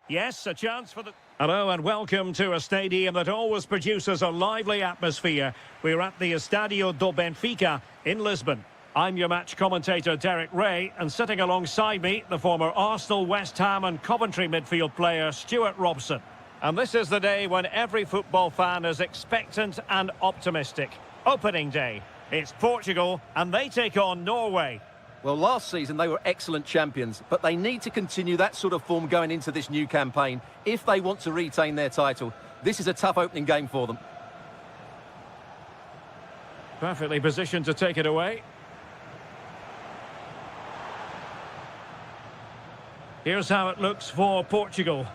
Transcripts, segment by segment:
Yes, a chance for the... Hello and welcome to a stadium that always produces a lively atmosphere. We're at the Estadio do Benfica in Lisbon. I'm your match commentator Derek Ray, and sitting alongside me, the former Arsenal, West Ham and Coventry midfield player Stuart Robson. And this is the day when every football fan is expectant and optimistic. Opening day. It's Portugal and they take on Norway. Well, last season they were excellent champions, but they need to continue that sort of form going into this new campaign if they want to retain their title. This is a tough opening game for them. Perfectly positioned to take it away. Here's how it looks for Portugal.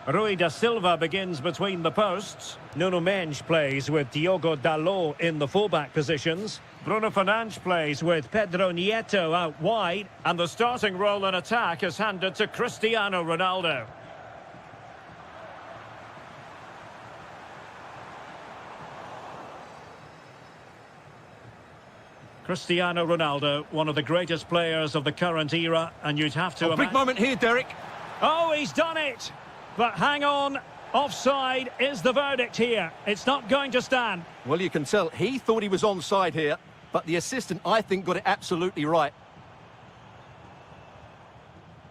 Rui da Silva begins between the posts. Nuno Mendes plays with Diogo Dalot in the fullback positions. Bruno Fernandes plays with Pedro Nieto out wide. And the starting role in attack is handed to Cristiano Ronaldo. Cristiano Ronaldo, one of the greatest players of the current era, and you'd have to... A big moment here, Derek. Oh, he's done it! But hang on, offside is the verdict here. It's not going to stand. Well, you can tell he thought he was onside here, but the assistant, I think, got it absolutely right.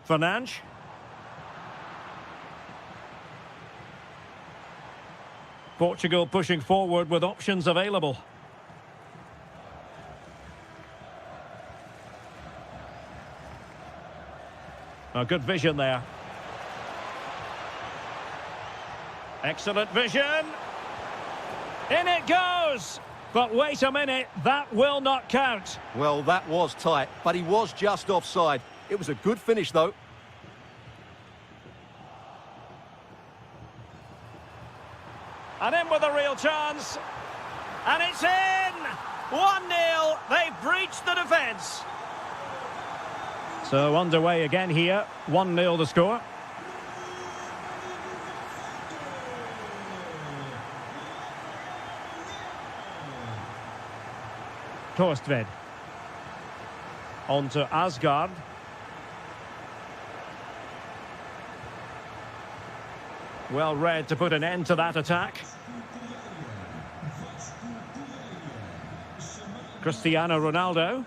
Fernandes. Portugal pushing forward with options available. A good vision there. Excellent vision. In it goes. But wait a minute, that will not count. Well, that was tight, but he was just offside. It was a good finish, though. And in with a real chance. And it's in! 1-0. They've breached the defence. So underway again here. 1-0 the score. Torstvedt. On to Asgard. Well read to put an end to that attack. Cristiano Ronaldo.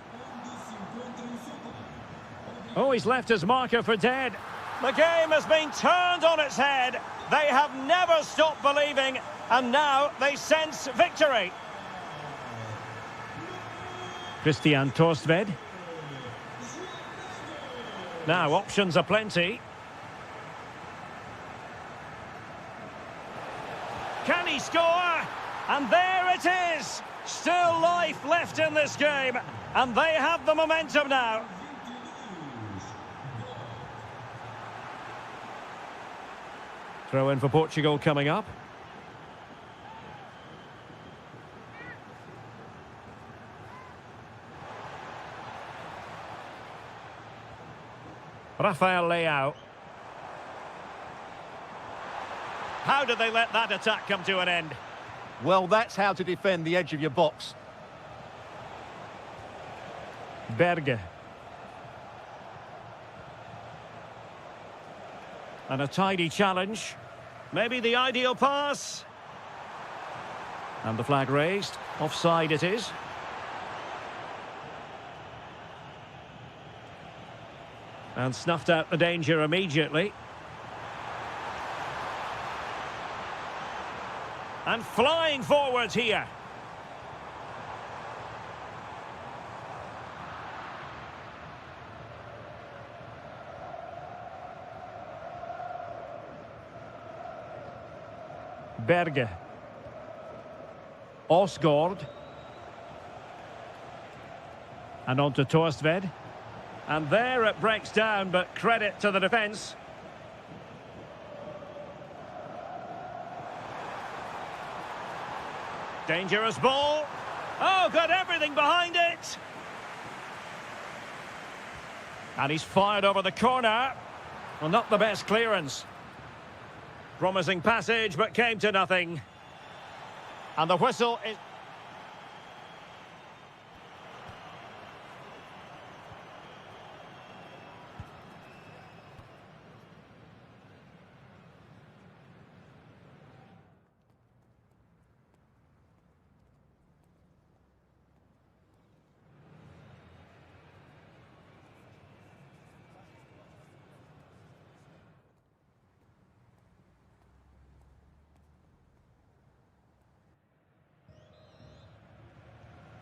Oh, he's left his marker for dead. The game has been turned on its head. They have never stopped believing, and now they sense victory. Christian Torstvedt. Now, options are plenty. Can he score? And there it is! Still life left in this game, and they have the momentum now. Throw in for Portugal coming up. Rafael Leao. How did they let that attack come to an end? Well, that's how to defend the edge of your box. Berge. And a tidy challenge. Maybe the ideal pass. And the flag raised. Offside it is. And snuffed out the danger immediately. And flying forwards here. Berge. Osgård. And on to Torstvedt. And there it breaks down, but credit to the defence. Dangerous ball. Oh, got everything behind it. And he's fired over the corner. Well, not the best clearance. Promising passage, but came to nothing. And the whistle is...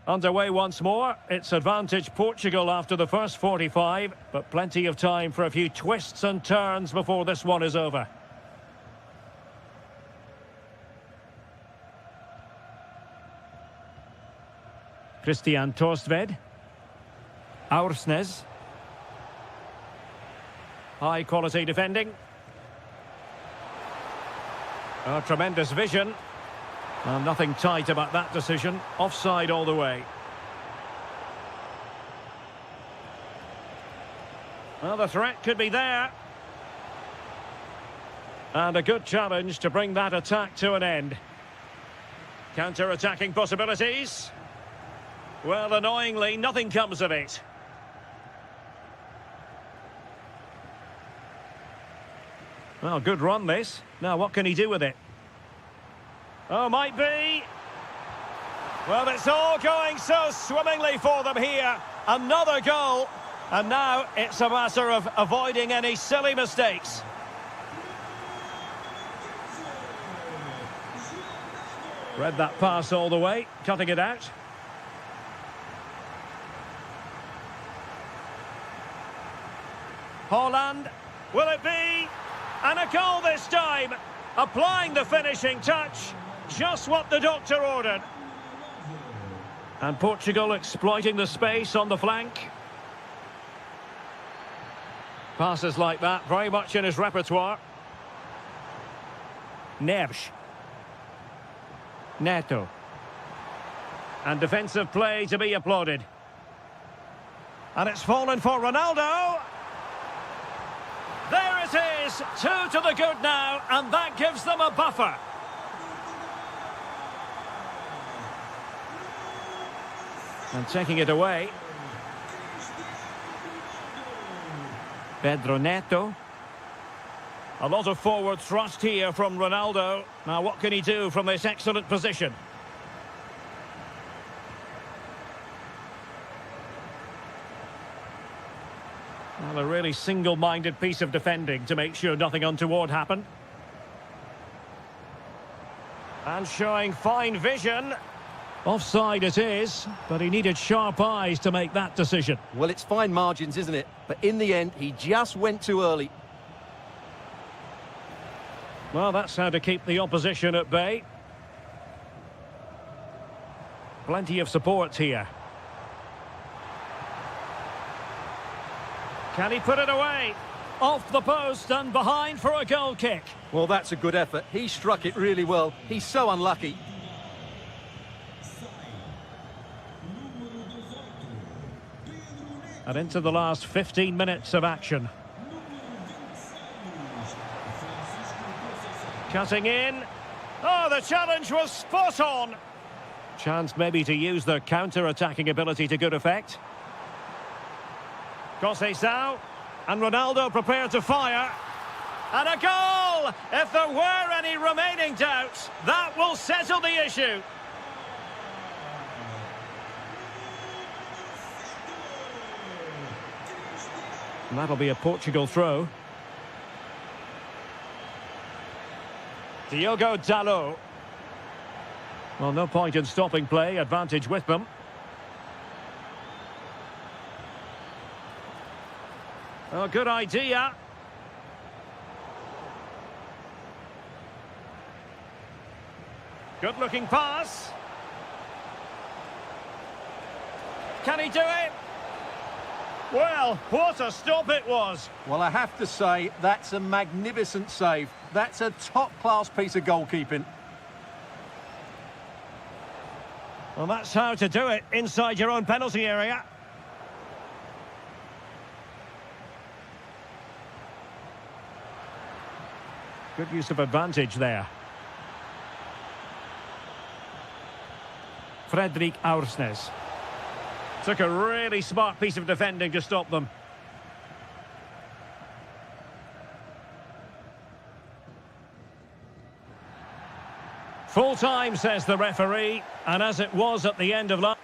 Underway once more. It's advantage Portugal after the first 45, but plenty of time for a few twists and turns before this one is over. Christian Torstved. Aursnes. High quality defending. Oh, tremendous vision. Well, nothing tight about that decision. Offside all the way. Well, the threat could be there. And a good challenge to bring that attack to an end. Counter-attacking possibilities. Well, annoyingly, nothing comes of it. Well, good run this. Now, what can he do with it? Oh, might be. Well, it's all going so swimmingly for them here. Another goal. And now it's a matter of avoiding any silly mistakes. Read that pass all the way, cutting it out. Holland, will it be? And a goal this time. Applying the finishing touch. Just what the doctor ordered. And Portugal exploiting the space on the flank. Passes like that, very much in his repertoire. Neves. Neto. And defensive play to be applauded. And it's fallen for Ronaldo. There it is, 2 to the good now, and that gives them a buffer. And taking it away. Pedro Neto. A lot of forward thrust here from Ronaldo. Now what can he do from this excellent position? Well, a really single-minded piece of defending to make sure nothing untoward happened. And showing fine vision. Offside it is, but he needed sharp eyes to make that decision. Well, it's fine margins, isn't it? But in the end, he just went too early. Well, that's how to keep the opposition at bay. Plenty of support here. Can he put it away? Off the post and behind for a goal kick. Well, that's a good effort. He struck it really well. He's so unlucky. And into the last 15 minutes of action. Cutting in. Oh, the challenge was spot on. Chance maybe to use the counter-attacking ability to good effect. Conceição. And Ronaldo prepared to fire. And a goal! If there were any remaining doubts, that will settle the issue. And that'll be a Portugal throw. Diogo Dalot. Well, no point in stopping play. Advantage with them. Oh, good idea. Good-looking pass. Can he do it? Well, what a stop it was. Well, I have to say, that's a magnificent save. That's a top-class piece of goalkeeping. Well, that's how to do it inside your own penalty area. Good use of advantage there. Fredrik Aursnes. Took a really smart piece of defending to stop them. Full time, says the referee, and as it was at the end of last...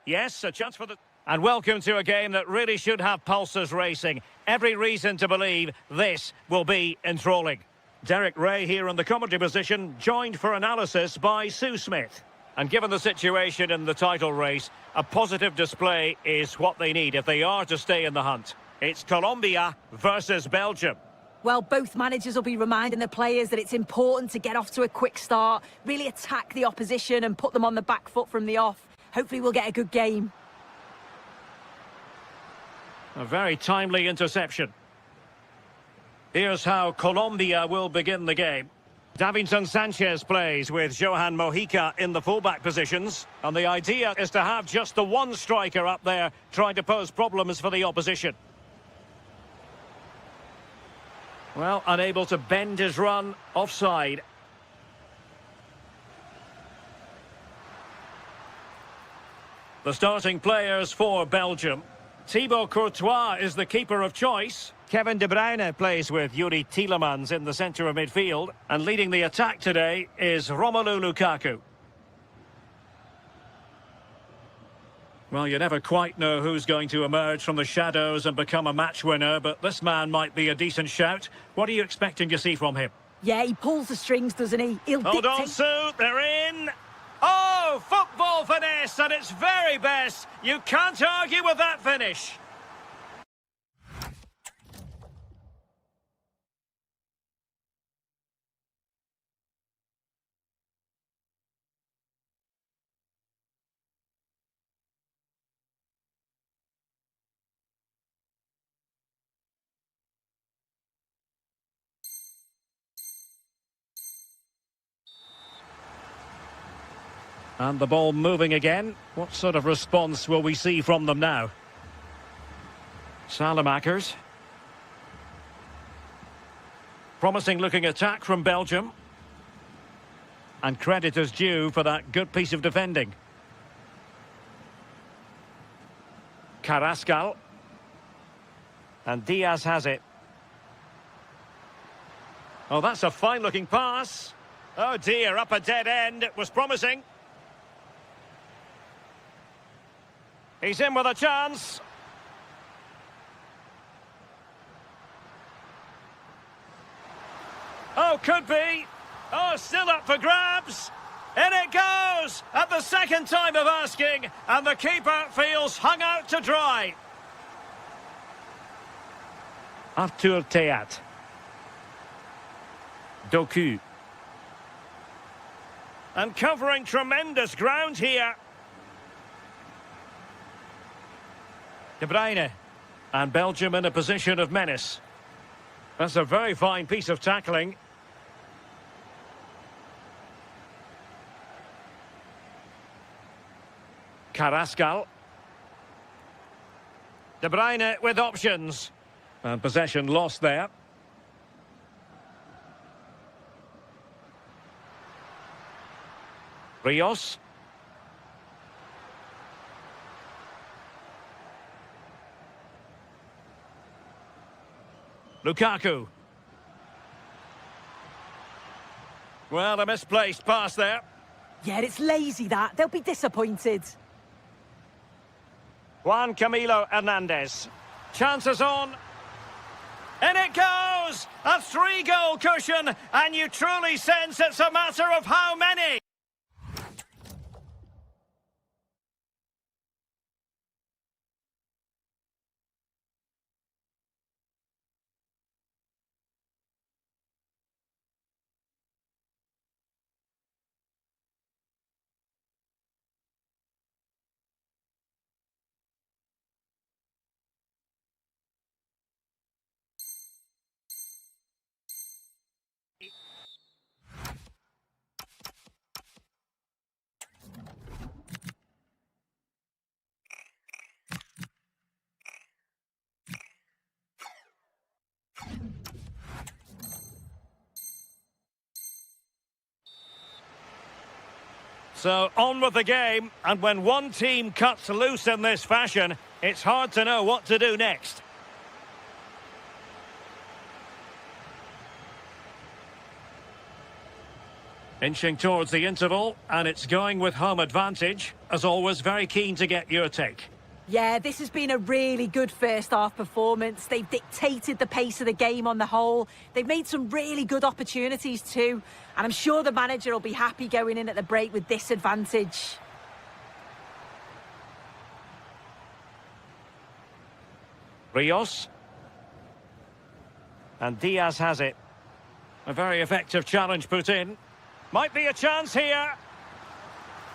Yes, a chance for the... And welcome to a game that really should have pulses racing. Every reason to believe this will be enthralling. Derek Ray here in the commentary position, joined for analysis by Sue Smith. And given the situation in the title race, a positive display is what they need if they are to stay in the hunt. It's Colombia versus Belgium. Well, both managers will be reminding the players that it's important to get off to a quick start, really attack the opposition and put them on the back foot from the off. Hopefully we'll get a good game. A very timely interception. Here's how Colombia will begin the game. Davinson Sanchez plays with Johan Mojica in the fullback positions. And the idea is to have just the one striker up there trying to pose problems for the opposition. Well, unable to bend his run, offside. The starting players for Belgium. Thibaut Courtois is the keeper of choice. Kevin De Bruyne plays with Yuri Tielemans in the centre of midfield. And leading the attack today is Romelu Lukaku. Well, you never quite know who's going to emerge from the shadows and become a match winner, but this man might be a decent shout. What are you expecting to see from him? Yeah, he pulls the strings, doesn't he? He'll Hold on, Sue, they're in. Oh, football finesse at its very best. You can't argue with that finish. And the ball moving again. What sort of response will we see from them now? Salamakers. Promising looking attack from Belgium. And credit is due for that good piece of defending. Carrascal. And Diaz has it. Oh, that's a fine looking pass. Oh dear, up a dead end. It was promising. He's in with a chance. Oh, could be. Oh, still up for grabs. In it goes at the second time of asking, and the keeper feels hung out to dry. Arthur Théat. Doku. And covering tremendous ground here. De Bruyne. And Belgium in a position of menace. That's a very fine piece of tackling. Carrascal. De Bruyne with options. And possession lost there. Rios. Lukaku. Well, a misplaced pass there. Yeah, it's lazy that. They'll be disappointed. Juan Camilo Hernandez. Chances on. In it goes! A 3-goal cushion, and you truly sense it's a matter of how many. So, on with the game, and when one team cuts loose in this fashion, it's hard to know what to do next. Inching towards the interval, and it's going with home advantage. As always, very keen to get your take. Yeah, this has been a really good first-half performance. They've dictated the pace of the game on the whole. They've made some really good opportunities too. And I'm sure the manager will be happy going in at the break with this advantage. Rios. And Diaz has it. A very effective challenge put in. Might be a chance here.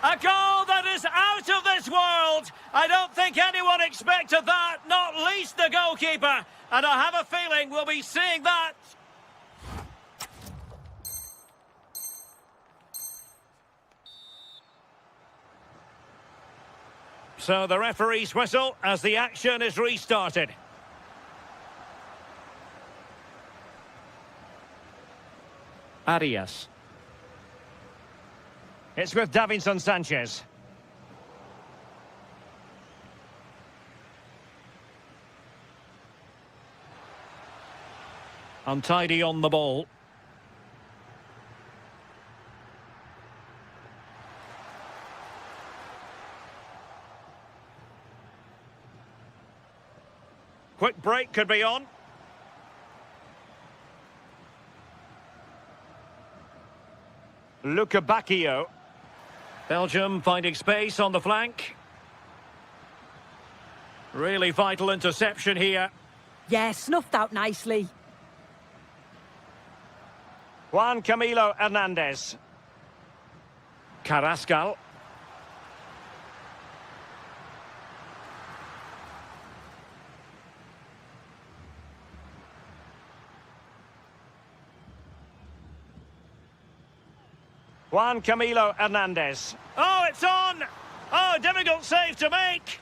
A goal that is out of this world! I don't think anyone expected that, not least the goalkeeper. And I have a feeling we'll be seeing that. So the referee's whistle as the action is restarted. Arias. It's with Davinson Sanchez. Untidy on the ball. Quick break could be on. Bacchio. Belgium finding space on the flank. Really vital interception here. Yeah, snuffed out nicely. Juan Camilo Hernandez. Carrascal. Juan Camilo Hernandez. Oh, it's on! Oh, difficult save to make!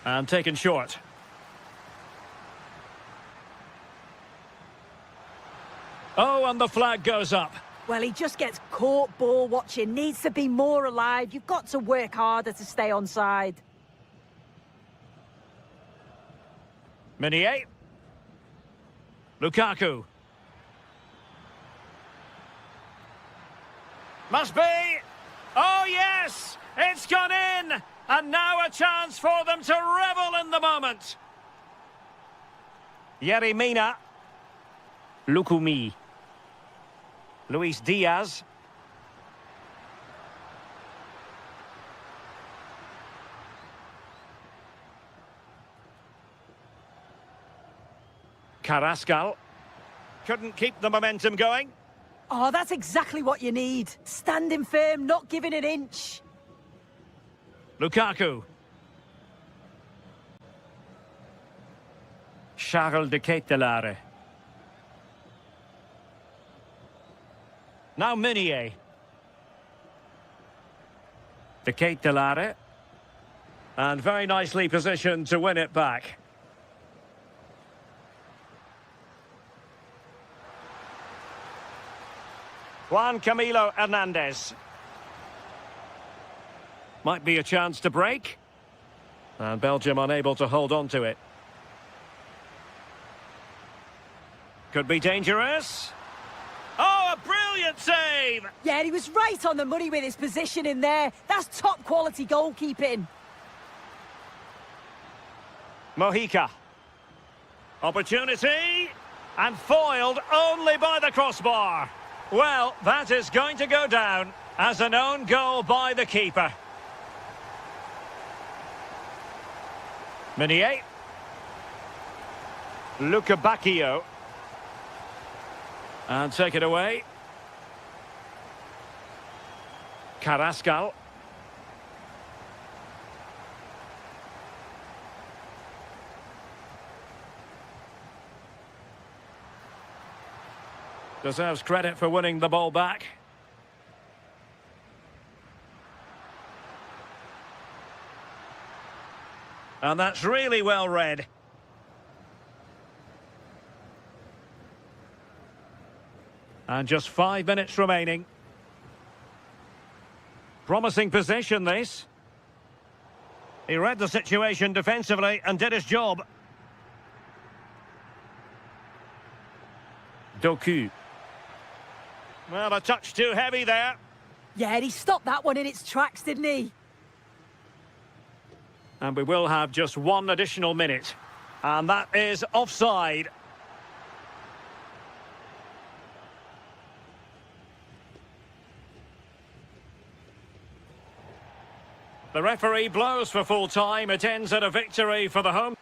And taken short. Oh, and the flag goes up. Well, he just gets caught ball watching. Needs to be more alive. You've got to work harder to stay onside. Meunier. Lukaku. Must be. Oh, yes! It's gone in! And now a chance for them to revel in the moment. Yerry Mina. Lukumi. Luis Diaz. Carrascal. Couldn't keep the momentum going. Oh, that's exactly what you need. Standing firm, not giving an inch. Lukaku. Charles de Ketelaere. Now Meunier. De Ketelaere. And very nicely positioned to win it back. Juan Camilo Hernandez. Might be a chance to break. And Belgium unable to hold on to it. Could be dangerous. Oh, a brilliant save! Yeah, he was right on the money with his position in there. That's top quality goalkeeping. Mojica. Opportunity. And foiled only by the crossbar. Well, that is going to go down as an own goal by the keeper. Meunier. Bacchio. And take it away. Carrascal. Deserves credit for winning the ball back. And that's really well read. And just 5 minutes remaining. Promising possession, this. He read the situation defensively and did his job. Doku. Well, a touch too heavy there. Yeah, and he stopped that one in its tracks, didn't he? And we will have just one additional minute. And that is offside. The referee blows for full time. It ends at a victory for the home.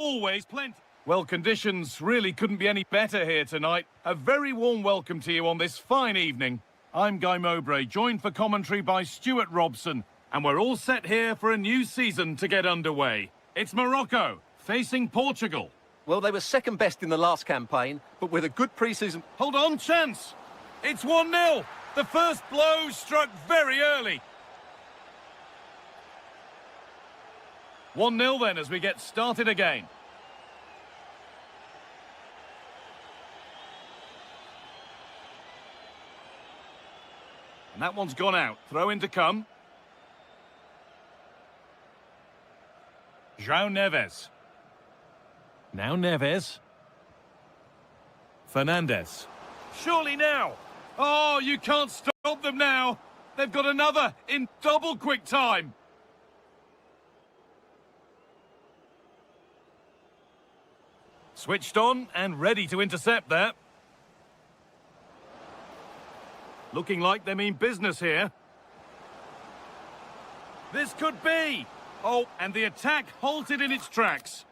Always plenty. Well, conditions really couldn't be any better here tonight. A very warm welcome to you on this fine evening. I'm Guy Mowbray, joined for commentary by Stuart Robson, and we're all set here for a new season to get underway. It's Morocco facing Portugal. Well, they were second best in the last campaign, but with a good pre-season... Hold on, chance! It's 1-0! The first blow struck very early. 1-0 then as we get started again. And that one's gone out. Throw in to come. João Neves. Now Neves. Fernandes. Surely now. Oh, you can't stop them now. They've got another in double quick time. Switched on and ready to intercept there. Looking like they mean business here. This could be. Oh, and the attack halted in its tracks.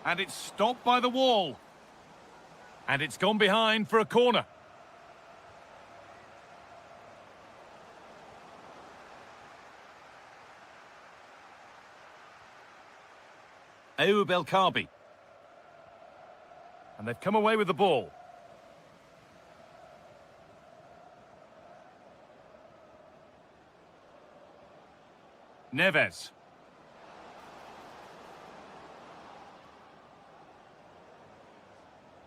And it's stopped by the wall. And it's gone behind for a corner. Ayoub El Karbi. And they've come away with the ball. Neves.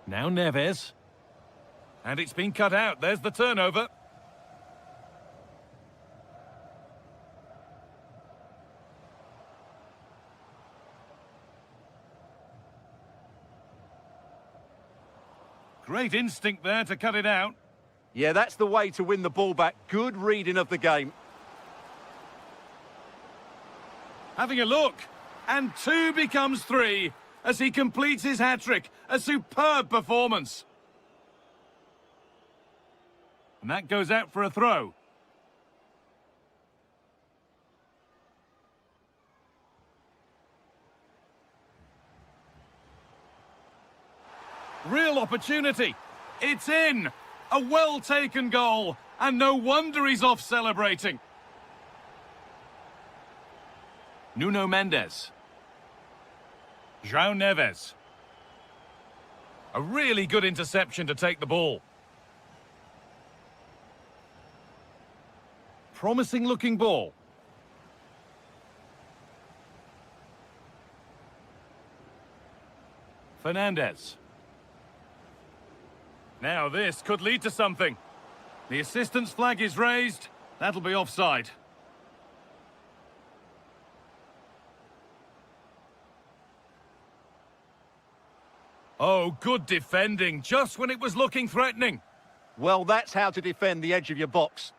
Now Neves. And it's been cut out. There's the turnover. Great instinct there to cut it out. Yeah, that's the way to win the ball back. Good reading of the game. Having a look. And 2 becomes 3 as he completes his hat-trick. A superb performance. And that goes out for a throw. Real opportunity. It's in. A well-taken goal. And no wonder he's off celebrating. Nuno Mendes. João Neves. A really good interception to take the ball. promising looking ball. Fernandez. Now this could lead to something. The assistant's flag is raised. That'll be offside. Oh, good defending, just when it was looking threatening. Well, that's how to defend the edge of your box.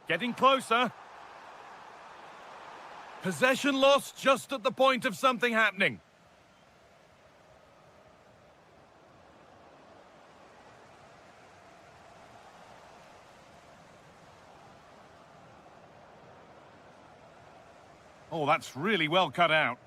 Getting closer. Possession lost just at the point of something happening. Oh, that's really well cut out.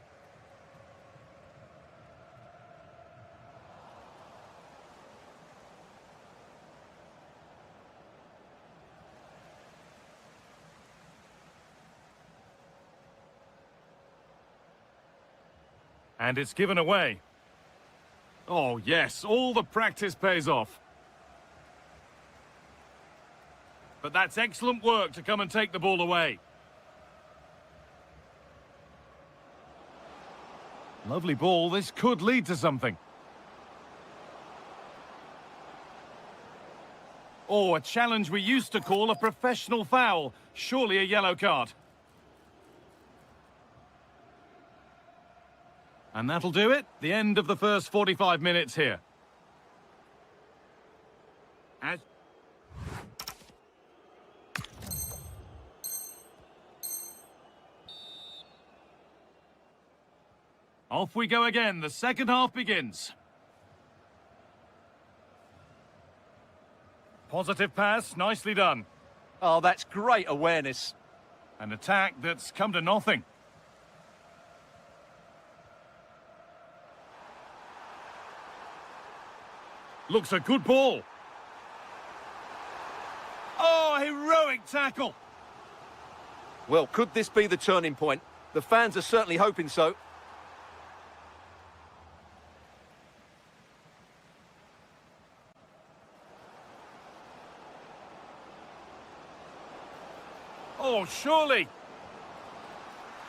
And it's given away. Oh, yes, all the practice pays off. But that's excellent work to come and take the ball away. Lovely ball, this could lead to something. Oh, a challenge we used to call a professional foul. Surely a yellow card. And that'll do it. The end of the first 45 minutes here. Off we go again. The second half begins. Positive pass, nicely done. Oh, that's great awareness. An attack that's come to nothing. Looks a good ball. Oh, heroic tackle. Well, could this be the turning point? The fans are certainly hoping so. Oh, surely.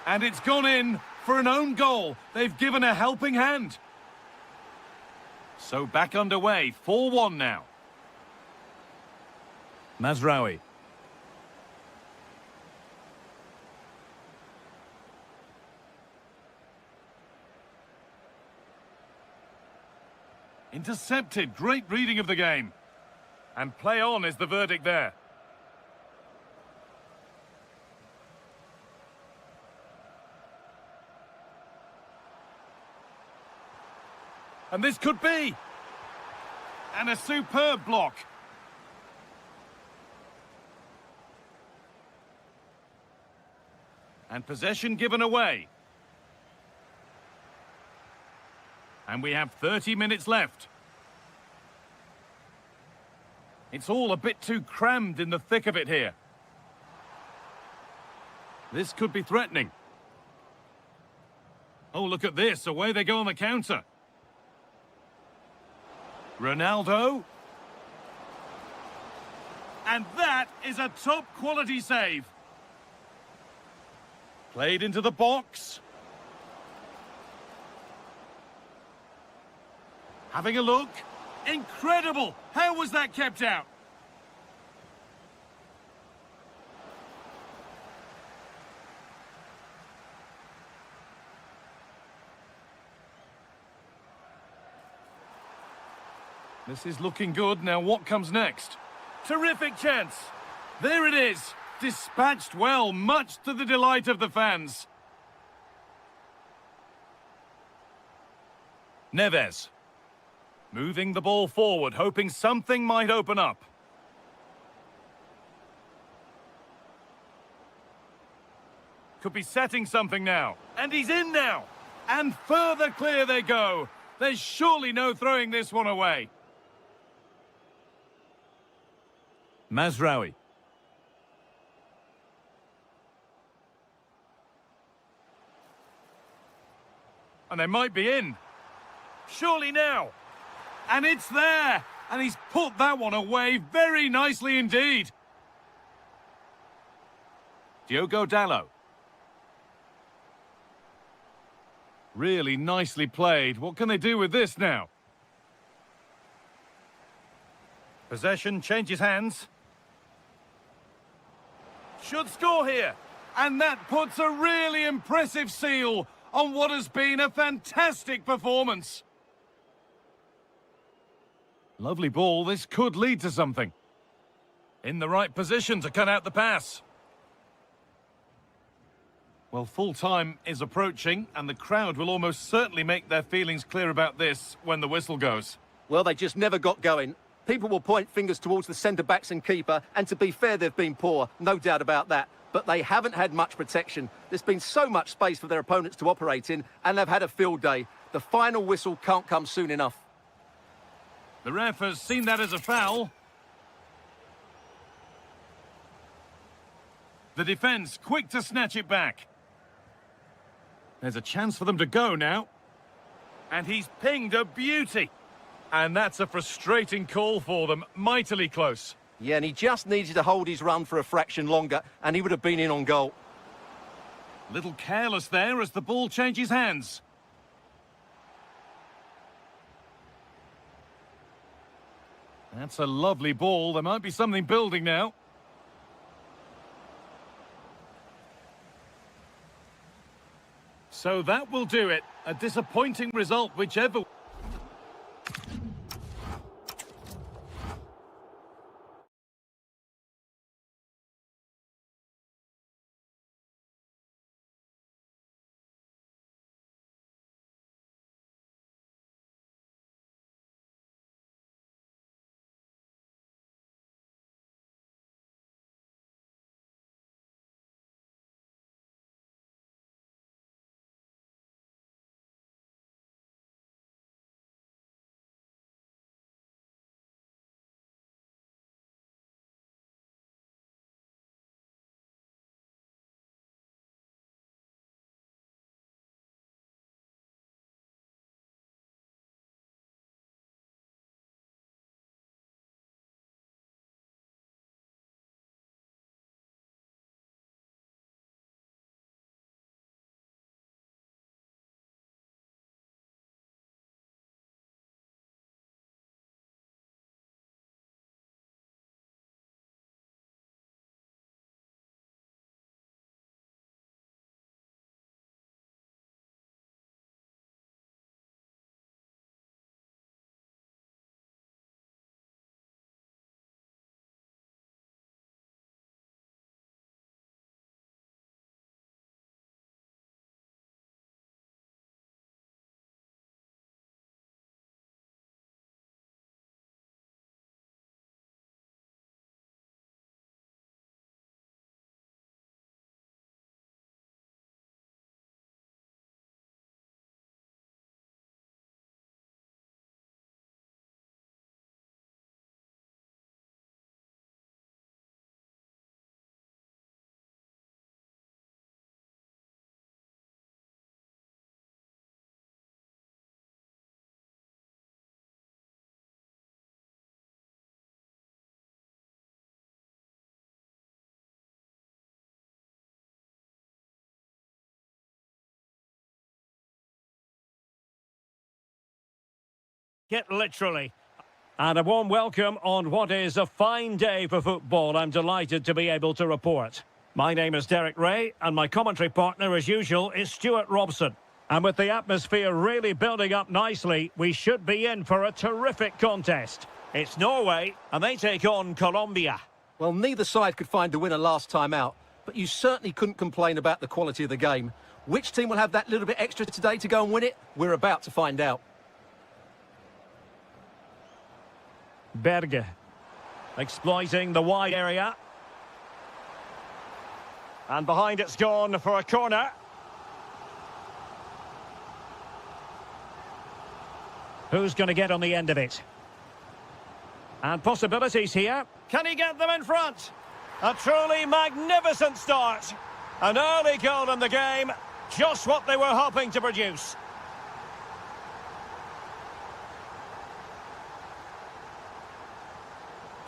And it's gone in for an own goal. They've given a helping hand. So back underway, 4-1 now. Mazraoui. Intercepted, great reading of the game. And play on is the verdict there. And this could be. And a superb block. And possession given away. And we have 30 minutes left. It's all a bit too crammed in the thick of it here. This could be threatening. Oh, look at this. Away they go on the counter. Ronaldo. And that is a top-quality save. Played into the box. Having a look. Incredible! How was that kept out? This is looking good. Now what comes next? Terrific chance. There it is. Dispatched well, much to the delight of the fans. Neves. Moving the ball forward, hoping something might open up. Could be setting something now. And he's in now. And further clear they go. There's surely no throwing this one away. Mazraoui. And they might be in. Surely now. And it's there. And he's put that one away very nicely indeed. Diogo Dalot. Really nicely played. What can they do with this now? Possession changes hands. Should score here. And that puts a really impressive seal on what has been a fantastic performance. Lovely ball. This could lead to something. In the right position to cut out the pass. Well, full time is approaching, and the crowd will almost certainly make their feelings clear about this when the whistle goes. Well, they just never got going. People will point fingers towards the centre-backs and keeper, and to be fair, they've been poor, no doubt about that. But they haven't had much protection. There's been so much space for their opponents to operate in, and they've had a field day. The final whistle can't come soon enough. The ref has seen that as a foul. The defence quick to snatch it back. There's a chance for them to go now. And he's pinged a beauty. And that's a frustrating call for them. Mightily close. Yeah, and he just needed to hold his run for a fraction longer, and he would have been in on goal. Little careless there as the ball changes hands. That's a lovely ball. There might be something building now. So that will do it. A disappointing result, whichever. Get literally. And a warm welcome on what is a fine day for football. I'm delighted to be able to report. My name is Derek Ray, and my commentary partner, as usual, is Stuart Robson. And with the atmosphere really building up nicely, we should be in for a terrific contest. It's Norway, and they take on Colombia. Well, neither side could find a winner last time out, but you certainly couldn't complain about the quality of the game. Which team will have that little bit extra today to go and win it? We're about to find out. Berge, exploiting the wide area. And behind it's gone for a corner. Who's going to get on the end of it? And possibilities here. Can he get them in front? A truly magnificent start. An early goal in the game. Just what they were hoping to produce.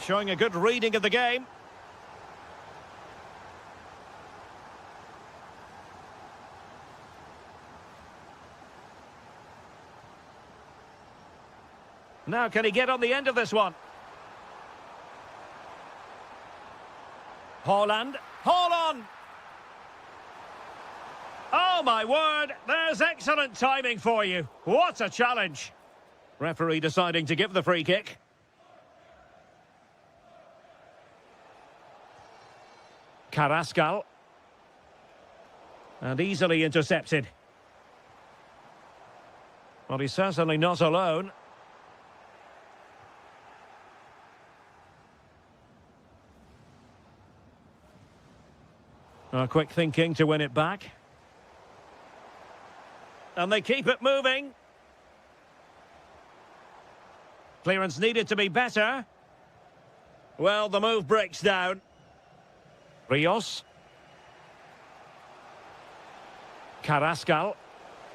Showing a good reading of the game. Now, can he get on the end of this one? Haaland. Haaland! Oh, my word. There's excellent timing for you. What a challenge. Referee deciding to give the free kick. Carrascal. And easily intercepted. Well, he's certainly not alone. Quick thinking to win it back. And they keep it moving. Clearance needed to be better. Well, the move breaks down. Rios. Carrascal.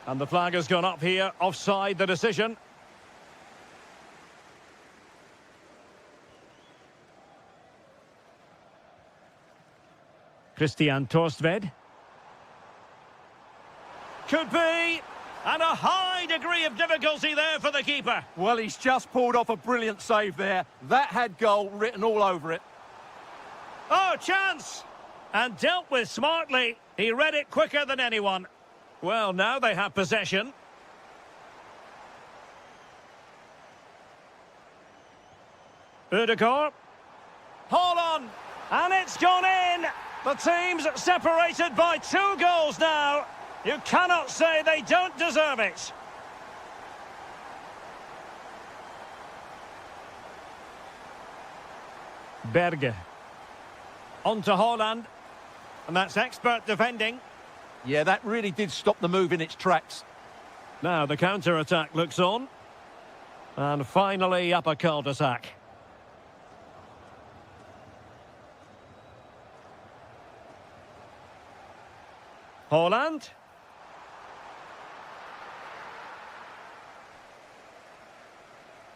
And the flag has gone up here. Offside the decision. Christian Torstved. Could be. And a high degree of difficulty there for the keeper. Well, he's just pulled off a brilliant save there. That had goal written all over it. Oh, chance! And dealt with smartly. He read it quicker than anyone. Well, now they have possession. Ødegaard. Hold on! And it's gone in! The team's separated by 2 goals now. You cannot say they don't deserve it. Berge. On to Haaland. And that's expert defending. Yeah, that really did stop the move in its tracks. Now the counter-attack looks on. And finally up a cul-de-sac. Haaland.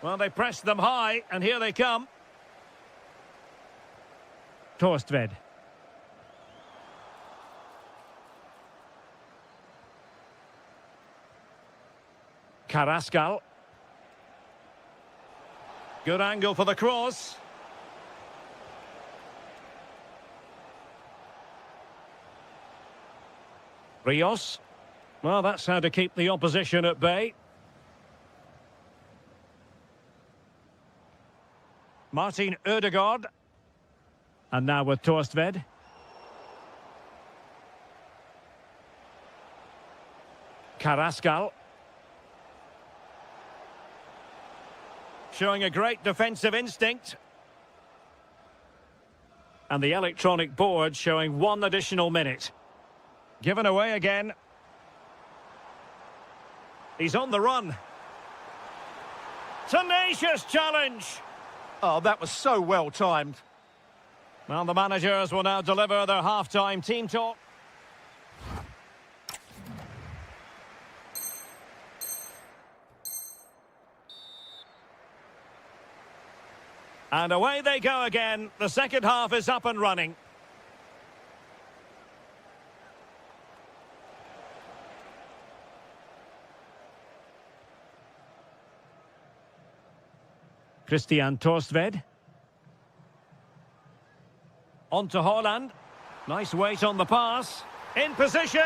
Well, they pressed them high, and here they come. Torstved. Carrascal. Good angle for the cross. Rios. Well, that's how to keep the opposition at bay. Martin Ødegaard. And now with Torstved. Carrascal. Showing a great defensive instinct. And the electronic board showing 1 additional minute. Given away again. He's on the run. Tenacious challenge. Oh, that was so well timed. Well, the managers will now deliver their half-time team talk. And away they go again. The second half is up and running. Christian Torstved. On to Haaland. Nice weight on the pass. In position.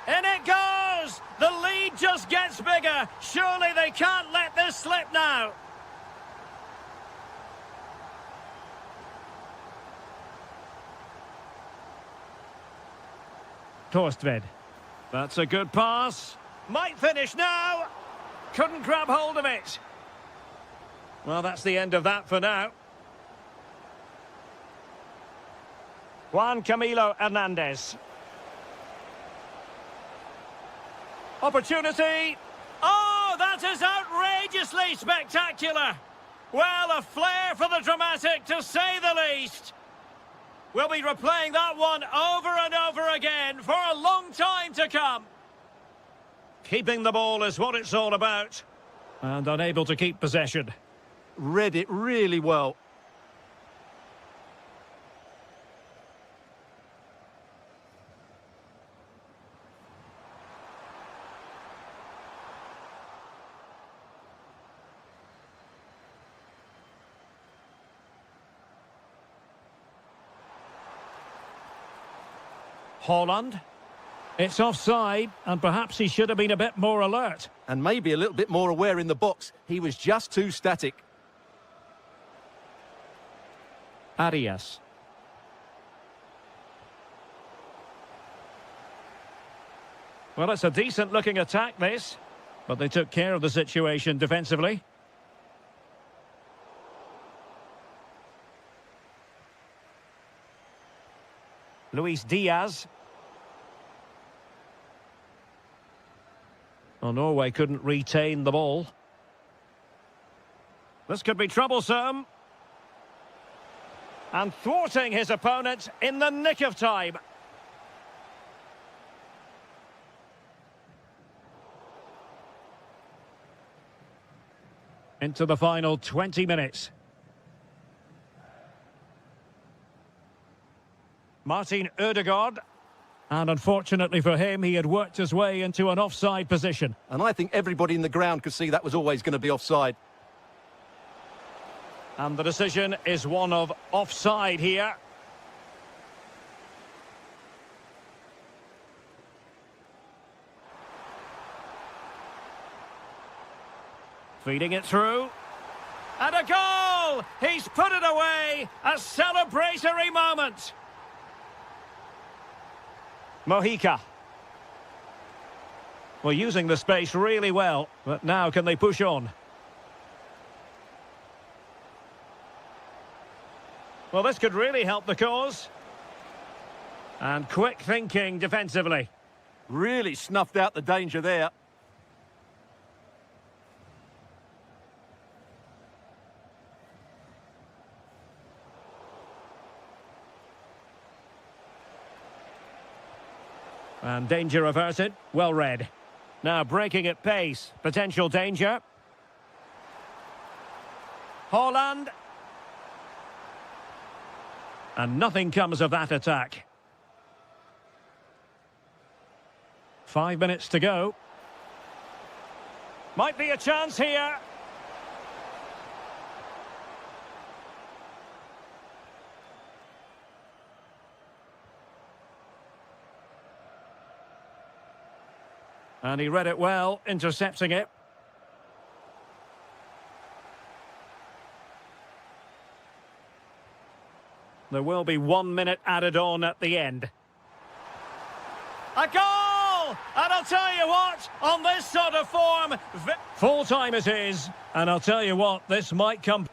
In it goes! The lead just gets bigger. Surely they can't let this slip now. Torstved. That's a good pass. Might finish now. Couldn't grab hold of it. Well, that's the end of that for now. Juan Camilo Hernandez. Opportunity. Oh, that is outrageously spectacular. Well, a flair for the dramatic, to say the least. We'll be replaying that one over and over again for a long time to come. Keeping the ball is what it's all about. And unable to keep possession. Read it really well. Haaland. It's offside, and perhaps he should have been a bit more alert. And maybe a little bit more aware in the box. He was just too static. Arias. Well, it's a decent-looking attack, this. But they took care of the situation defensively. Luis Diaz. Well, Norway couldn't retain the ball. This could be troublesome. And thwarting his opponent in the nick of time. Into the final 20 minutes. Martin Ødegaard. And unfortunately for him, he had worked his way into an offside position. And I think everybody in the ground could see that was always going to be offside. And the decision is one of offside here. Feeding it through. And a goal! He's put it away! A celebratory moment! Mojica. Well, using the space really well, but now can they push on? Well, this could really help the cause. And quick thinking defensively. Really snuffed out the danger there. And danger averted. Well read. Now breaking at pace. Potential danger. Haaland. And nothing comes of that attack. 5 minutes to go. Might be a chance here. And he read it well, intercepting it. There will be 1 minute added on at the end. A goal! And I'll tell you what, on this sort of form... Full time it is, and I'll tell you what, this might come...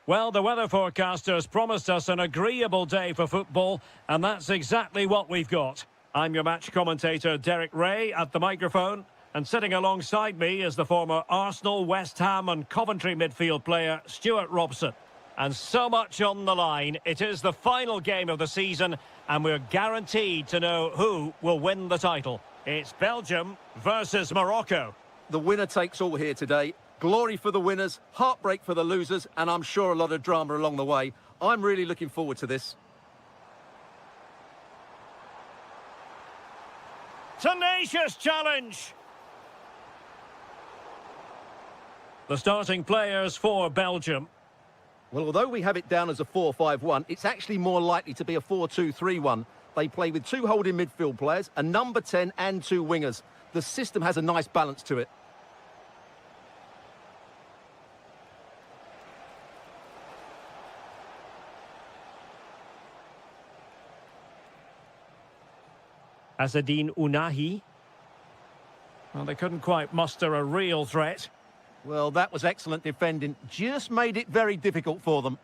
Well, the weather forecasters promised us an agreeable day for football, and that's exactly what we've got. I'm your match commentator, Derek Ray, at the microphone, and sitting alongside me is the former Arsenal, West Ham and Coventry midfield player, Stuart Robson. And so much on the line. It is the final game of the season, and we're guaranteed to know who will win the title. It's Belgium versus Morocco. The winner takes all here today. Glory for the winners, heartbreak for the losers, and I'm sure a lot of drama along the way. I'm really looking forward to this. Tenacious challenge. The starting players for Belgium. Well, although we have it down as a 4-5-1, it's actually more likely to be a 4-2-3-1. They play with two holding midfield players, a number 10 and two wingers. The system has a nice balance to it. Azzedine Ounahi. Well, they couldn't quite muster a real threat. Well, that was excellent defending. Just made it very difficult for them.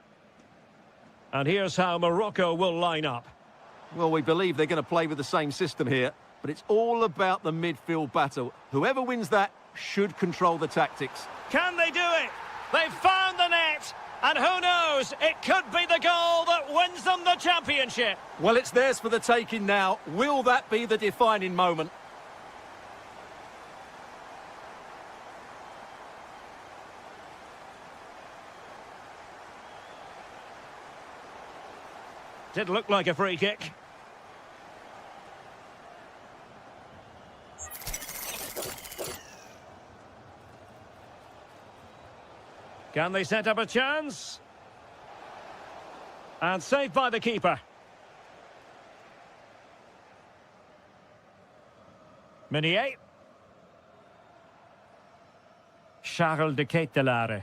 And here's how Morocco will line up. Well, we believe they're going to play with the same system here, but it's all about the midfield battle. Whoever wins that should control the tactics. Can they do it? They've found the net. And who knows, it could be the goal that wins them the championship. Well, it's theirs for the taking now. Will that be the defining moment? Did look like a free kick. Can they set up a chance? And saved by the keeper. Meunier. Charles de Ketelaere.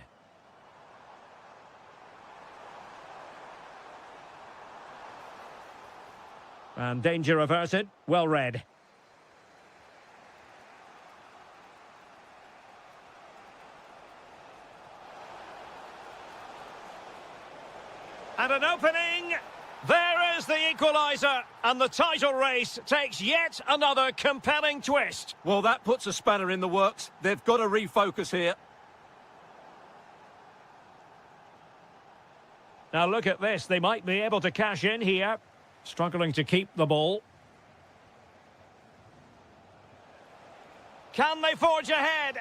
And danger averted. Well read. And an opening. There is the equaliser. And the title race takes yet another compelling twist. Well, that puts a spanner in the works. They've got to refocus here. Now look at this. They might be able to cash in here. Struggling to keep the ball. Can they forge ahead?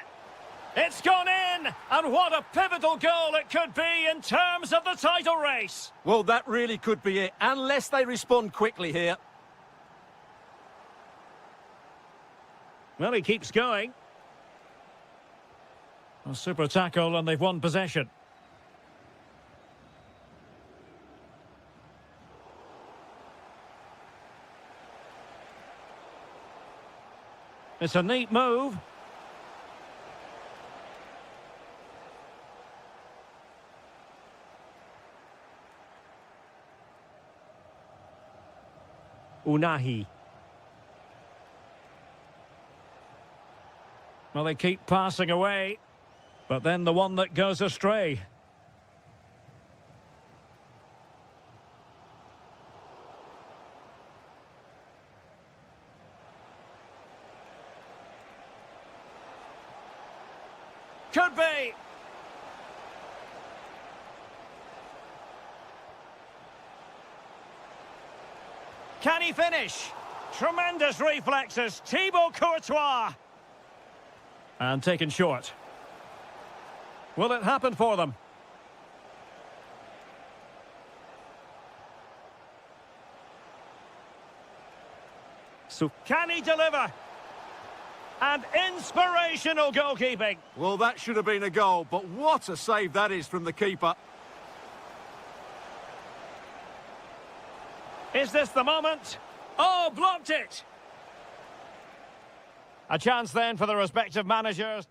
It's gone in! And what a pivotal goal it could be in terms of the title race. Well, that really could be it, unless they respond quickly here. Well, he keeps going. A super tackle and they've won possession. It's a neat move. Ounahi. Well, they keep passing away, but then the one that goes astray. Could be. Can he finish? Tremendous reflexes. Thibaut Courtois. And taken short. Will it happen for them? So can he deliver? And inspirational goalkeeping. Well, that should have been a goal, but what a save that is from the keeper. Is this the moment? Oh, blocked it! A chance then for the respective managers.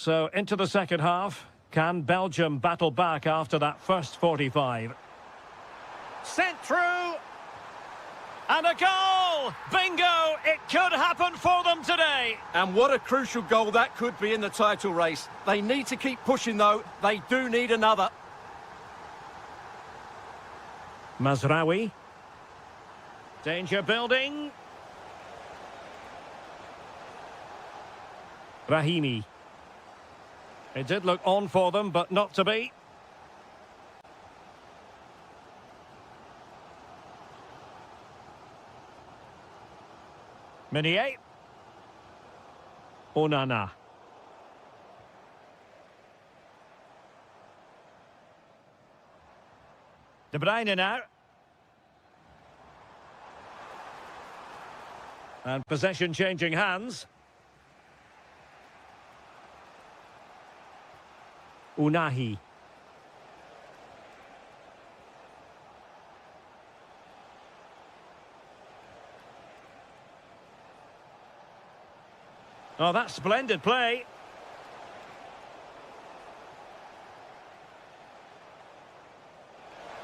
So, into the second half. Can Belgium battle back after that first 45? Sent through! And a goal! Bingo! It could happen for them today. And what a crucial goal that could be in the title race. They need to keep pushing, though. They do need another. Mazraoui. Danger building. Brahimi. It did look on for them, but not to be. Meunier. Onana. De Bruyne now. And possession changing hands. Unahi. Oh, that's splendid play.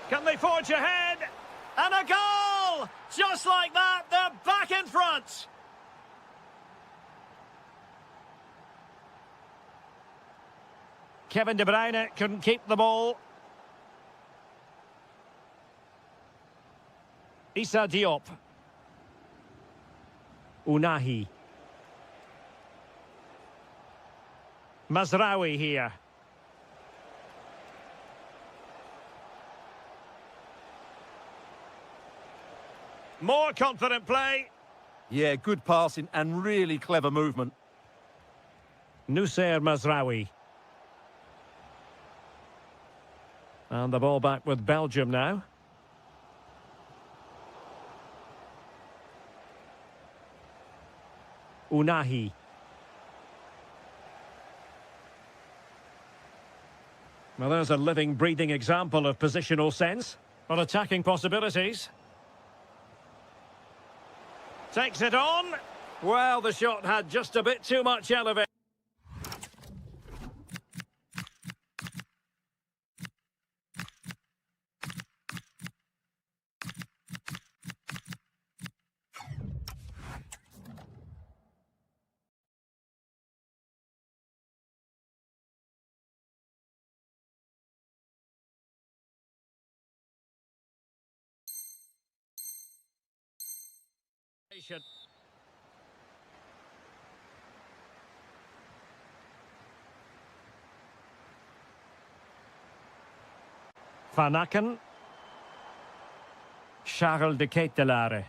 Can they forge ahead? And a goal! Just like that, they're back in front. Kevin De Bruyne couldn't keep the ball. Issa Diop. Unahi. Mazraoui here. More confident play. Yeah, good passing and really clever movement. Noussair Mazraoui. And the ball back with Belgium now. Unahi. Well, there's a living, breathing example of positional sense. But attacking possibilities. Takes it on. Well, the shot had just a bit too much elevation. Van Aken. Charles de Ketelaere.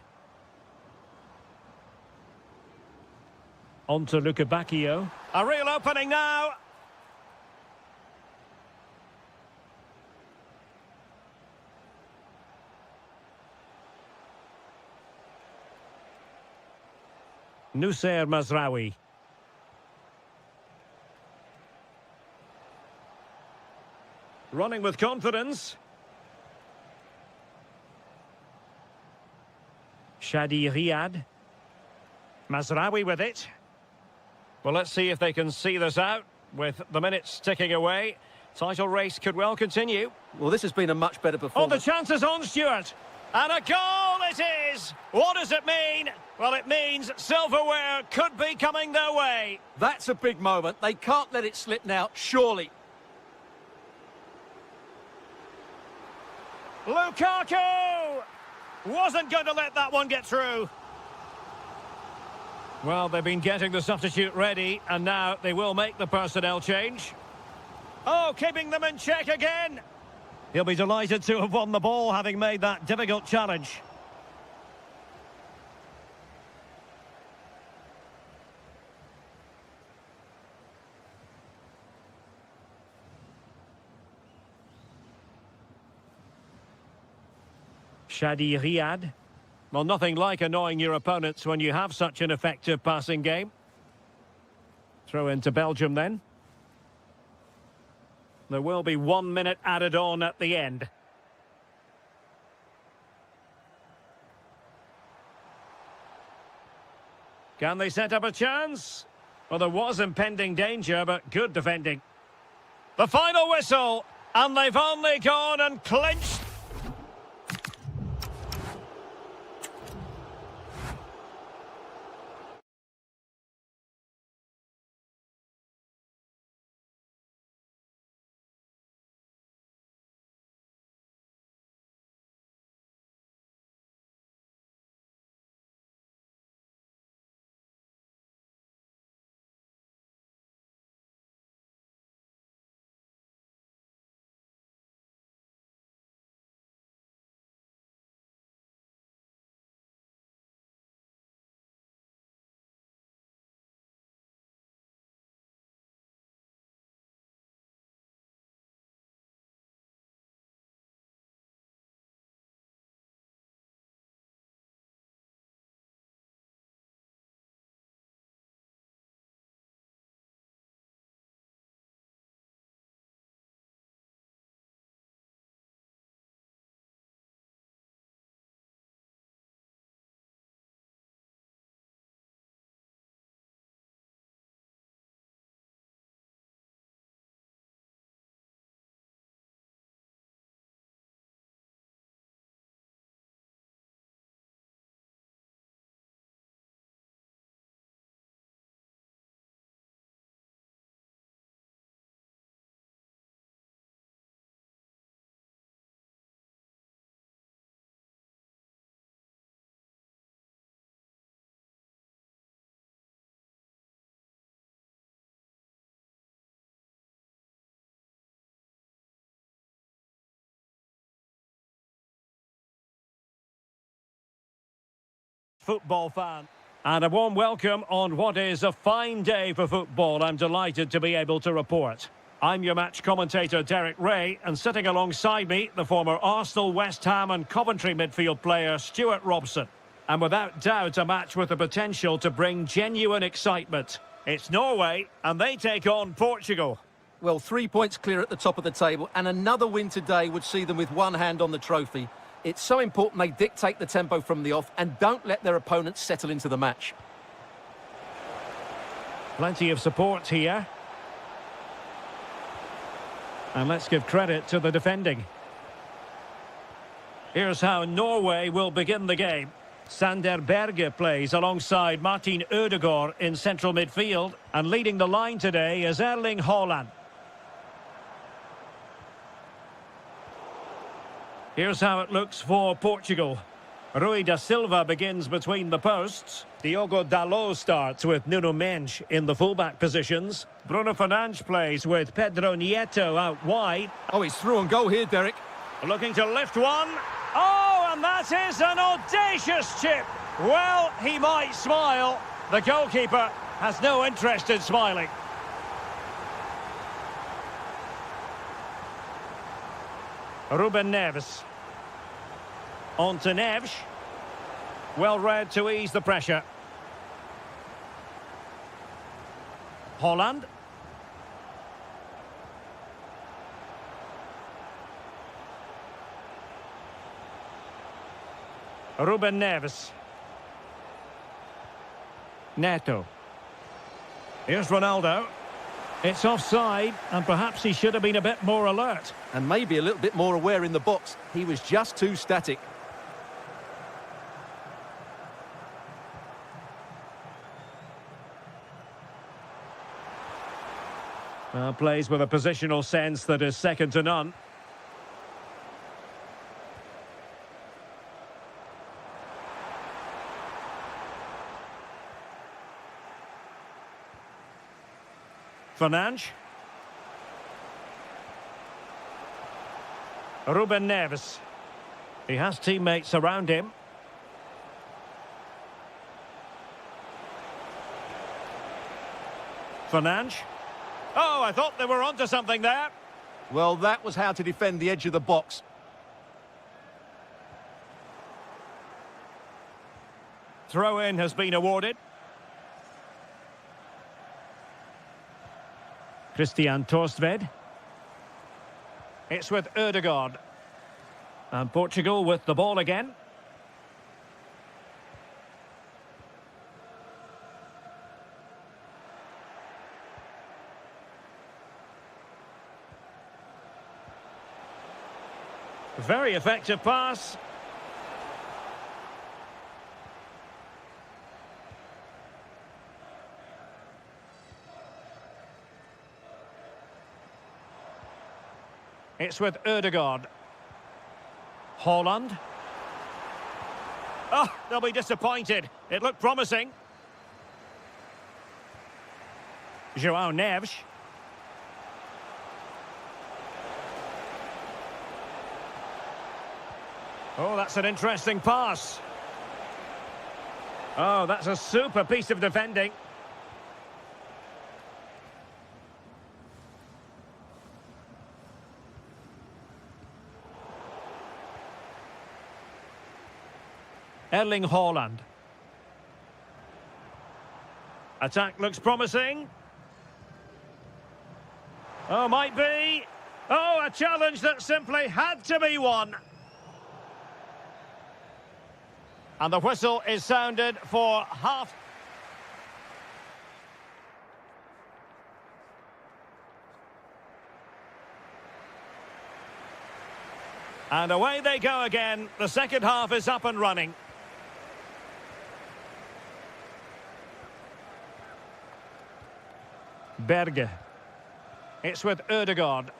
On to Luca Bacchio. A real opening now. Noussair Mazraoui. Running with confidence. Shadi Riyad. Mazraoui with it. Well, let's see if they can see this out with the minutes ticking away. Title race could well continue. Well, this has been a much better Oh, the performance. chance is on, Stuart. And a goal it is! What does it mean? Well, it means silverware could be coming their way. That's a big moment. They can't let it slip now, surely. Lukaku! Wasn't going to let that one get through. Well, they've been getting the substitute ready, and now they will make the personnel change. Oh, keeping them in check again. He'll be delighted to have won the ball, having made that difficult challenge. Shadi Riyad. Well, nothing like annoying your opponents when you have such an effective passing game. Throw into Belgium then. There will be 1 minute added on at the end. Can they set up a chance? Well, there was impending danger, but good defending. The final whistle, and they've only gone and clinched. Football fan. And a warm welcome on what is a fine day for football. I'm delighted to be able to report. I'm your match commentator, Derek Ray, and sitting alongside me, the former Arsenal, West Ham and Coventry midfield player, Stuart Robson. And without doubt, a match with the potential to bring genuine excitement. It's Norway, and they take on Portugal. Well, 3 points clear at the top of the table, and another win today would see them with one hand on the trophy. It's so important they dictate the tempo from the off and don't let their opponents settle into the match. Plenty of support here. And let's give credit to the defending. Here's how Norway will begin the game. Sander Berge plays alongside Martin Ødegaard in central midfield. And leading the line today is Erling Haaland. Here's how it looks for Portugal. Rui da Silva begins between the posts. Diogo Dalot starts with Nuno Mendes in the fullback positions. Bruno Fernandes plays with Pedro Nieto out wide. Oh, he's through on goal here, Derek. Looking to lift one. Oh, and that is an audacious chip. Well, he might smile. The goalkeeper has no interest in smiling. Ruben Neves. On to Neves. Well read to ease the pressure. Haaland. Ruben Neves. Neto. Here's Ronaldo. It's offside, and perhaps he should have been a bit more alert. And maybe a little bit more aware in the box. He was just too static. Plays with a positional sense that is second to none. Fernandes. Ruben Neves. He has teammates around him. Fernandes. Oh, I thought they were onto something there. Well, that was how to defend the edge of the box. Throw-in has been awarded. Christian Torstved. It's with Ødegaard. And Portugal with the ball again. Very effective pass. It's with Ødegaard. Haaland. Oh, they'll be disappointed. It looked promising. João Neves. Oh, that's an interesting pass. Oh, that's a super piece of defending. Erling Haaland. Attack looks promising. Oh, might be. Oh, a challenge that simply had to be won. And the whistle is sounded for half. And away they go again. The second half is up and running. Berge. It's with Ødegaard.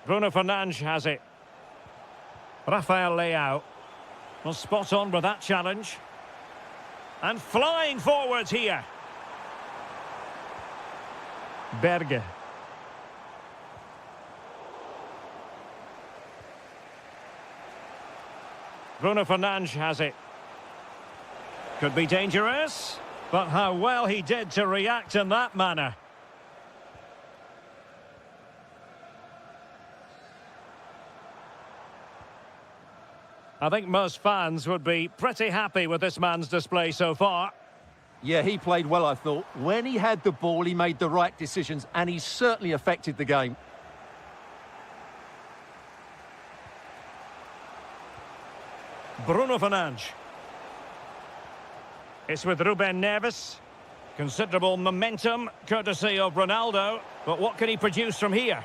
Bruno Fernandes has it. Rafael Leao. Well, spot on with that challenge. And flying forwards here. Berge. Bruno Fernandes has it. Could be dangerous, but how well he did to react in that manner. I think most fans would be pretty happy with this man's display so far. Yeah, he played well, I thought. When he had the ball, he made the right decisions, and he certainly affected the game. Bruno Fernandes. It's with Ruben Neves. Considerable momentum, courtesy of Ronaldo. But what can he produce from here?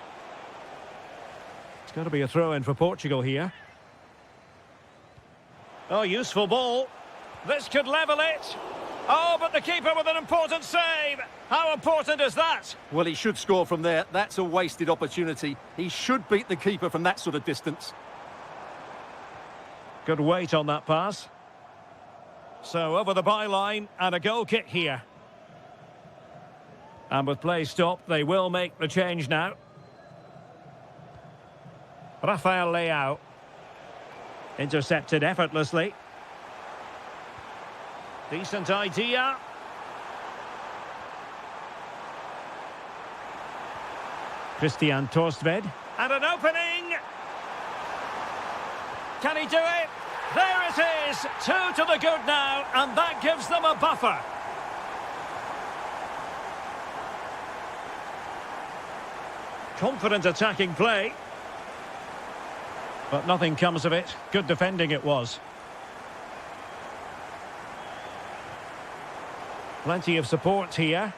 It's got to be a throw-in for Portugal here. Oh, useful ball. This could level it. Oh, but the keeper with an important save. How important is that? Well, he should score from there. That's a wasted opportunity. He should beat the keeper from that sort of distance. Good weight on that pass. So over the byline and a goal kick here. And with play stopped, they will make the change now. Rafael Leao. Intercepted effortlessly. Decent idea. Christian Torstved. And an opening. Can he do it? There it is. 2 to the good now, and that gives them a buffer. Confident attacking play. But nothing comes of it. Good defending it was. Plenty of support here.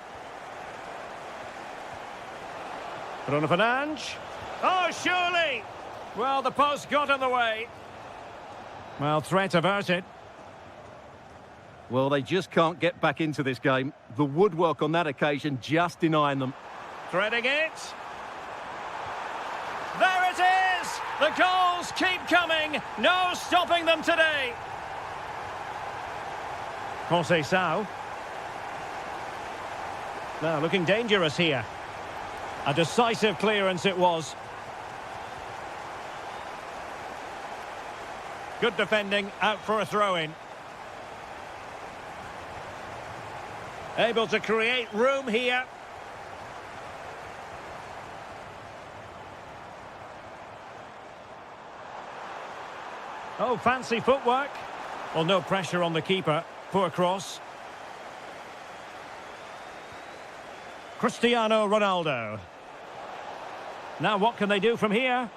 Bruno Fernandes. Oh, surely! Well, the post got in the way. Well, threat averted. Well, they just can't get back into this game. The woodwork on that occasion just denying them. Threading it. There it is! The goals keep coming. No stopping them today. Conceição. Now looking dangerous here. A decisive clearance it was. Good defending, out for a throw-in. Able to create room here. Oh, fancy footwork. Well, no pressure on the keeper. Poor cross. Cristiano Ronaldo. Now what can they do from here?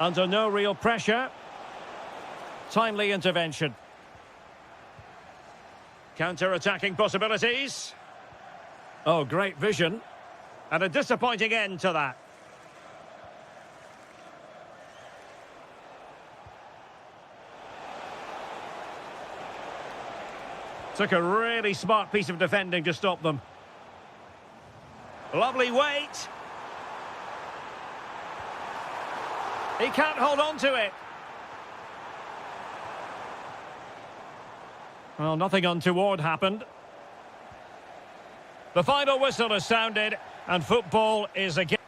Under no real pressure. Timely intervention. Counter-attacking possibilities. Oh, great vision. And a disappointing end to that. Took a really smart piece of defending to stop them. Lovely weight. He can't hold on to it. Well, nothing untoward happened. The final whistle has sounded, and football is again.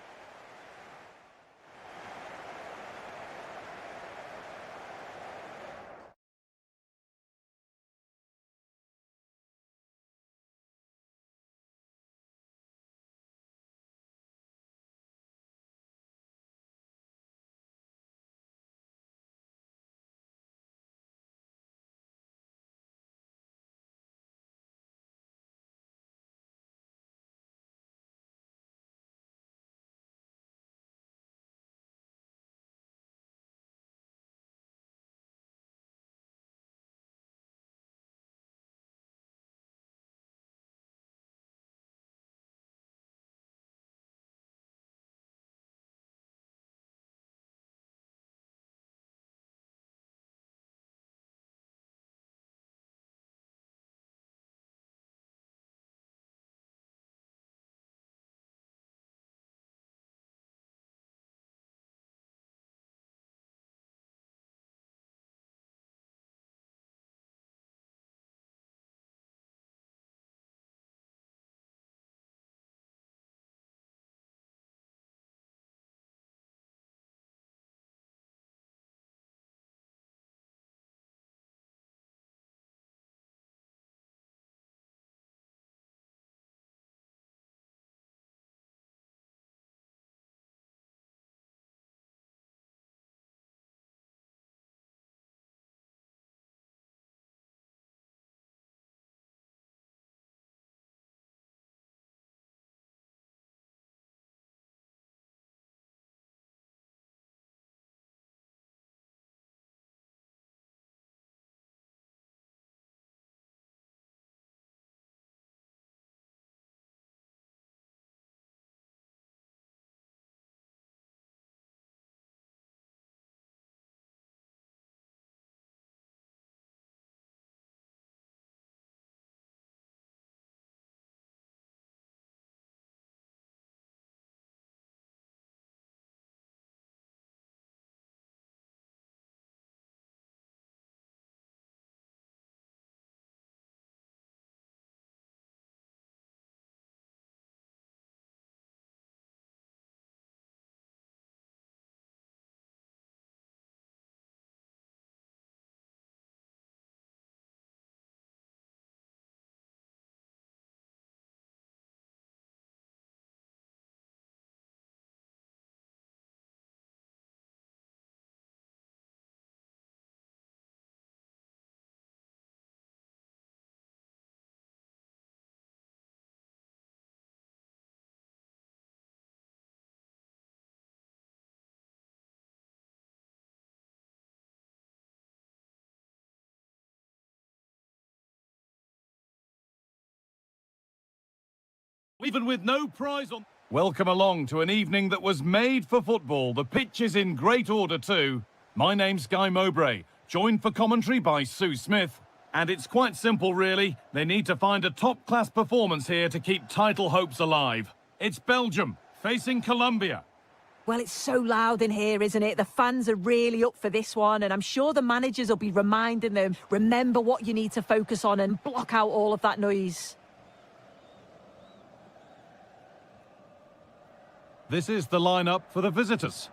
Even with no prize on... Welcome along to an evening that was made for football. The pitch is in great order too. My name's Guy Mowbray, joined for commentary by Sue Smith. And it's quite simple really. They need to find a top-class performance here to keep title hopes alive. It's Belgium facing Colombia. Well, it's so loud in here, isn't it? The fans are really up for this one, and I'm sure the managers will be reminding them, remember what you need to focus on and block out all of that noise. This is the lineup for the visitors.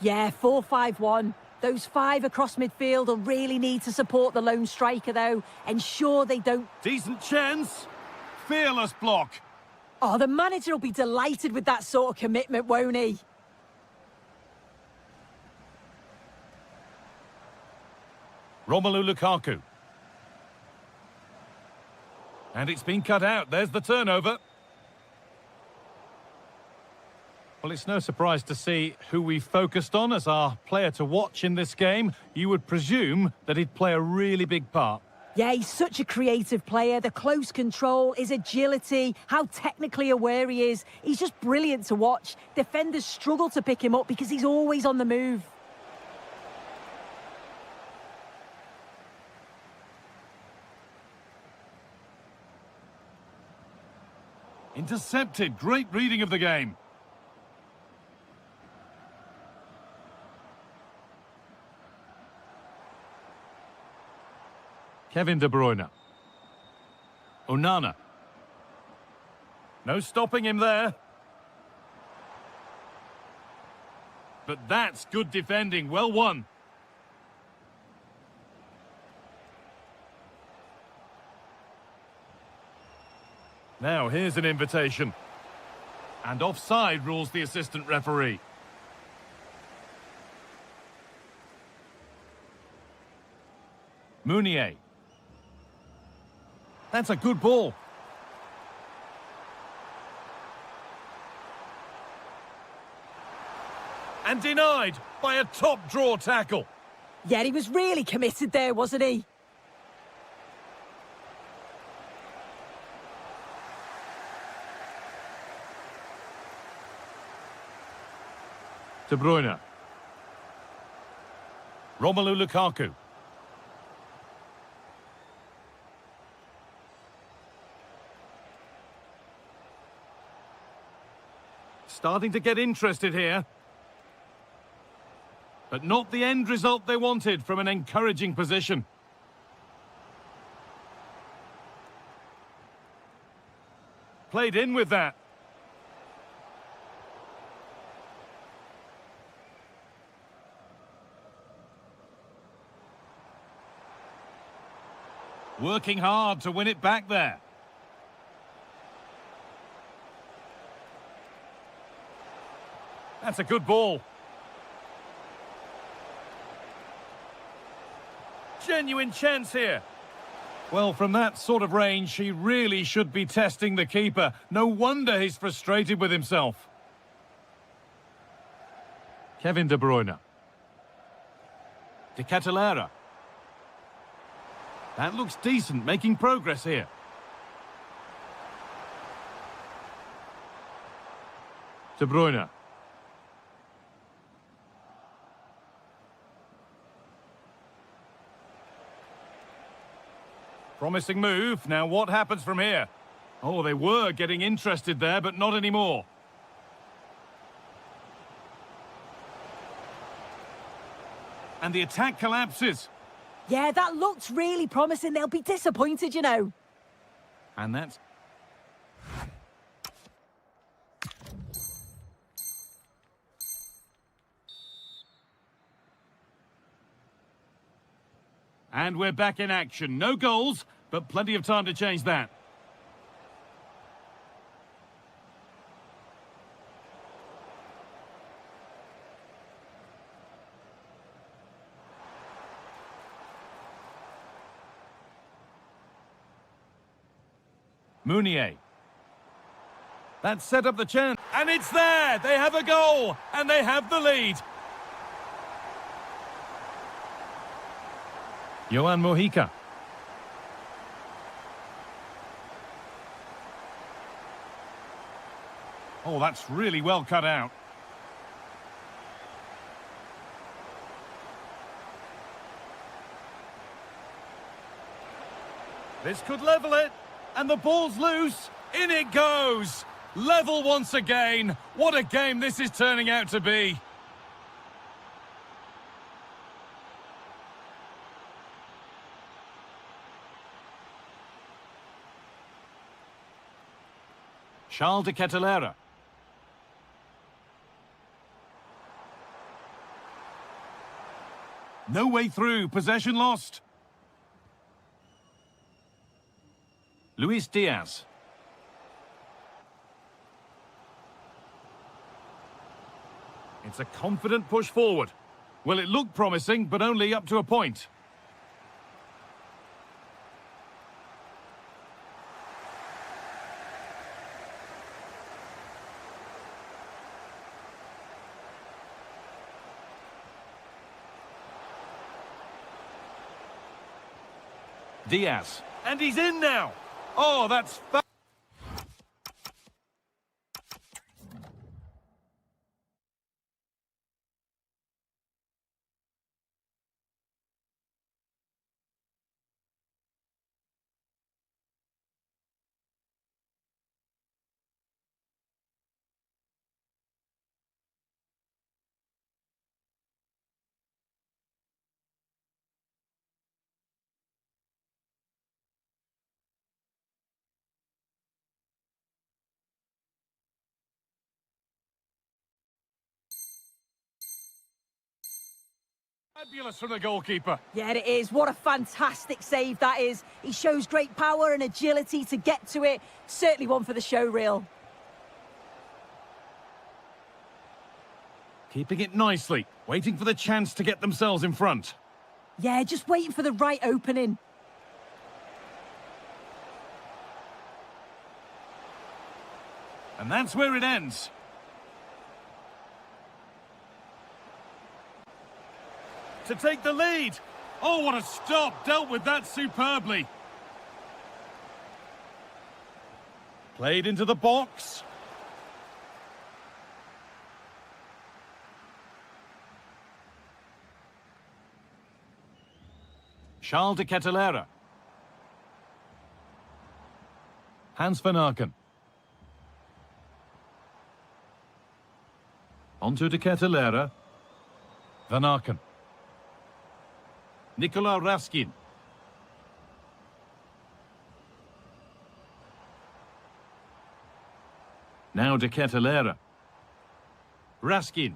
Yeah, 4-5-1. Those five across midfield will really need to support the lone striker, though. Ensure they don't... Decent chance. Fearless block. Oh, the manager will be delighted with that sort of commitment, won't he? Romelu Lukaku. And it's been cut out. There's the turnover. Well, it's no surprise to see who we focused on as our player to watch in this game. You would presume that he'd play a really big part. Yeah, he's such a creative player. The close control, his agility, how technically aware he is. He's just brilliant to watch. Defenders struggle to pick him up because he's always on the move. Intercepted. Great reading of the game. Kevin De Bruyne. Onana. No stopping him there. But that's good defending. Well won. Now here's an invitation. And offside rules the assistant referee. Meunier. That's a good ball. And denied by a top draw tackle. Yeah, he was really committed there, wasn't he? De Bruyne. Romelu Lukaku. Starting to get interested here. But not the end result they wanted from an encouraging position. Played in with that. Working hard to win it back there. That's a good ball. Genuine chance here. Well, from that sort of range, he really should be testing the keeper. No wonder he's frustrated with himself. Kevin De Bruyne. De Ketelaere. That looks decent, making progress here. De Bruyne. Promising move. Now what happens from here? Oh, they were getting interested there, but not anymore. And the attack collapses. Yeah, that looked really promising. They'll be disappointed, you know. And that's... And we're back in action. No goals, but plenty of time to change that. Meunier. That set up the chance. And it's there! They have a goal! And they have the lead! Johan Mojica. Oh, that's really well cut out. This could level it. And the ball's loose. In it goes. Level once again. What a game this is turning out to be. Charles de Ketelaere. No way through. Possession lost. Luis Diaz. It's a confident push forward. Well, it looked promising, but only up to a point. Diaz. And he's in now. Oh, that's... Fabulous from the goalkeeper. Yeah, it is. What a fantastic save that is. He shows great power and agility to get to it. Certainly one for the show reel. Keeping it nicely, waiting for the chance to get themselves in front. Yeah, just waiting for the right opening. And that's where it ends. To take the lead. Oh, what a stop. Dealt with that superbly. Played into the box. Charles de Kettelera. Hans van Aken. Onto de Kettelera. Van Aken. Nikola Raskin. Now de Kettelera. Raskin.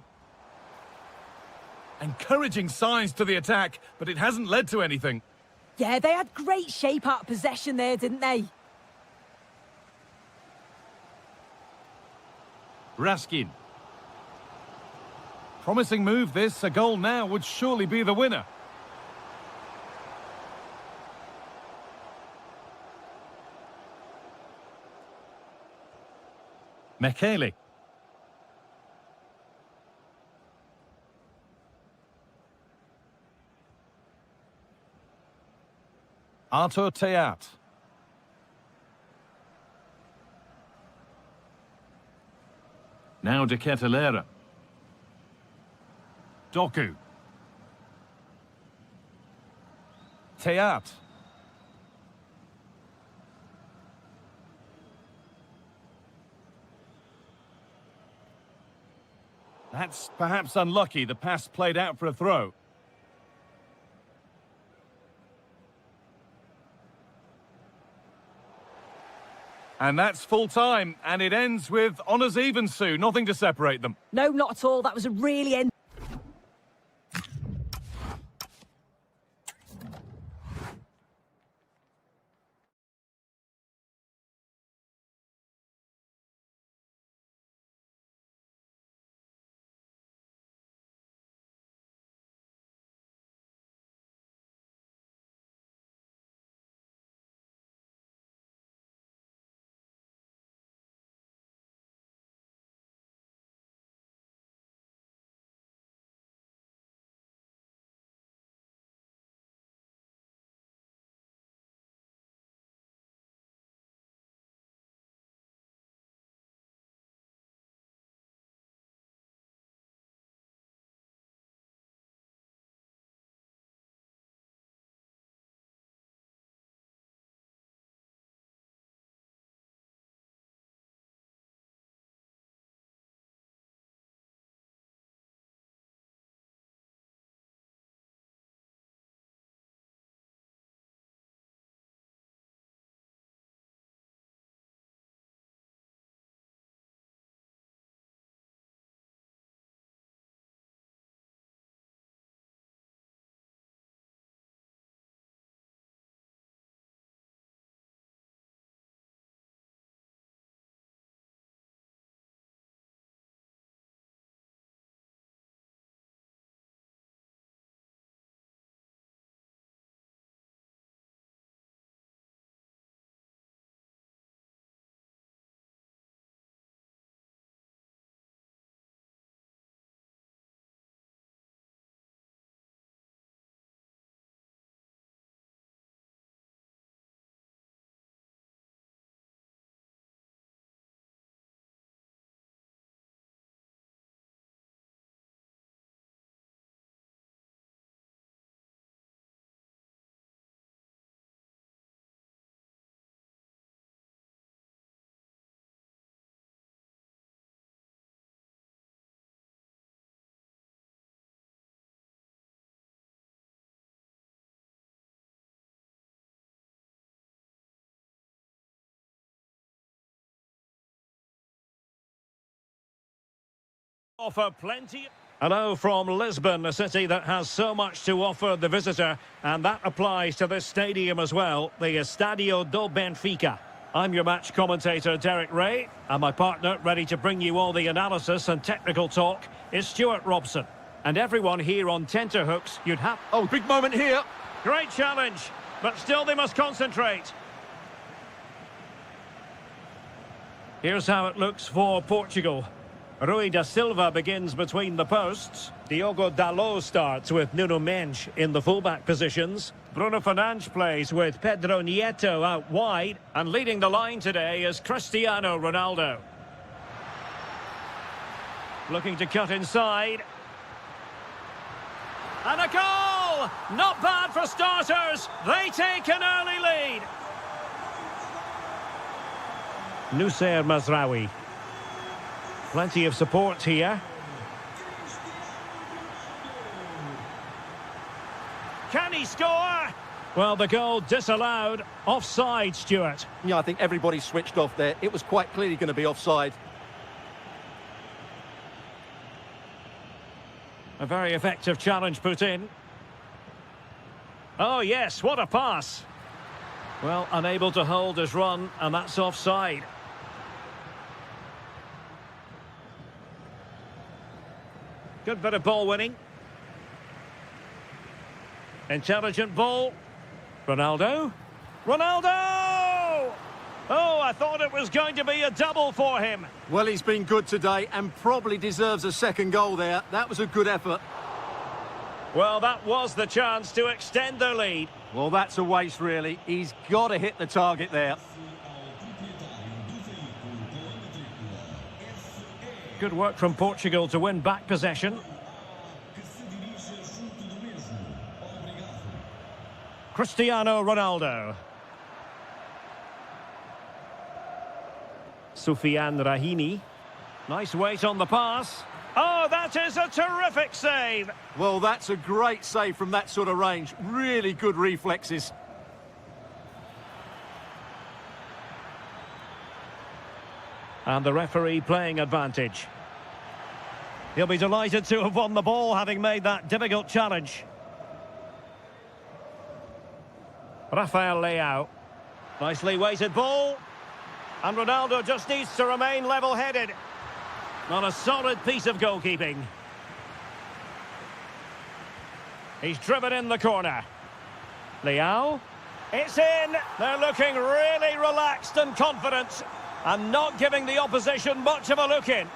Encouraging signs to the attack, but it hasn't led to anything. Yeah, they had great shape out of possession there, didn't they? Raskin. Promising move this. A goal now would surely be the winner. Mekele. Arthur Teat. Now de Kettelera. Doku. Teat. That's perhaps unlucky. The pass played out for a throw. And that's full time, and it ends with honours even, Sue. Nothing to separate them. No, not at all. That was a really Offer plenty. Hello from Lisbon, a city that has so much to offer the visitor, and that applies to this stadium as well, the Estadio do Benfica. I'm your match commentator, Derek Ray, and my partner, ready to bring you all the analysis and technical talk, is Stuart Robson. And everyone here on tenterhooks, you'd have... Oh, big moment here. Great challenge, but still they must concentrate. Here's how it looks for Portugal. Rui da Silva begins between the posts. Diogo Dalot starts with Nuno Mendes in the fullback positions. Bruno Fernandes plays with Pedro Nieto out wide. And leading the line today is Cristiano Ronaldo. Looking to cut inside. And a goal! Not bad for starters. They take an early lead. Nusayr Mazraoui. Plenty of support here. Can he score? Well, the goal disallowed. Offside, Stuart. Yeah, I think everybody switched off there. It was quite clearly going to be offside. A very effective challenge put in. Oh, yes, what a pass. Well, unable to hold his run, and that's offside. Good bit of ball winning. Intelligent ball. Ronaldo. Ronaldo! Oh, I thought it was going to be a double for him. Well, he's been good today and probably deserves a second goal there. That was a good effort. Well, that was the chance to extend their lead. Well, that's a waste, really. He's got to hit the target there. Good work from Portugal to win back possession. Cristiano Ronaldo. Soufiane Rahimi. Nice weight on the pass. Oh, that is a terrific save. Well, that's a great save from that sort of range. Really good reflexes. And the referee playing advantage. He'll be delighted to have won the ball, having made that difficult challenge. Rafael Leao. Nicely weighted ball. And Ronaldo just needs to remain level-headed. Not a solid piece of goalkeeping. He's driven in the corner. Leao. It's in. They're looking really relaxed and confident, and not giving the opposition much of a look in.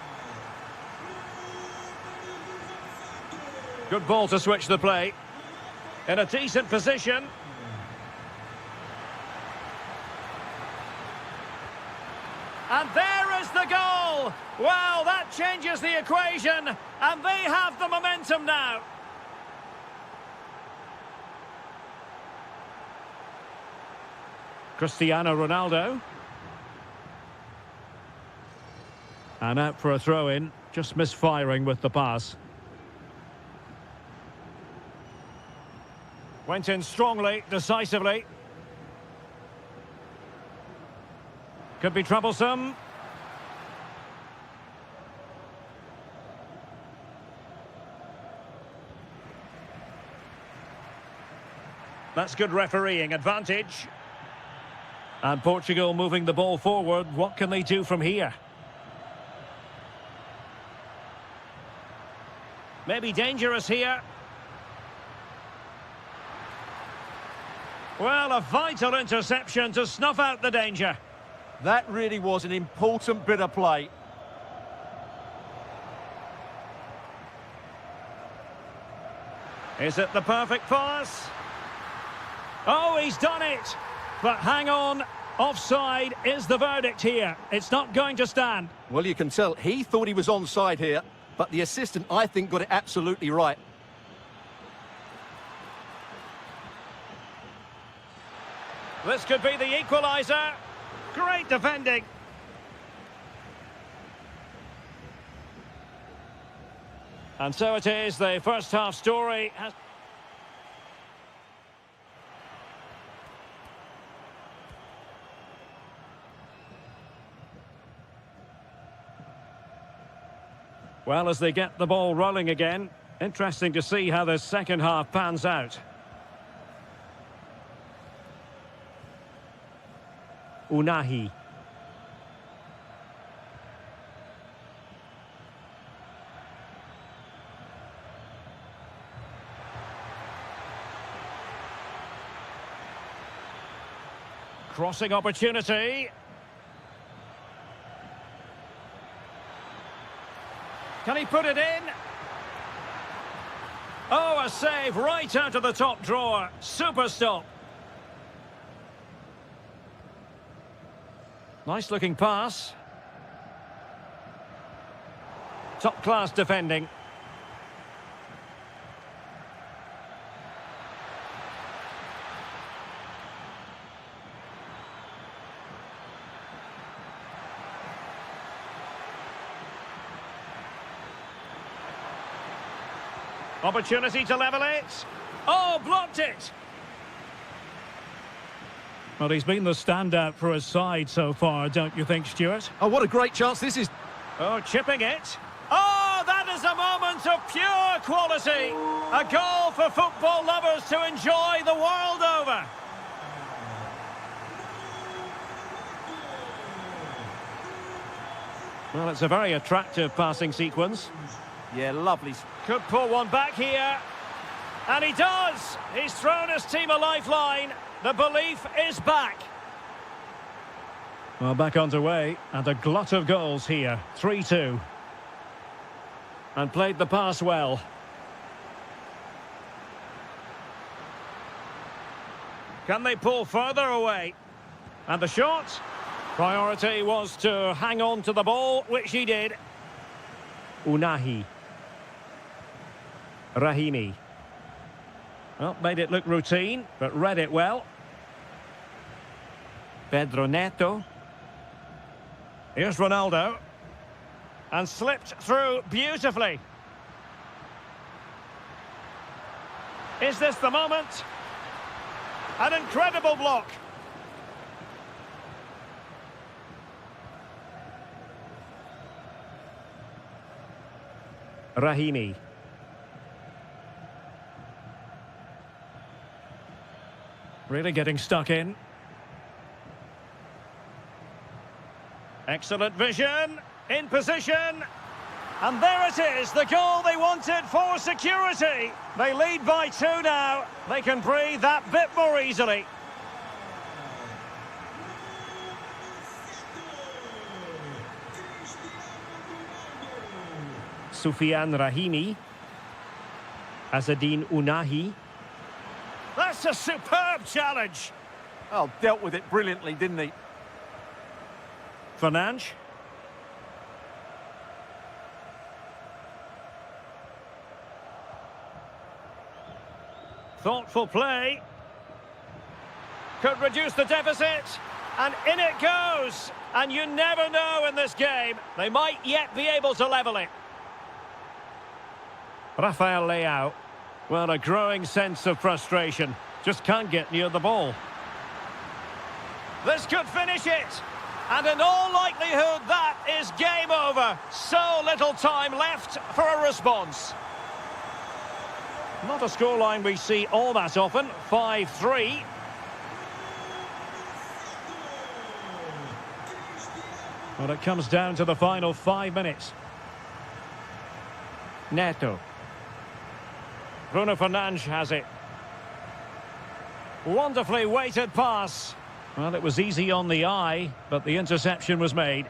Good ball to switch the play. In a decent position. And there is the goal! Well, that changes the equation, and they have the momentum now. Cristiano Ronaldo. And out for a throw-in, just misfiring with the pass. Went in strongly, decisively. Could be troublesome. That's good refereeing, advantage. And Portugal moving the ball forward. What can they do from here? Maybe dangerous here. Well, a vital interception to snuff out the danger. That really was an important bit of play. Is it the perfect pass? Oh, he's done it! But hang on, offside is the verdict here. It's not going to stand. Well, you can tell he thought he was onside here, but the assistant, I think, got it absolutely right. This could be the equaliser. Great defending. And so it is, the first half story has... Well, as they get the ball rolling again, interesting to see how this second half pans out. Unahi. Crossing opportunity. Can he put it in? Oh, a save right out of the top drawer. Super stop. Nice looking pass. Top class defending. Opportunity to level it. Oh, blocked it. Well, he's been the standout for his side so far, don't you think, Stuart? Oh, what a great chance this is. Oh, chipping it. Oh, that is a moment of pure quality. A goal for football lovers to enjoy the world over. Well, it's a very attractive passing sequence. Yeah, lovely. Could pull one back here. And he does. He's thrown his team a lifeline. The belief is back. Well, back underway, and a glut of goals here. 3-2. And played the pass well. Can they pull further away? And the shot? Priority was to hang on to the ball, which he did. Unahi. Rahimi. Well, made it look routine, but read it well. Pedro Neto. Here's Ronaldo. And slipped through beautifully. Is this the moment? An incredible block. Rahimi. Really getting stuck in. Excellent vision. In position. And there it is, the goal they wanted for security. They lead by 2 now. They can breathe that bit more easily. Soufiane Rahimi. Azzedine Unahi. That's a superb challenge. Oh, dealt with it brilliantly, didn't he? Fernandes. Thoughtful play. Could reduce the deficit. And in it goes. And you never know in this game. They might yet be able to level it. Rafael Leao. Well, a growing sense of frustration. Just can't get near the ball. This could finish it. And in all likelihood, that is game over. So little time left for a response. Not a scoreline we see all that often. 5-3. Well, it comes down to the final 5 minutes. Neto. Bruno Fernandes has it. Wonderfully weighted pass. Well, it was easy on the eye, but the interception was made.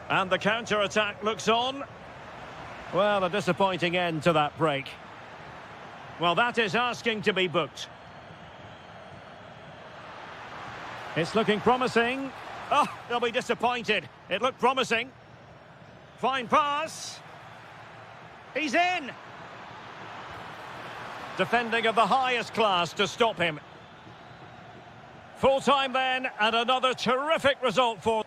And the counter-attack looks on. Well, a disappointing end to that break. Well, that is asking to be booked. It's looking promising. Oh, they'll be disappointed. It looked promising. Fine pass. He's in. Defending of the highest class to stop him. Full time then, and another terrific result for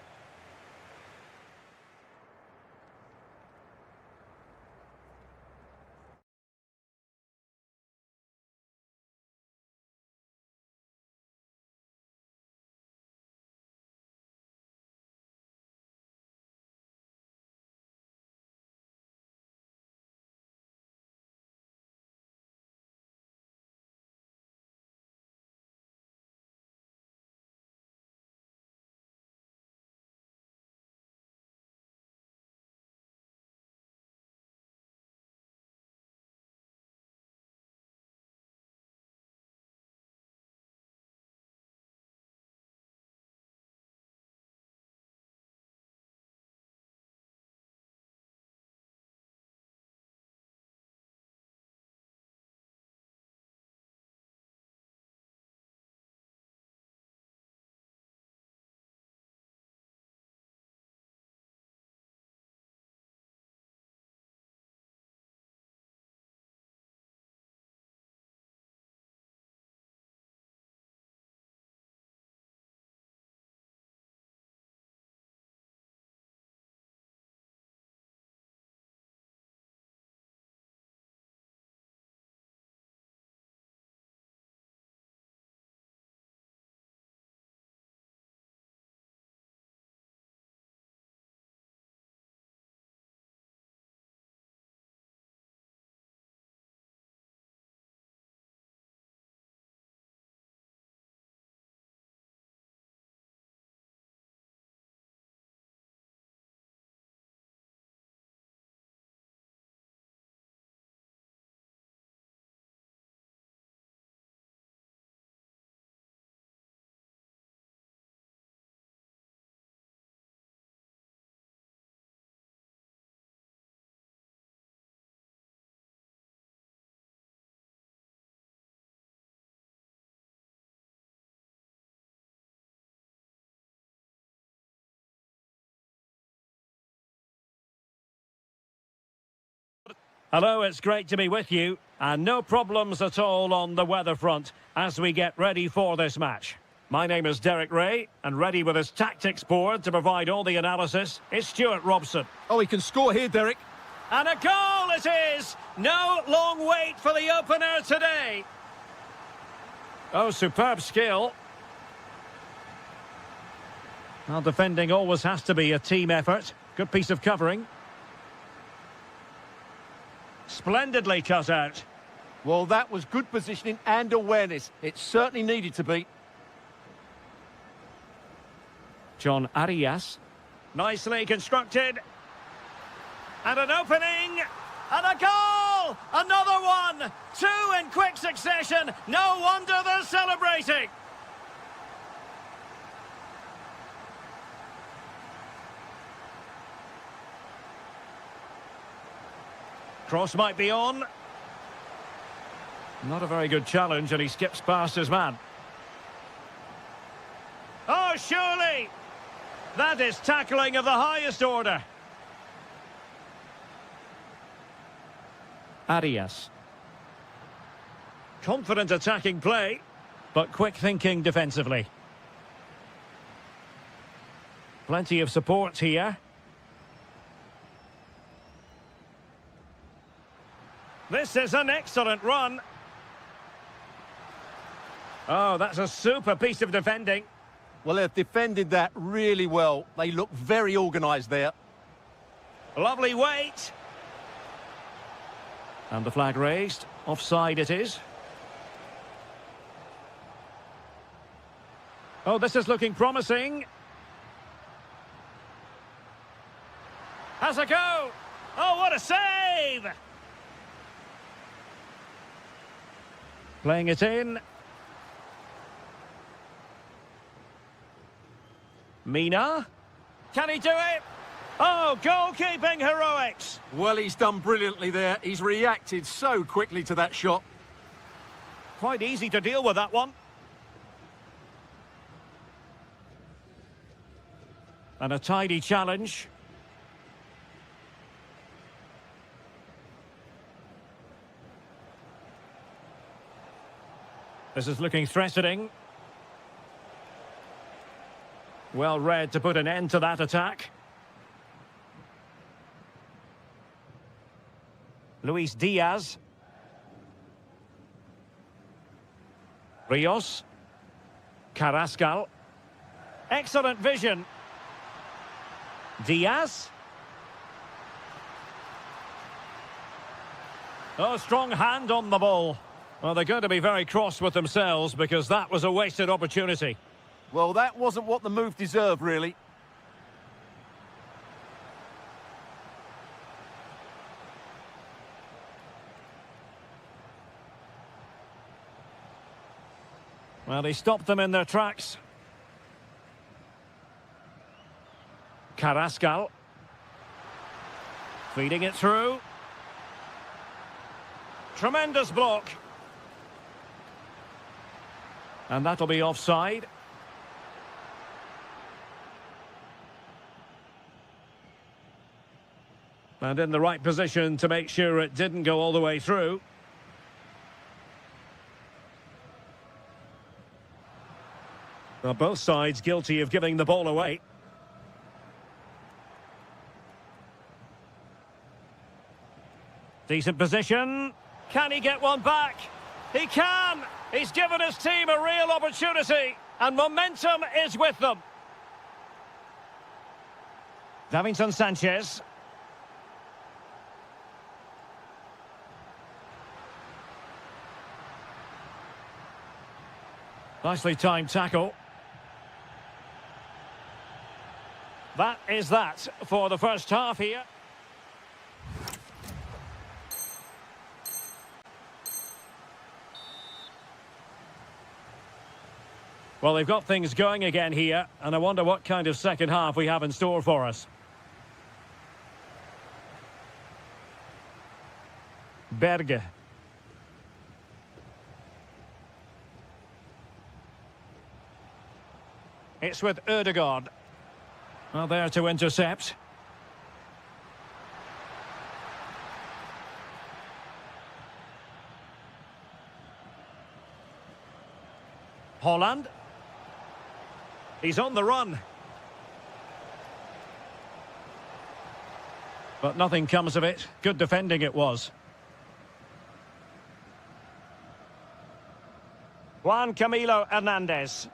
Hello, it's great to be with you. And no problems at all on the weather front as we get ready for this match. My name is Derek Ray, and ready with his tactics board to provide all the analysis is Stuart Robson. Oh, he can score here, Derek. And a goal it is! No long wait for the opener today. Oh, superb skill. Well, defending always has to be a team effort. Good piece of covering. Splendidly cut out. Well, that was good positioning and awareness. It certainly needed to be. John Arias. Nicely constructed. And an opening. And a goal! Another one! Two in quick succession. No wonder they're celebrating. Cross might be on. Not a very good challenge, and he skips past his man. Oh, surely! That is tackling of the highest order. Arias. Confident attacking play, but quick thinking defensively. Plenty of support here. This is an excellent run. Oh, that's a super piece of defending. Well, they've defended that really well. They look very organised there. Lovely weight. And the flag raised. Offside it is. Oh, this is looking promising. Has a go. Oh, what a save! Playing it in. Mina. Can he do it? Oh, goalkeeping heroics. Well, he's done brilliantly there. He's reacted so quickly to that shot. Quite easy to deal with that one. And a tidy challenge. This is looking threatening. Well read to put an end to that attack. Luis Diaz. Rios. Carrascal. Excellent vision. Diaz. Oh, strong hand on the ball. Well, they're going to be very cross with themselves because that was a wasted opportunity. Well, that wasn't what the move deserved, really. Well, he stopped them in their tracks. Carrascal. Feeding it through. Tremendous block. And that'll be offside. And in the right position to make sure it didn't go all the way through. Well, both sides guilty of giving the ball away. Decent position. Can he get one back? He can! He's given his team a real opportunity, and momentum is with them. Davinson Sanchez. Nicely timed tackle. That is that for the first half here. Well, they've got things going again here, and I wonder what kind of second half we have in store for us. Berge. It's with Ødegaard. Well, there to intercept. Holland. He's on the run. But nothing comes of it. Good defending it was. Juan Camilo Hernandez.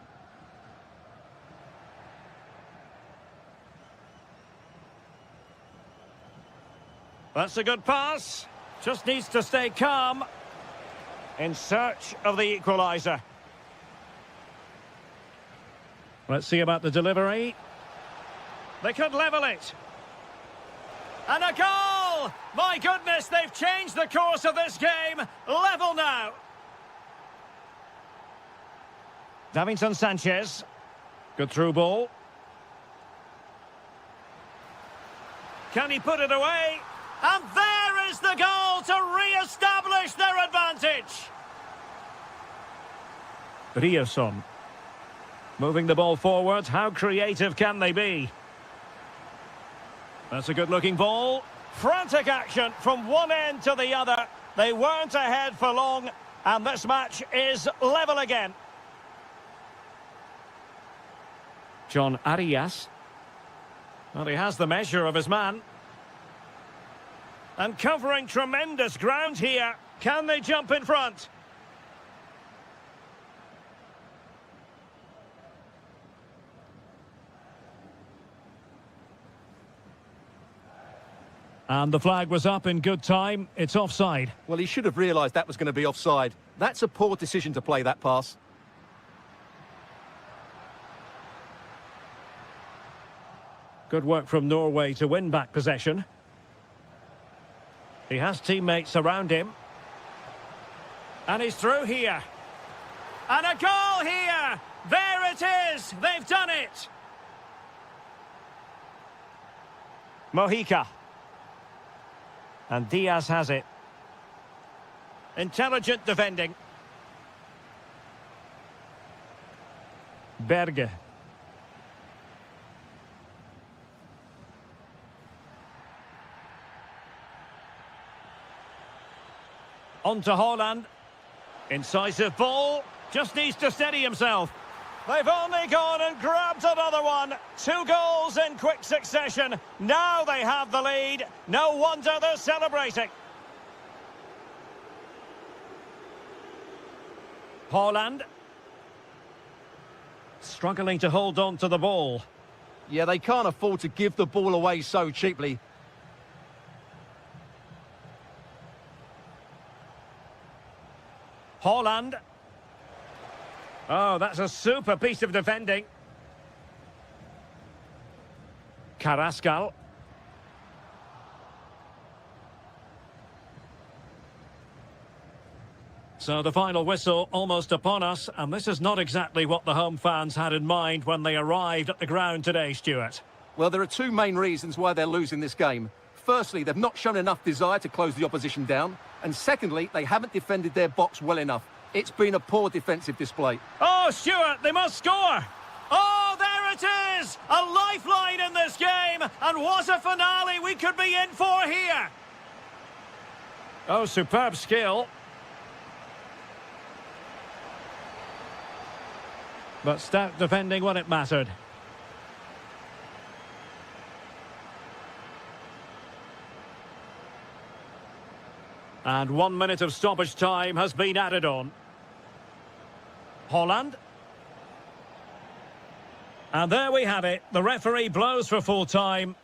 That's a good pass. Just needs to stay calm. In search of the equaliser. Let's see about the delivery. They could level it. And a goal! My goodness, they've changed the course of this game. Level now. Davinson Sanchez. Good through ball. Can he put it away? And there is the goal to re-establish their advantage. Riosson. Moving the ball forward. How creative can they be? That's a good-looking ball. Frantic action from one end to the other. They weren't ahead for long, and this match is level again. John Arias. Well, he has the measure of his man. And covering tremendous ground here. Can they jump in front? And the flag was up in good time. It's offside. Well, he should have realised that was going to be offside. That's a poor decision to play that pass. Good work from Norway to win back possession. He has teammates around him. And he's through here. And a goal here! There it is! They've done it! Mojica. And Diaz has it. Intelligent defending. Berge. On to Holland. Incisive ball. Just needs to steady himself. They've only gone and grabbed another one. 2 goals in quick succession. Now they have the lead. No wonder they're celebrating. Holland. Struggling to hold on to the ball. Yeah, they can't afford to give the ball away so cheaply. Holland. Oh, that's a super piece of defending. Carrascal. So the final whistle almost upon us, and this is not exactly what the home fans had in mind when they arrived at the ground today, Stuart. Well, there are 2 main reasons why they're losing this game. Firstly, they've not shown enough desire to close the opposition down. And secondly, they haven't defended their box well enough. It's been a poor defensive display. Oh, Stuart, they must score! Oh, there it is! A lifeline in this game! And what a finale we could be in for here! Oh, superb skill. But stout defending when it mattered. And 1 minute of stoppage time has been added on. Holland. And there we have it. The referee blows for full time.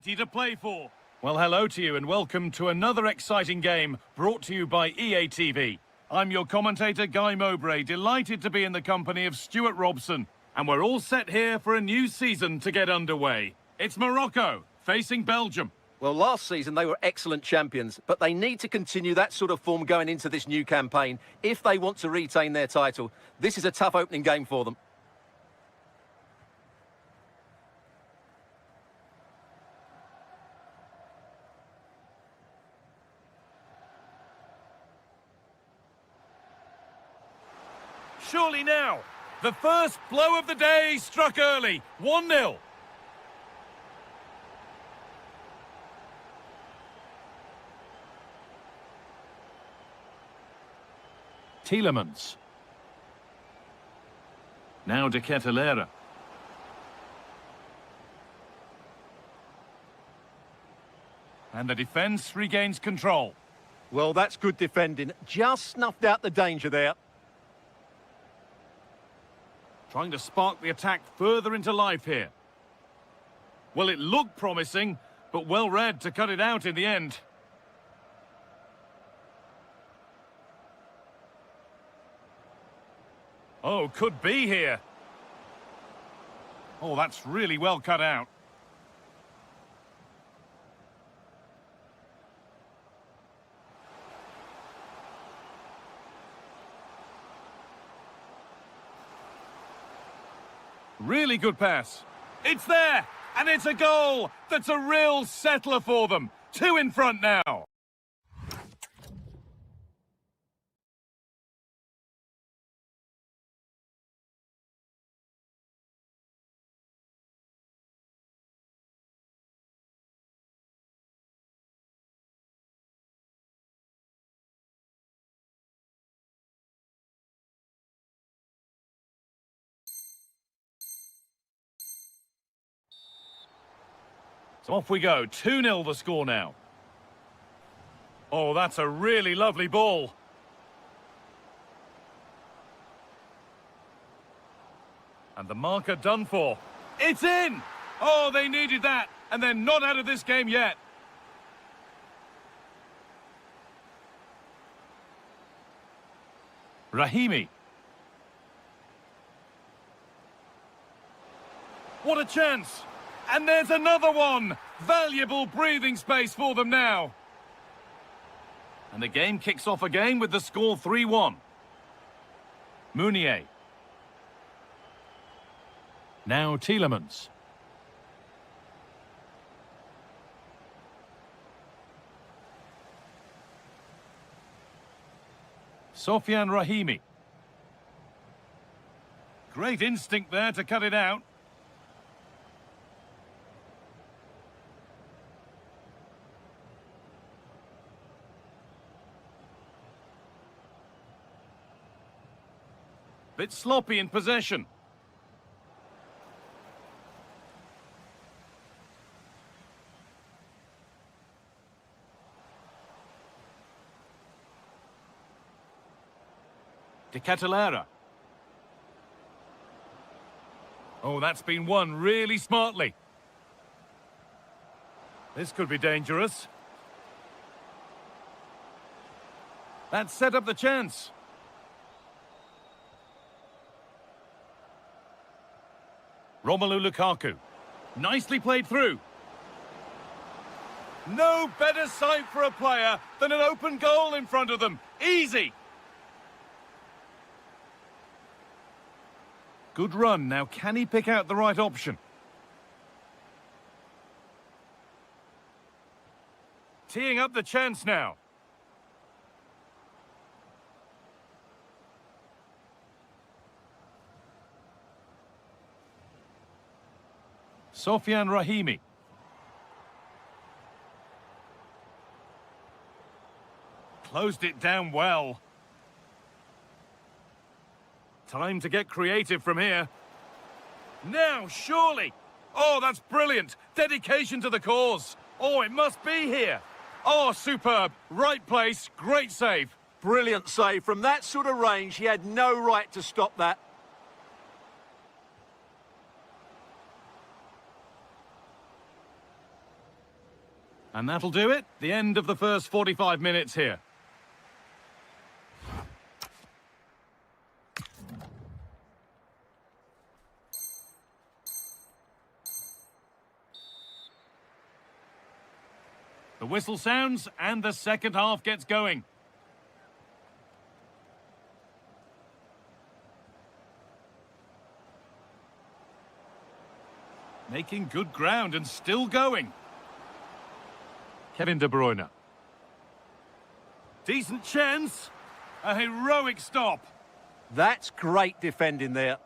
To play for. Well, hello to you and welcome to another exciting game brought to you by EA TV. I'm your commentator, Guy Mowbray, delighted to be in the company of Stuart Robson. And we're all set here for a new season to get underway. It's Morocco facing Belgium. Well, last season they were excellent champions, but they need to continue that sort of form going into this new campaign if they want to retain their title. This is a tough opening game for them. Surely now, the first blow of the day struck early, 1-0. Tielemans. Now de Ketelera. And the defence regains control. Well, that's good defending. Just snuffed out the danger there. Trying to spark the attack further into life here. Well, it looked promising, but well read to cut it out in the end. Oh, could be here. Oh, that's really well cut out. Really good pass. It's there, and it's a goal. That's a real settler for them. 2 in front now. So off we go. 2-0 the score now. Oh, that's a really lovely ball. And the marker done for. It's in! Oh, they needed that. And they're not out of this game yet. Rahimi. What a chance! And there's another one! Valuable breathing space for them now. And the game kicks off again with the score 3-1. Mounier. Now Tielemans. Sofiane Rahimi. Great instinct there to cut it out. Bit sloppy in possession. De Ketelera. Oh, that's been won really smartly. This could be dangerous. That set up the chance. Romelu Lukaku. Nicely played through. No better sight for a player than an open goal in front of them. Easy. Good run. Now, can he pick out the right option? Teeing up the chance now. Sofiane Rahimi. Closed it down well. Time to get creative from here. Now, surely. Oh, that's brilliant. Dedication to the cause. Oh, it must be here. Oh, superb. Right place. Great save. Brilliant save. From that sort of range, he had no right to stop that. And that'll do it. The end of the first 45 minutes here. The whistle sounds and the second half gets going. Making good ground and still going. Kevin De Bruyne. Decent chance. A heroic stop. That's great defending there.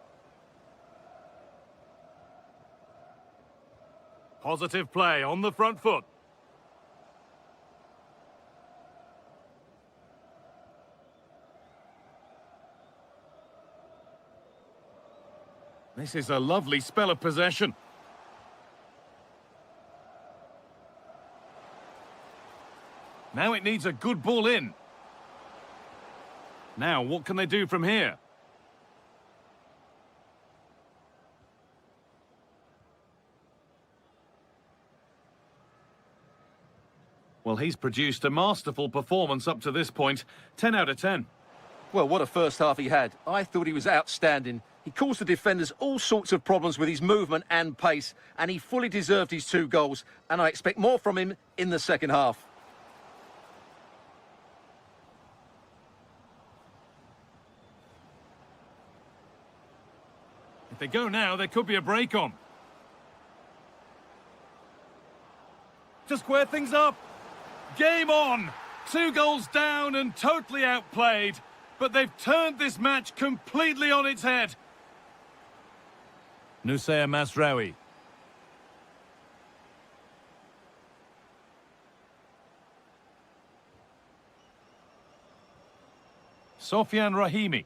Positive play on the front foot. This is a lovely spell of possession. Now it needs a good ball in. Now, what can they do from here? Well, he's produced a masterful performance up to this point. 10 out of 10. Well, what a first half he had. I thought he was outstanding. He caused the defenders all sorts of problems with his movement and pace, and he fully deserved his 2 goals, and I expect more from him in the second half. If they go now, there could be a break on. To square things up. Game on. 2 goals down and totally outplayed. But they've turned this match completely on its head. Nusayr Mazraoui. Sofian Rahimi.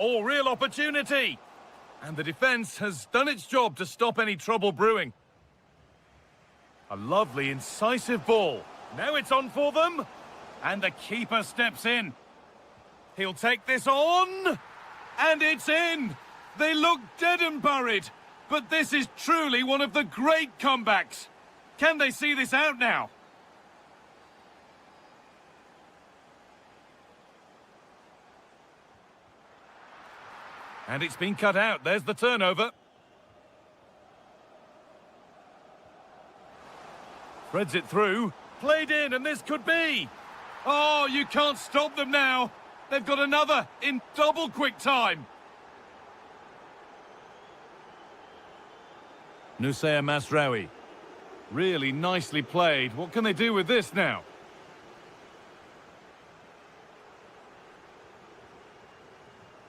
Oh, real opportunity! And the defence has done its job to stop any trouble brewing. A lovely, incisive ball. Now it's on for them. And the keeper steps in. He'll take this on. And it's in. They look dead and buried. But this is truly one of the great comebacks. Can they see this out now? And it's been cut out. There's the turnover. Threads it through. Played in, and this could be. Oh, you can't stop them now. They've got another in double quick time. Nusayr Mazraoui. Really nicely played. What can they do with this now?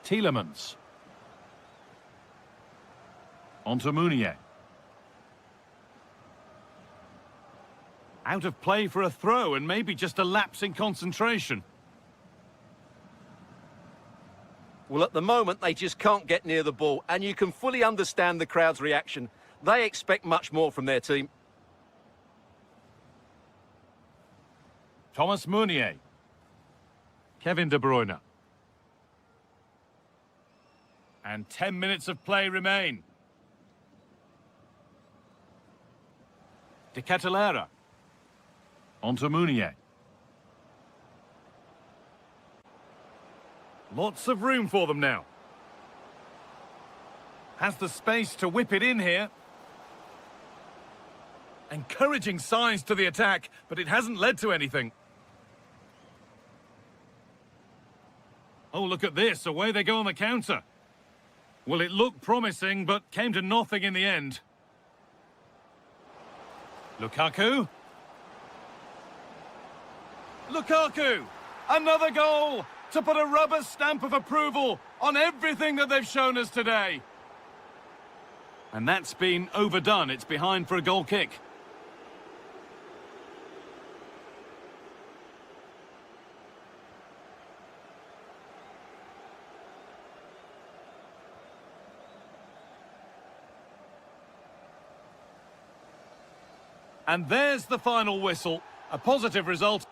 Tielemans. Onto Meunier. Out of play for a throw and maybe just a lapse in concentration. Well, at the moment, they just can't get near the ball, and you can fully understand the crowd's reaction. They expect much more from their team. Thomas Meunier. Kevin De Bruyne. And 10 minutes of play remain. De Ketelaere. Onto Meunier. Lots of room for them now. Has the space to whip it in here. Encouraging signs to the attack, but it hasn't led to anything. Oh, look at this. Away they go on the counter. Well, it looked promising, but came to nothing in the end. Lukaku. Lukaku! Another goal to put a rubber stamp of approval on everything that they've shown us today. And that's been overdone. It's behind for a goal kick. And there's the final whistle. A positive result.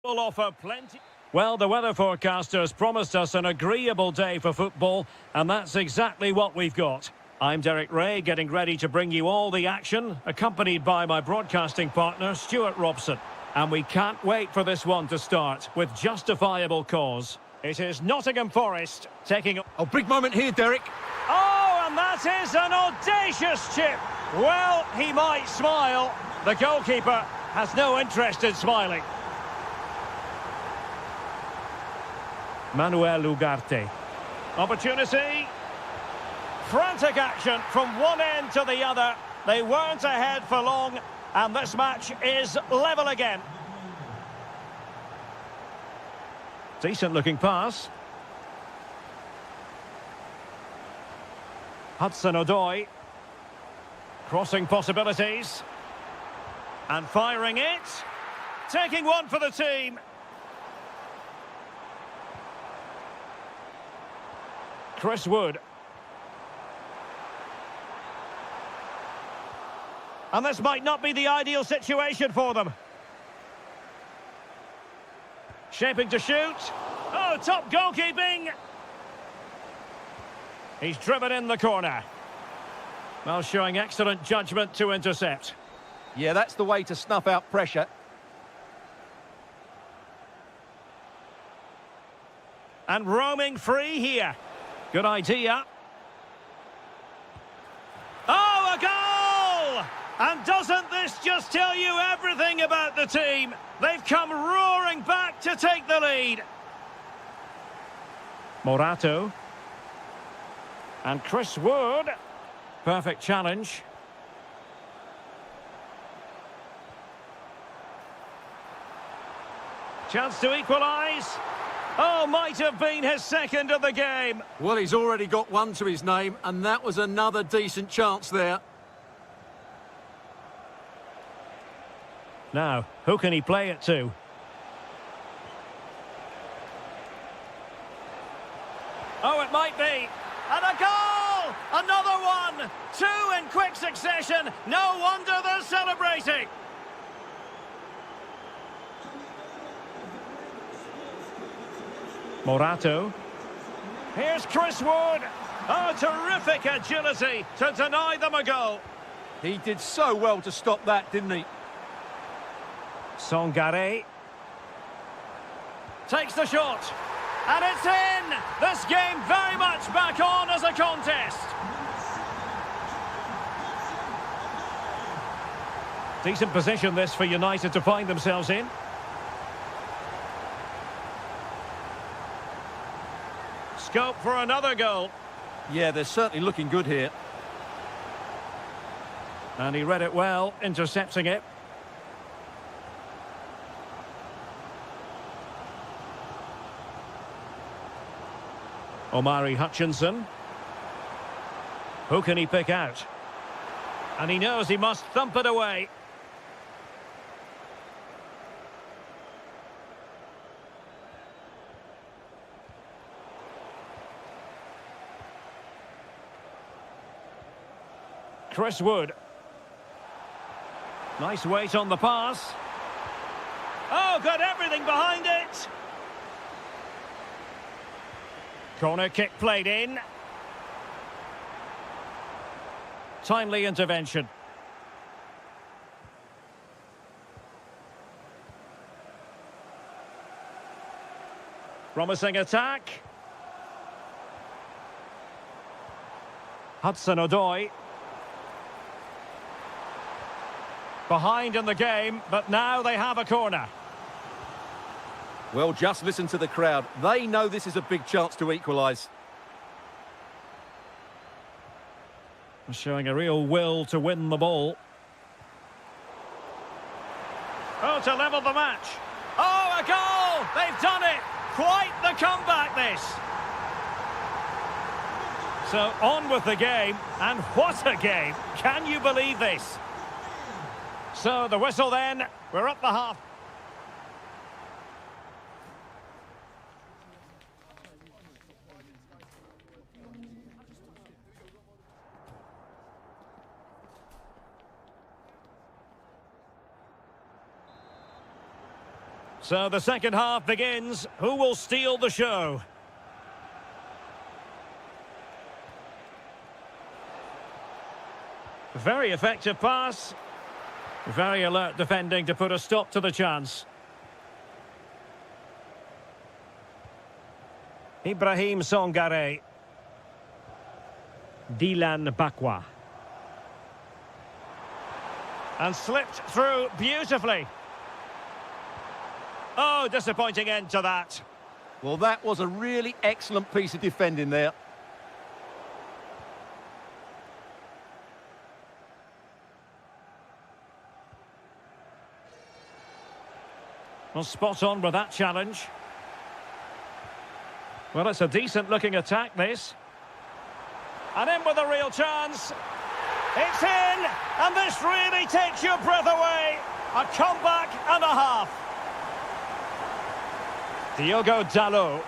will offer plenty. Well, the weather forecasters promised us an agreeable day for football, and that's exactly what we've got. I'm Derek Ray, getting ready to bring you all the action, accompanied by my broadcasting partner, Stuart Robson. And we can't wait for this one to start, with justifiable cause. It is Nottingham Forest taking... Oh, big moment here, Derek. Oh, and that is an audacious chip. Well, he might smile. The goalkeeper has no interest in smiling. Manuel Ugarte. Opportunity. Frantic action from one end to the other. They weren't ahead for long, and this match is level again. Decent looking pass. Hudson-Odoi. Crossing possibilities. And firing it. Taking one for the team. Chris Wood. And this might not be the ideal situation for them. Shaping to shoot. Oh, top goalkeeping. He's driven in the corner. Well, showing excellent judgment to intercept. Yeah, that's the way to snuff out pressure. And roaming free here. Good idea. Oh, a goal! And doesn't this just tell you everything about the team? They've come roaring back to take the lead. Morato. And Chris Wood. Perfect challenge. Chance to equalise. Oh, might have been his second of the game. Well, he's already got one to his name, and that was another decent chance there. Now, who can he play it to? Oh, it might be. And a goal! Another one! Two in quick succession. No wonder they're celebrating. Morato. Here's Chris Wood. Oh, terrific agility to deny them a goal. He did so well to stop that, didn't he? Songare. Takes the shot. And it's in! This game very much back on as a contest. Decent position this for United to find themselves in. Scope for another goal. Yeah, they're certainly looking good here. And he read it well, intercepting it. Omari Hutchinson. Who can he pick out? And he knows he must thump it away. Chris Wood. Nice weight on the pass. Oh, got everything behind it. Corner kick played in. Timely intervention. Promising attack. Hudson-Odoi. Behind in the game, but now they have a corner. Well, just listen to the crowd. They know this is a big chance to equalise. Showing a real will to win the ball. Oh, to level the match. Oh, a goal! They've done it! Quite the comeback, this. So, on with the game. And what a game! Can you believe this? So, the whistle then. We're up the half. So the second half begins. Who will steal the show? Very effective pass. Very alert defending to put a stop to the chance. Ibrahim Songare. Dilan Bakwa. And slipped through beautifully. Oh, disappointing end to that. Well, that was a really excellent piece of defending there. Well, spot on with that challenge. Well, it's a decent-looking attack, this. And in with a real chance. It's in! And this really takes your breath away. A comeback and a half. Diogo Dalot.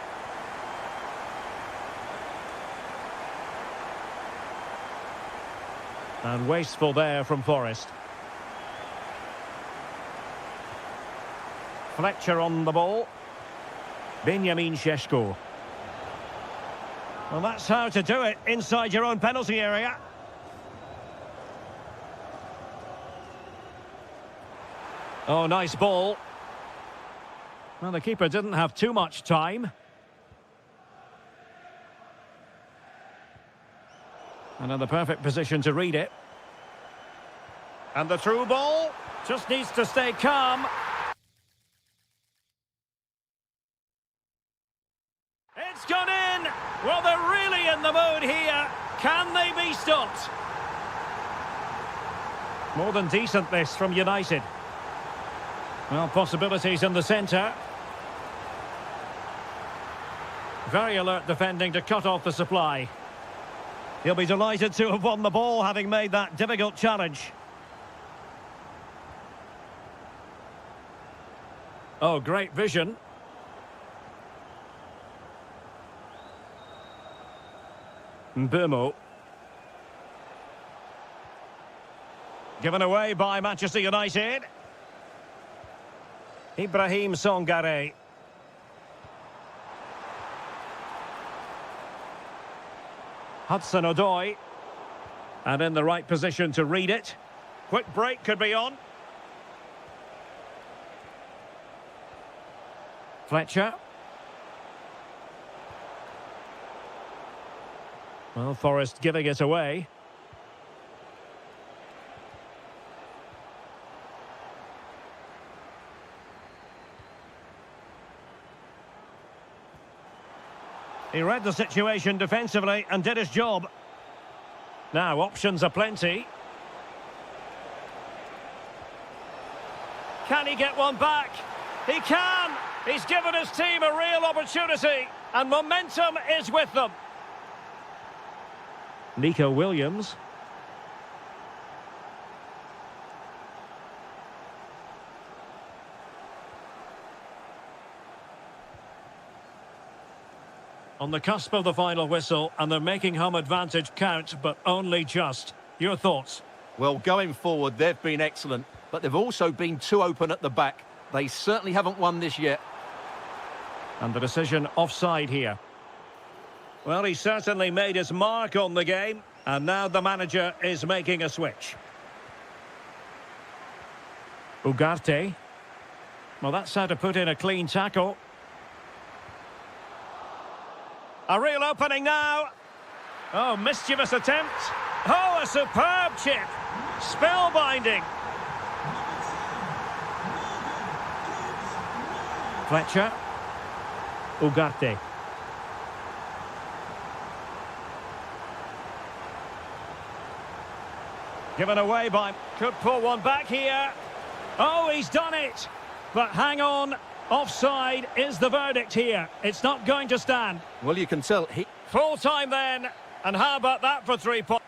And wasteful there from Forest. Fletcher on the ball. Benjamin Šeško. Well, that's how to do it inside your own penalty area. Oh, nice ball. Well, the keeper didn't have too much time. And in the perfect position to read it. And the through ball just needs to stay calm. It's gone in! Well, they're really in the mood here. Can they be stopped? More than decent, this, from United. Well, possibilities in the centre. Very alert defending to cut off the supply. He'll be delighted to have won the ball, having made that difficult challenge. Oh, great vision. Mbeumo. Given away by Manchester United. Ibrahim Songare. Hudson-Odoi. And in the right position to read it. Quick break could be on. Fletcher. Well, Forest giving it away. He read the situation defensively and did his job. Now, options are plenty. Can he get one back? He can! He's given his team a real opportunity, and momentum is with them. Nico Williams. On the cusp of the final whistle, and they're making home advantage count, but only just. Your thoughts? Well, going forward, they've been excellent, but they've also been too open at the back. They certainly haven't won this yet. And the decision offside here. Well, he certainly made his mark on the game, and now the manager is making a switch. Ugarte. Well, that's how to put in a clean tackle. A real opening now. Oh, mischievous attempt. Oh, a superb chip. Spellbinding. Fletcher. Ugarte. Given away by... Could pull one back here. Oh, he's done it. But hang on. Offside is the verdict here. It's not going to stand. Well, you can tell Full time then. And how about that for 3 points?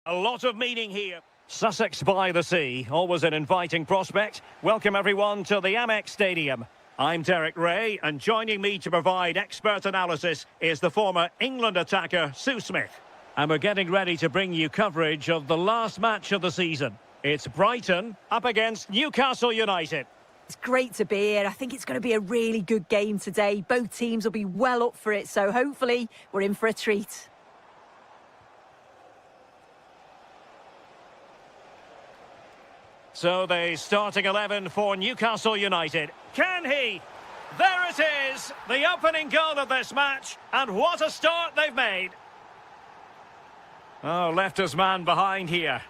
A lot of meaning here. Sussex by the sea, always an inviting prospect. Welcome everyone to the Amex Stadium. I'm Derek Ray, and joining me to provide expert analysis is the former England attacker, Sue Smith. And we're getting ready to bring you coverage of the last match of the season. It's Brighton up against Newcastle United. It's great to be here. I think it's going to be a really good game today. Both teams will be well up for it, so hopefully we're in for a treat. So the starting 11 for Newcastle United. Can he? There it is, the opening goal of this match, and what a start they've made. Oh, left his man behind here.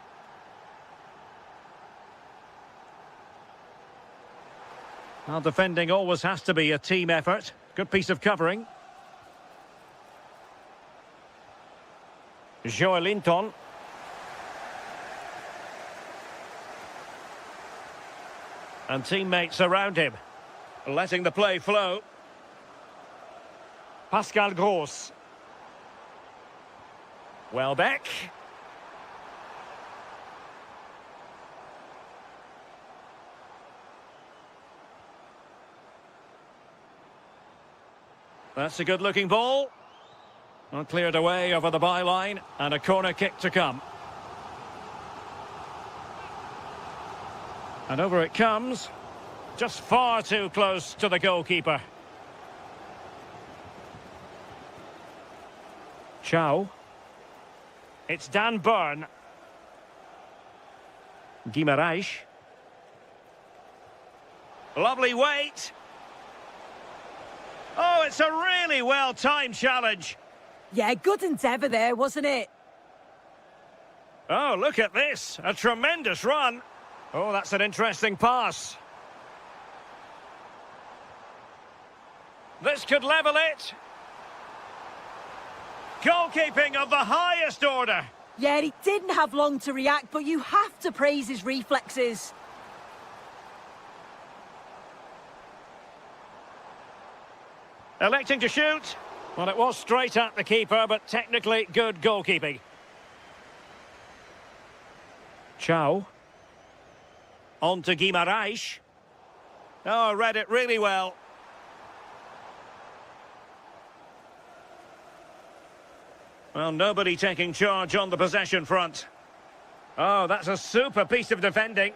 Well, defending always has to be a team effort. Good piece of covering. Joelinton. And teammates around him, letting the play flow. Pascal Gross. Welbeck. That's a good-looking ball. Well, cleared away over the byline, and a corner kick to come. And over it comes, just far too close to the goalkeeper. Chow. It's Dan Burn. Guimaraes. Lovely weight. Oh, it's a really well-timed challenge. Yeah, good endeavour there, wasn't it? Oh, look at this. A tremendous run. Oh, that's an interesting pass. This could level it. Goalkeeping of the highest order. Yeah, he didn't have long to react, but you have to praise his reflexes. Electing to shoot. Well, it was straight at the keeper, but technically good goalkeeping. Chow. On to Guimaraes. Oh, read it really well. Well, nobody taking charge on the possession front. Oh, that's a super piece of defending.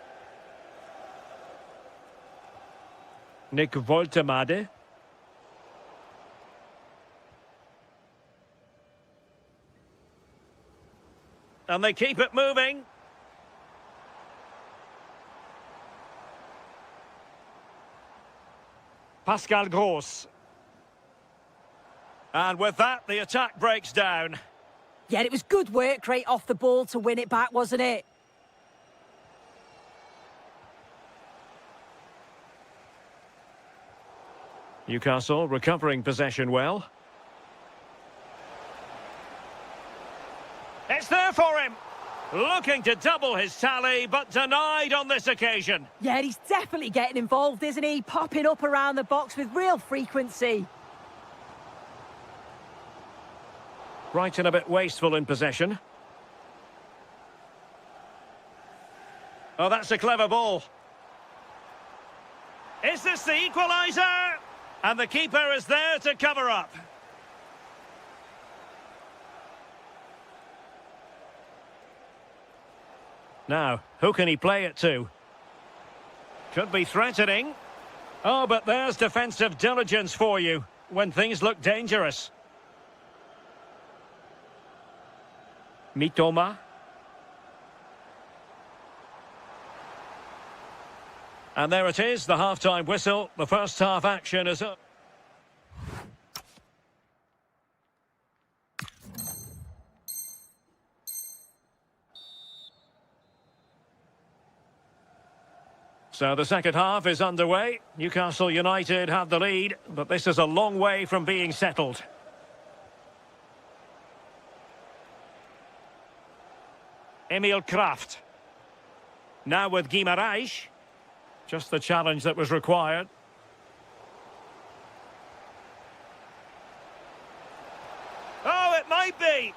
Nick Woltemade. And they keep it moving. Pascal Gross. And with that, the attack breaks down. Yeah, it was good work right off the ball to win it back, wasn't it? Newcastle recovering possession well. It's there for him. Looking to double his tally, but denied on this occasion. Yeah, he's definitely getting involved, isn't he? Popping up around the box with real frequency. Brighton a bit wasteful in possession. Oh, that's a clever ball. Is this the equaliser? And the keeper is there to cover up. Now, who can he play it to? Could be threatening. Oh, but there's defensive diligence for you when things look dangerous. Mitoma. And there it is, the half-time whistle. The first half action is up. So the second half is underway. Newcastle United have the lead, but this is a long way from being settled. Emil Kraft. Now with Guimaraes. Just the challenge that was required. Oh, it might be.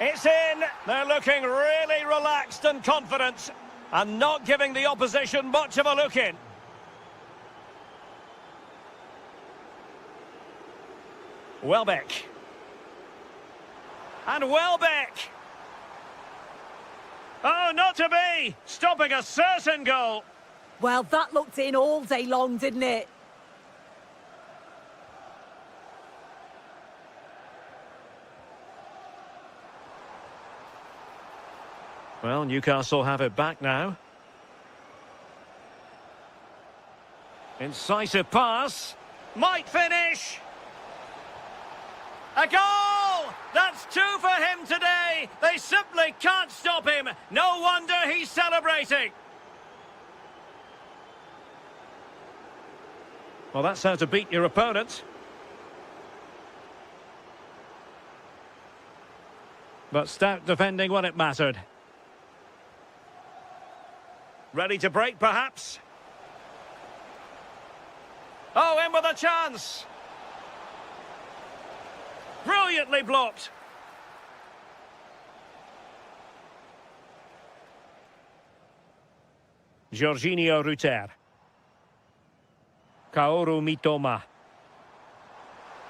It's in, They're looking really relaxed and confident and not giving the opposition much of a look in. Welbeck. And Welbeck! Oh, not to be! Stopping a certain goal. Well, that looked in all day long, didn't it? Well, Newcastle have it back now. Incisive pass. Might finish. A goal! That's two for him today. They simply can't stop him. No wonder he's celebrating. Well, that's how to beat your opponent. But stout defending when it mattered. Ready to break, perhaps? Oh, in with a chance! Brilliantly blocked! Jorginho Ruter. Kaoru Mitoma.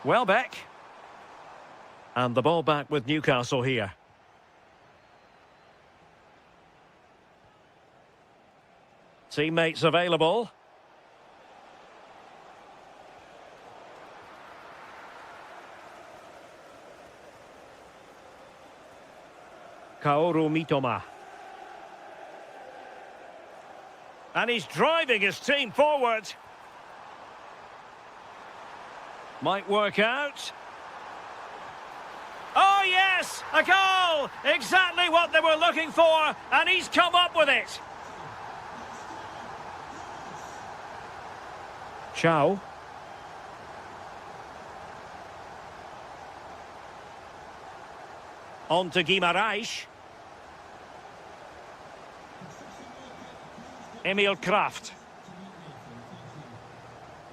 Welbeck. And the ball back with Newcastle here. Teammates available. Kaoru Mitoma. And he's driving his team forward. Might work out. Oh yes, a goal! Exactly what they were looking for, and he's come up with it. Chow. On to Guimaraes. Emil Kraft.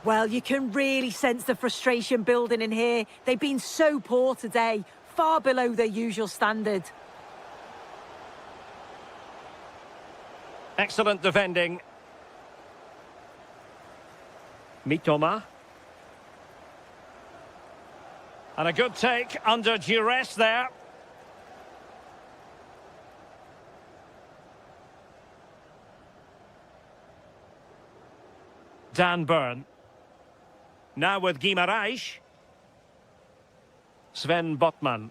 Well, you can really sense the frustration building in here. They've been so poor today, far below their usual standard. Excellent defending. Mitoma. And a good take under duress there. Dan Burn. Now with Guimaraes. Sven Botman.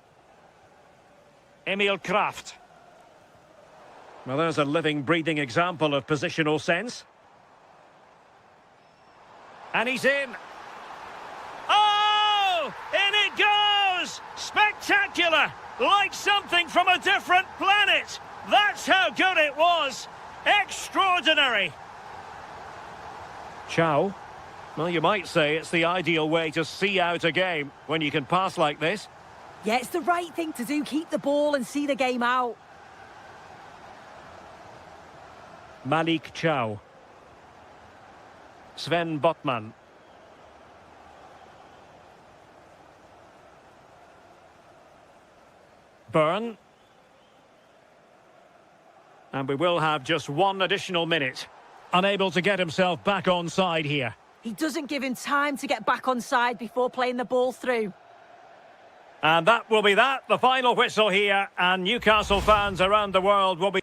Emil Kraft. Well, there's a living, breathing example of positional sense. And he's in. Oh! In it goes! Spectacular! Like something from a different planet! That's how good it was! Extraordinary! Chow. Well, you might say it's the ideal way to see out a game when you can pass like this. Yeah, it's the right thing to do. Keep the ball and see the game out. Malik Chow. Sven Botman. Burn. And we will have just one additional minute. Unable to get himself back on side here. He doesn't give him time to get back on side before playing the ball through. And that will be that, the final whistle here, and Newcastle fans around the world will be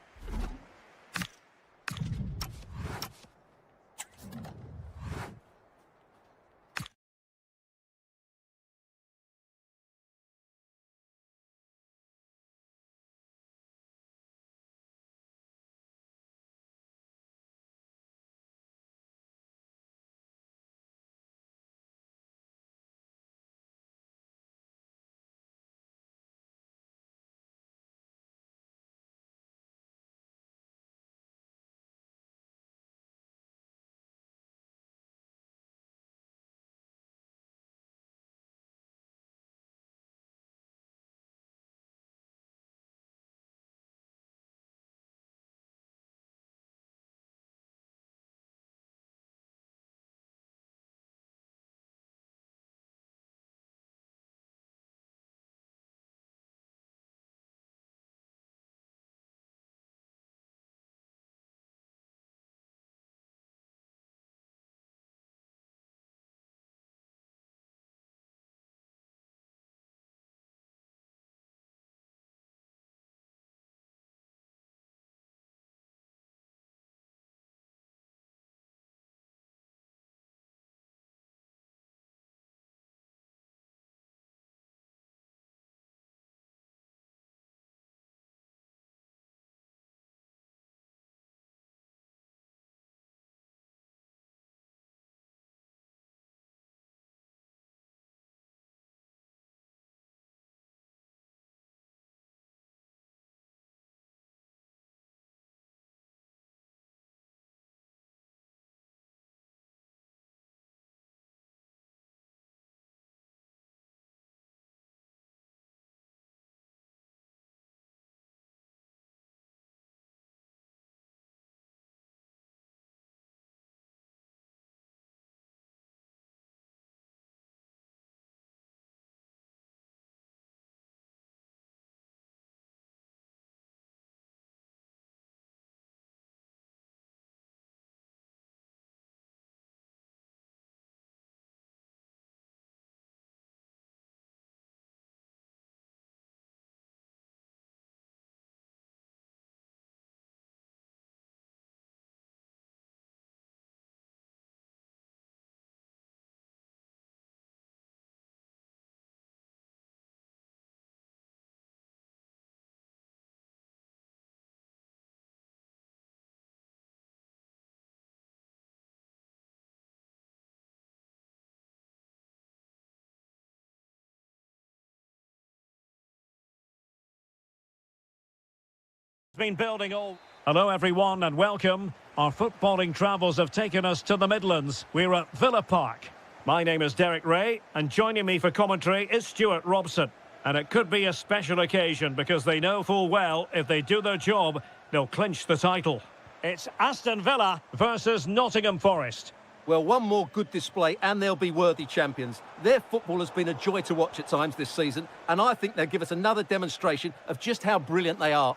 Been building all. Hello everyone and welcome. Our footballing travels have taken us to the Midlands. We're at Villa Park. My name is Derek Ray and joining me for commentary is Stuart Robson. And it could be a special occasion because they know full well if they do their job, they'll clinch the title. It's Aston Villa versus Nottingham Forest. Well, one more good display and they'll be worthy champions. Their football has been a joy to watch at times this season, and I think they'll give us another demonstration of just how brilliant they are.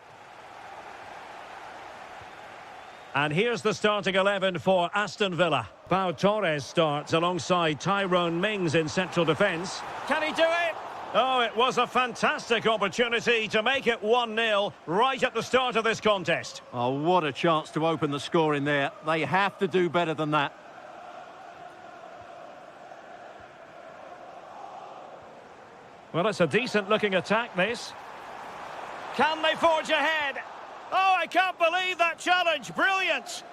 And here's the starting 11 for Aston Villa. Pau Torres starts alongside Tyrone Mings in central defence. Can he do it? Oh, it was a fantastic opportunity to make it 1-0 right at the start of this contest. Oh, what a chance to open the score in there. They have to do better than that. Well, it's a decent-looking attack, this. Can they forge ahead? Oh, I can't believe that challenge. Brilliant.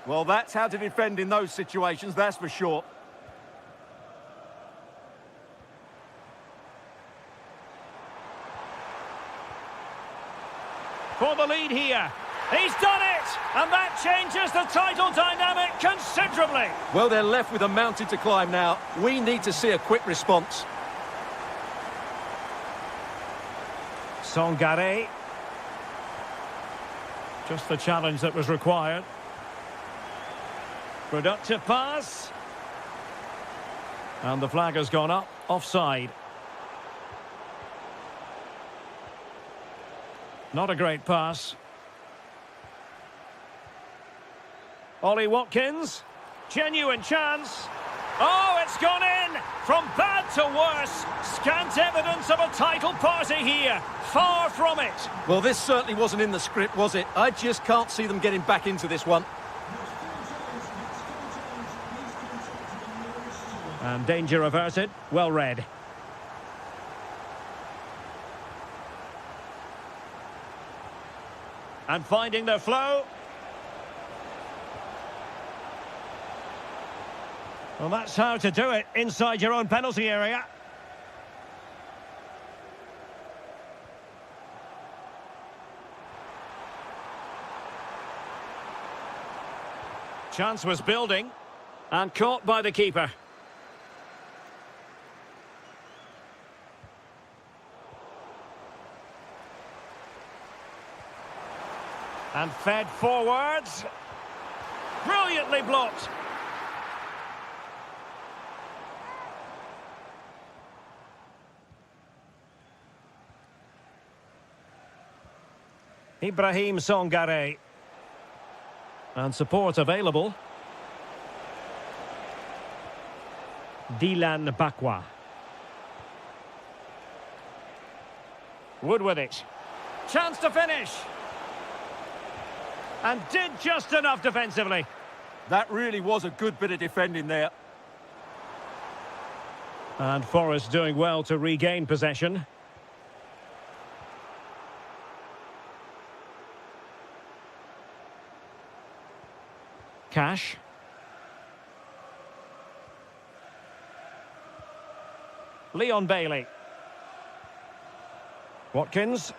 Well, that's how to defend in those situations, that's for sure. For the lead here. He's done it! And that changes the title dynamic considerably. Well, they're left with a mountain to climb now. We need to see a quick response. Songare. Just the challenge that was required. Productive pass. And the flag has gone up, offside. Not a great pass. Ollie Watkins. Genuine chance. Oh, it's gone in! From bad to worse. Scant evidence of a title party here. Far from it. Well, this certainly wasn't in the script, was it? I just can't see them getting back into this one. And danger averted. Well read. And finding their flow. Well, that's how to do it inside your own penalty area. Chance was building and caught by the keeper. And fed forwards. Brilliantly blocked. Ibrahim Songare. And support available. Dilan Bakwa. Wood with it. Chance to finish. And did just enough defensively. That really was a good bit of defending there. And Forest doing well to regain possession. Cash. Leon Bailey. Watkins.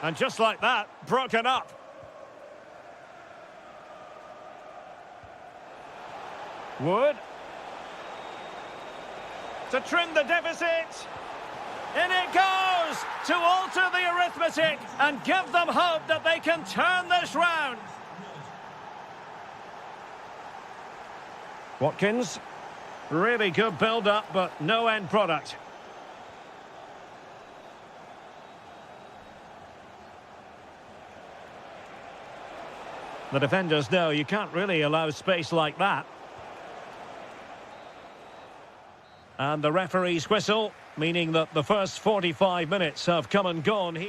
And just like that, broken up. Wood. To trim the deficit. In it goes! To alter the arithmetic and give them hope that they can turn this round. Watkins. Really good build-up, but no end product. The defenders know you can't really allow space like that. And the referee's whistle, meaning that the first 45 minutes have come and gone.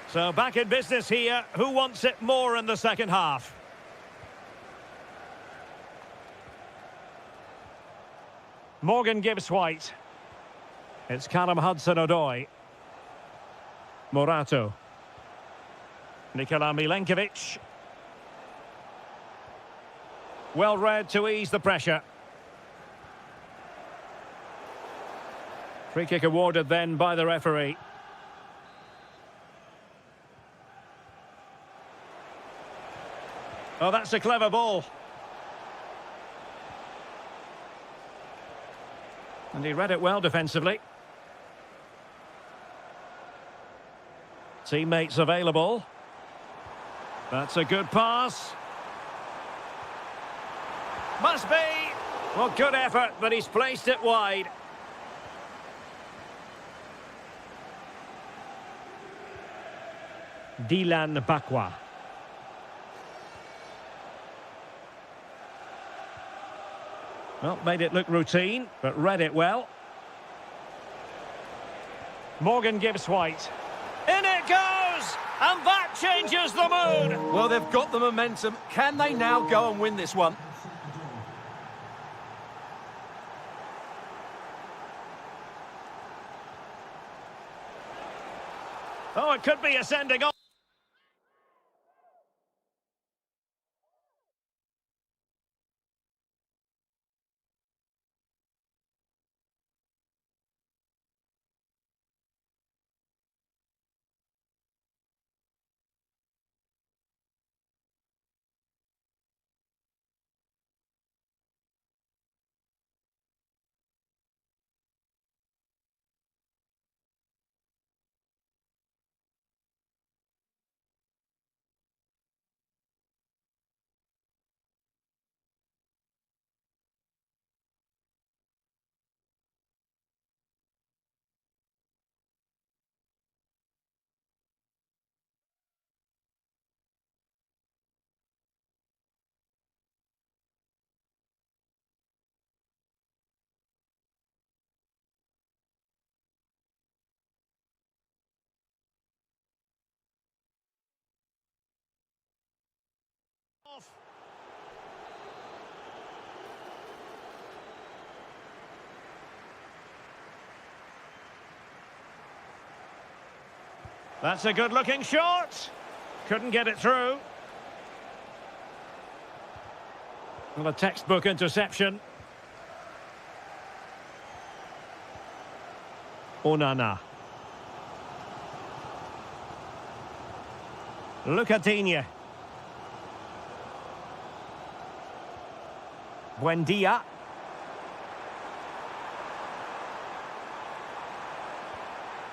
So back in business here. Who wants it more in the second half? Morgan Gibbs-White. It's Callum Hudson-Odoi. Morato. Nikola Milenkovic. Well read to ease the pressure. Free kick awarded then by the referee. Oh, that's a clever ball. And he read it well defensively. Teammates available. That's a good pass. Must be. Well, good effort, but he's placed it wide. Dylan Bakwa. Well, made it look routine, but read it well. Morgan gives White. In it goes! And that changes the mood! Well, they've got the momentum. Can they now go and win this one? Oh, it could be a sending off. That's a good-looking shot. Couldn't get it through. Well, a textbook interception. Onana. Lucadinha. Buendia.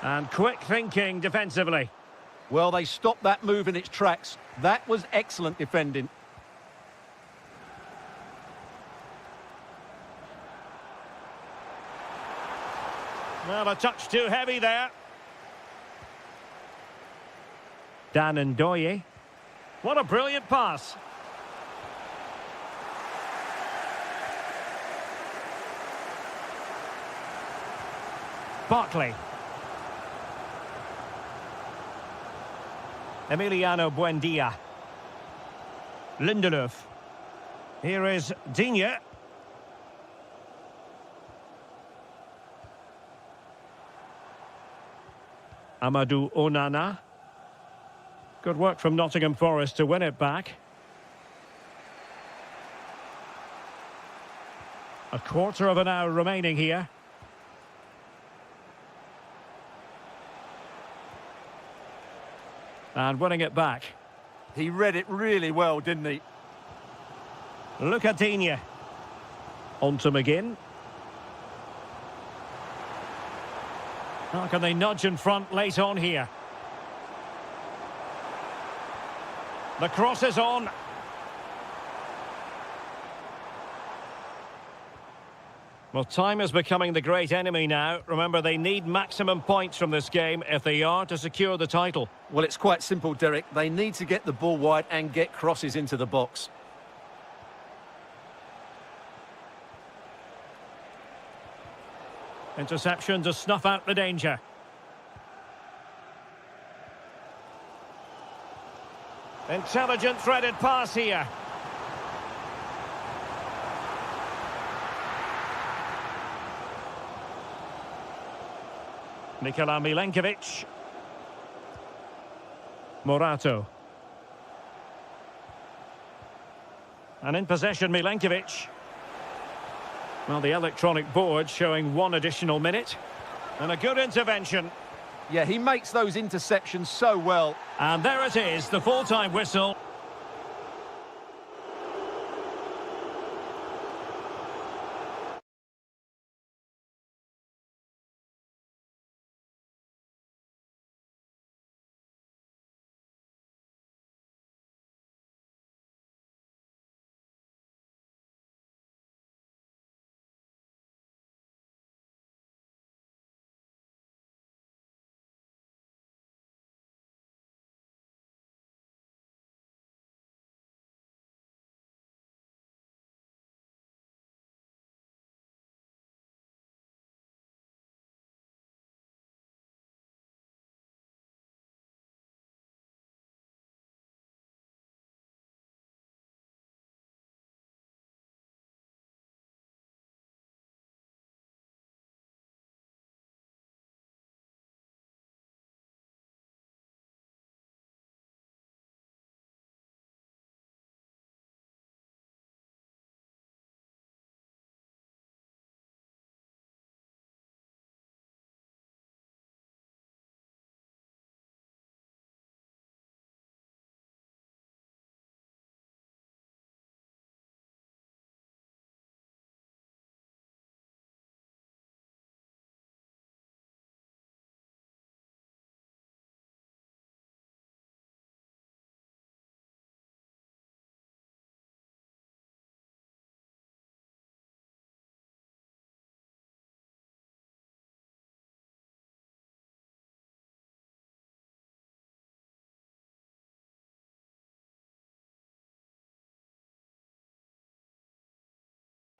And quick thinking defensively. Well, they stopped that move in its tracks. That was excellent defending. Well, a touch too heavy there. Dan Ndoye. What a brilliant pass. Barkley. Emiliano Buendia. Lindelöf. Here is Digne. Amadou Onana. Good work from Nottingham Forest to win it back. A quarter of an hour remaining here. And winning it back. He read it really well, didn't he? Lucadinha. On to McGinn. How can they nudge in front late on here? The cross is on. Well, time is becoming the great enemy now. Remember, they need maximum points from this game if they are to secure the title. Well, it's quite simple, Derek. They need to get the ball wide and get crosses into the box. Interception to snuff out the danger. Intelligent threaded pass here. Nikola Milenkovic. Morato. And in possession, Milenkovic. Well, the electronic board showing 1 additional minute. And a good intervention. Yeah, he makes those interceptions so well. And there it is, the full-time whistle.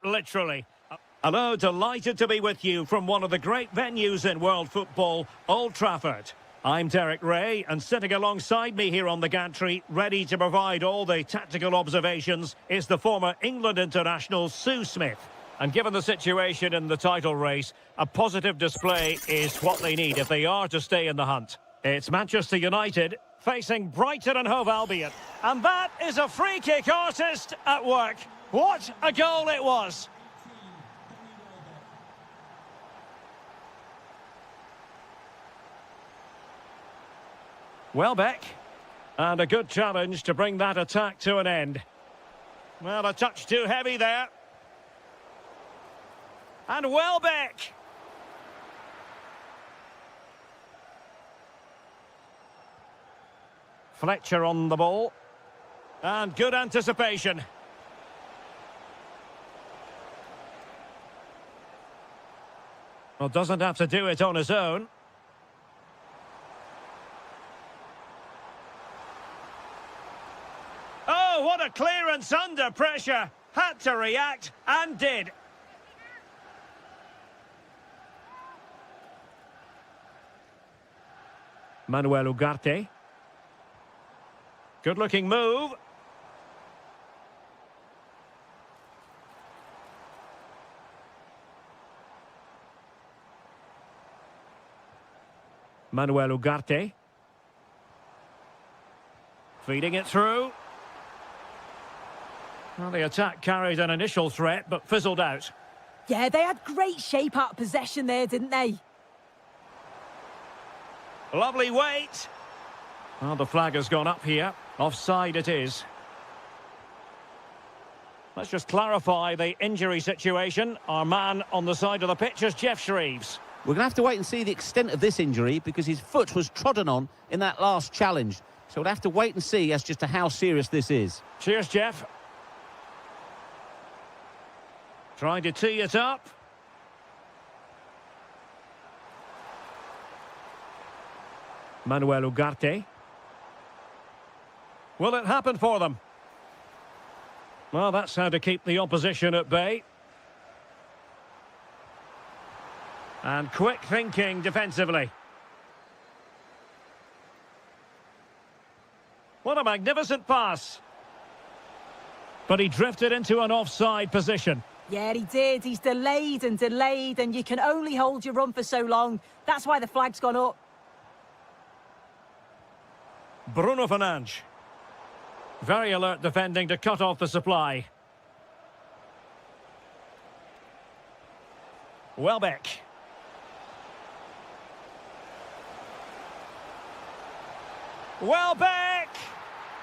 Literally. Hello, delighted to be with you from one of the great venues in world football, Old Trafford. I'm Derek Ray, and sitting alongside me here on the gantry, ready to provide all the tactical observations, is the former England international Sue Smith. And given the situation in the title race, a positive display is what they need if they are to stay in the hunt. It's Manchester United facing Brighton and Hove Albion. And that is a free kick artist at work. What a goal it was! Welbeck. And a good challenge to bring that attack to an end. Well, a touch too heavy there. And Welbeck. Fletcher on the ball. And good anticipation. Well, doesn't have to do it on his own. Oh, what a clearance under pressure. Had to react and did. Manuel Ugarte. Good-looking move. Manuel Ugarte. Feeding it through. Well, the attack carried an initial threat, but fizzled out. Yeah, they had great shape out of possession there, didn't they? Lovely weight. Well, the flag has gone up here. Offside it is. Let's just clarify the injury situation. Our man on the side of the pitch is Jeff Shreves. We're going to have to wait and see the extent of this injury because his foot was trodden on in that last challenge. So we'll have to wait and see as just to how serious this is. Cheers, Jeff. Trying to tee it up. Manuel Ugarte. Will it happen for them? Well, that's how to keep the opposition at bay. And quick thinking defensively. What a magnificent pass. But he drifted into an offside position. Yeah, he did. He's delayed, and you can only hold your run for so long. That's why the flag's gone up. Bruno Fernandes. Very alert defending to cut off the supply. Welbeck. Welbeck!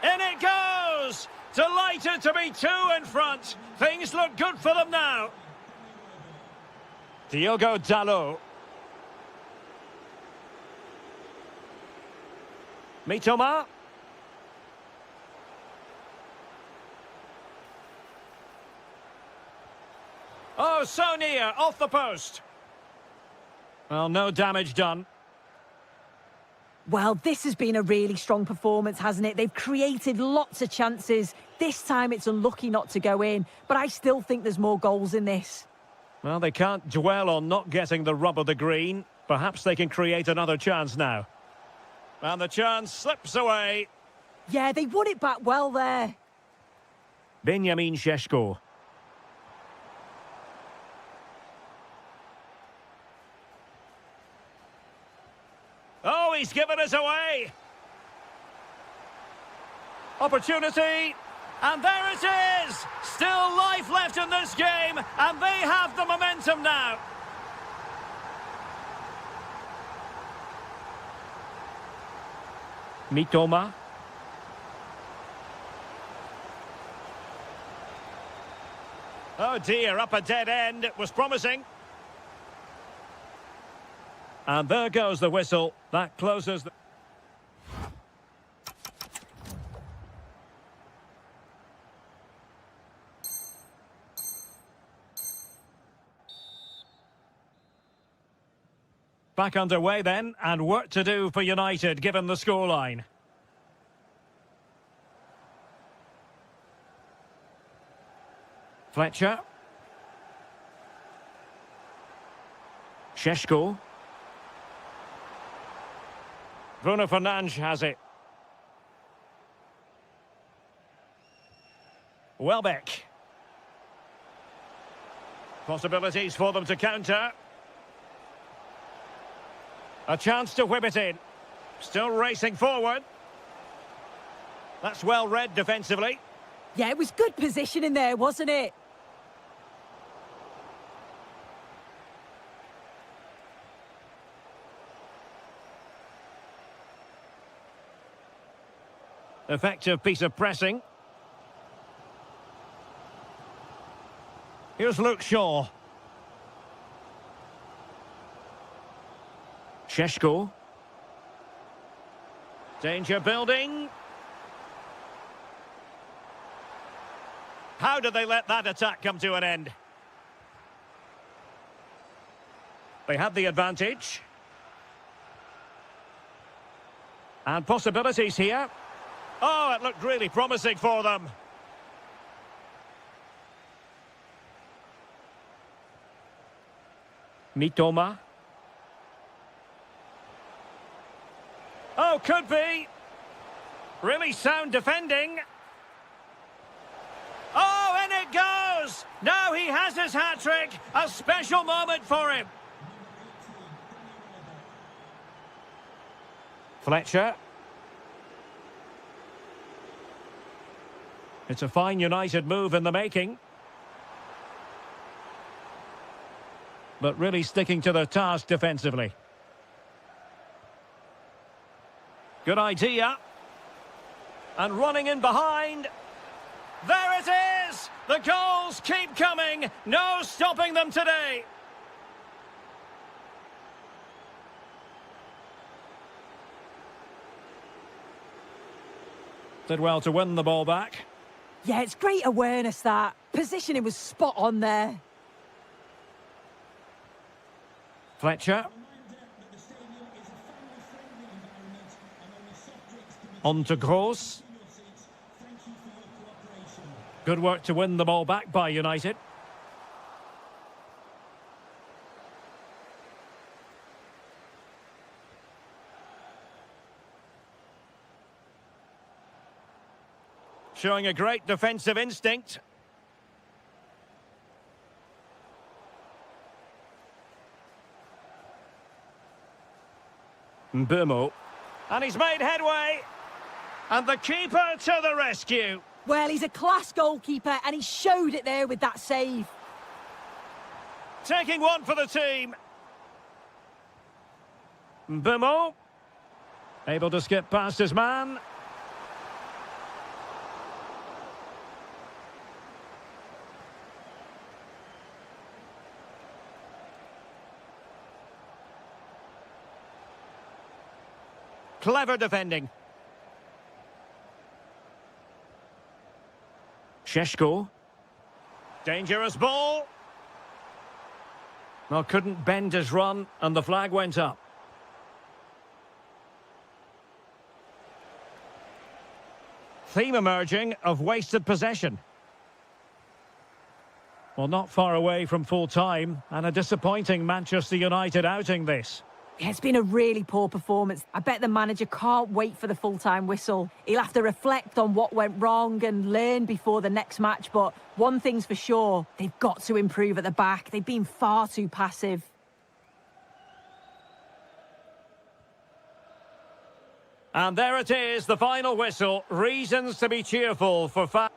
In it goes! Delighted to be 2 in front. Things look good for them now. Diogo Dalot. Mitoma. Oh, so near, off the post. Well, no damage done. Well, this has been a really strong performance, hasn't it? They've created lots of chances. This time it's unlucky not to go in, but I still think there's more goals in this. Well, they can't dwell on not getting the rub of the green. Perhaps they can create another chance now. And the chance slips away. Yeah, they won it back well there. Benjamin Šeško. Oh, he's given us away. Opportunity. And there it is. Still life left in this game. And they have the momentum now. Mitoma. Oh dear, up a dead end. It was promising. And there goes the whistle. That closes the... Back underway then, and work to do for United, given the scoreline. Fletcher. Šeško. Bruno Fernandes has it. Welbeck. Possibilities for them to counter. A chance to whip it in. Still racing forward. That's well read defensively. Yeah, it was good positioning there, wasn't it? Effective piece of pressing. Here's Luke Shaw. Šeško. Danger building. How did they let that attack come to an end? They had the advantage. And possibilities here. Oh, it looked really promising for them. Mitoma. Oh, could be. Really sound defending. Oh, in it goes! Now he has his hat-trick. A special moment for him. Fletcher. It's a fine United move in the making. But really sticking to their task defensively. Good idea. And running in behind. There it is! The goals keep coming. No stopping them today. Did well to win the ball back. Yeah, it's great awareness, that. Positioning was spot on there. Fletcher. On to Gross. Good work to win the ball back by United. Showing a great defensive instinct. Mbeumo. And he's made headway. And the keeper to the rescue. Well, he's a class goalkeeper, and he showed it there with that save. Taking one for the team. Mbeumo. Able to skip past his man. Clever defending. Sheshko. Dangerous ball. Well, couldn't bend his run, and the flag went up. Theme emerging of wasted possession. Well, not far away from full time, and a disappointing Manchester United outing this. Yeah, it's been a really poor performance. I bet the manager can't wait for the full-time whistle. He'll have to reflect on what went wrong and learn before the next match. But one thing's for sure, they've got to improve at the back. They've been far too passive. And there it is, the final whistle. Reasons to be cheerful for fans.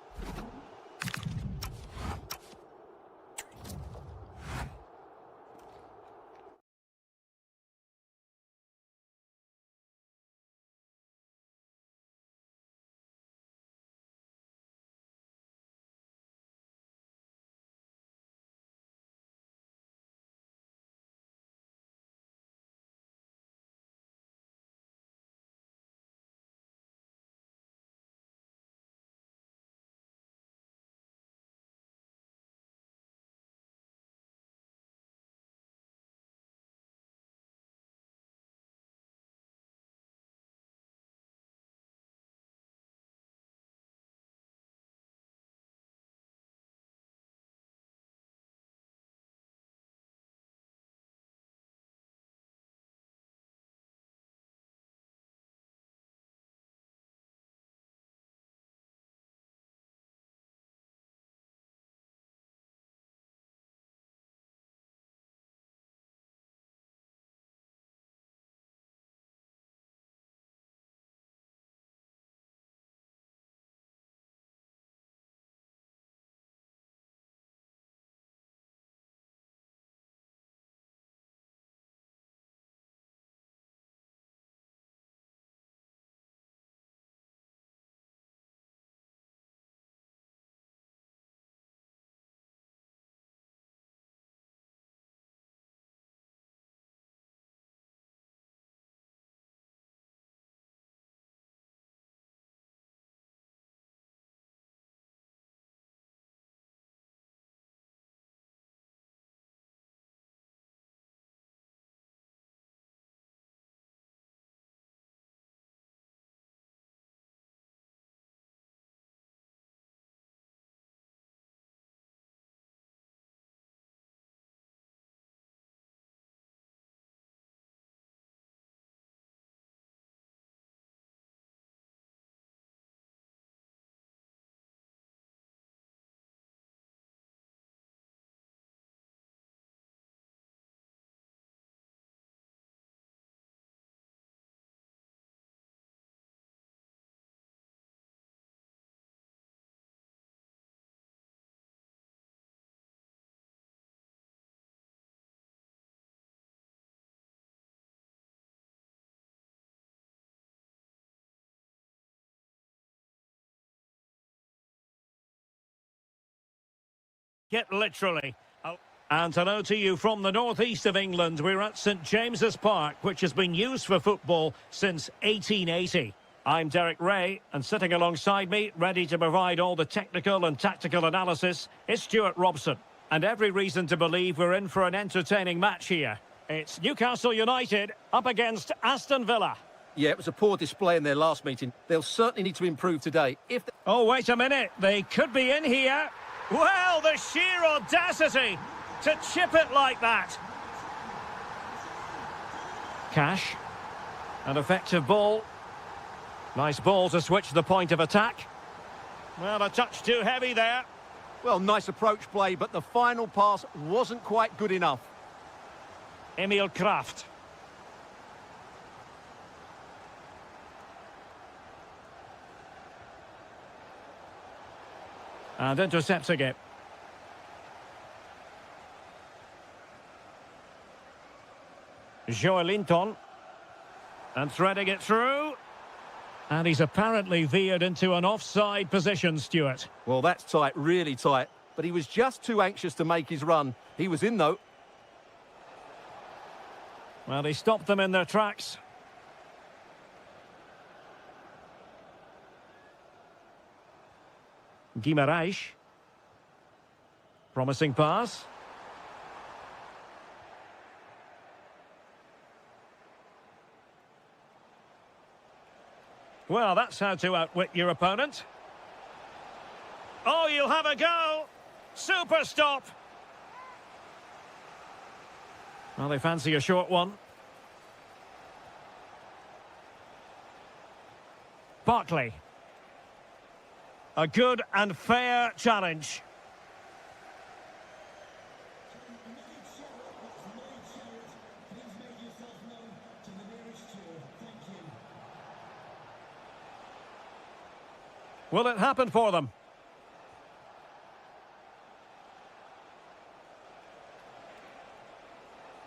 Get literally. And hello to you from the northeast of England. We're at St James's Park, which has been used for football since 1880. I'm Derek Ray, and sitting alongside me, ready to provide all the technical and tactical analysis, is Stuart Robson. And every reason to believe we're in for an entertaining match here. It's Newcastle United up against Aston Villa. Yeah, it was a poor display in their last meeting. They'll certainly need to improve today. Oh, wait a minute. They could be in here. Well, the sheer audacity to chip it like that. Cash. An effective ball. Nice ball to switch the point of attack. Well, a touch too heavy there. Well, nice approach play, but the final pass wasn't quite good enough. Emil Kraft. And intercepting it. Joelinton. And threading it through. And he's apparently veered into an offside position, Stuart. Well, that's tight, really tight. But he was just too anxious to make his run. He was in, though. Well, he stopped them in their tracks. Guimarães. Promising pass. Well, that's how to outwit your opponent. Oh, you'll have a go. Super stop. Well, they fancy a short one. Barkley. A good and fair challenge. Will it happen for them?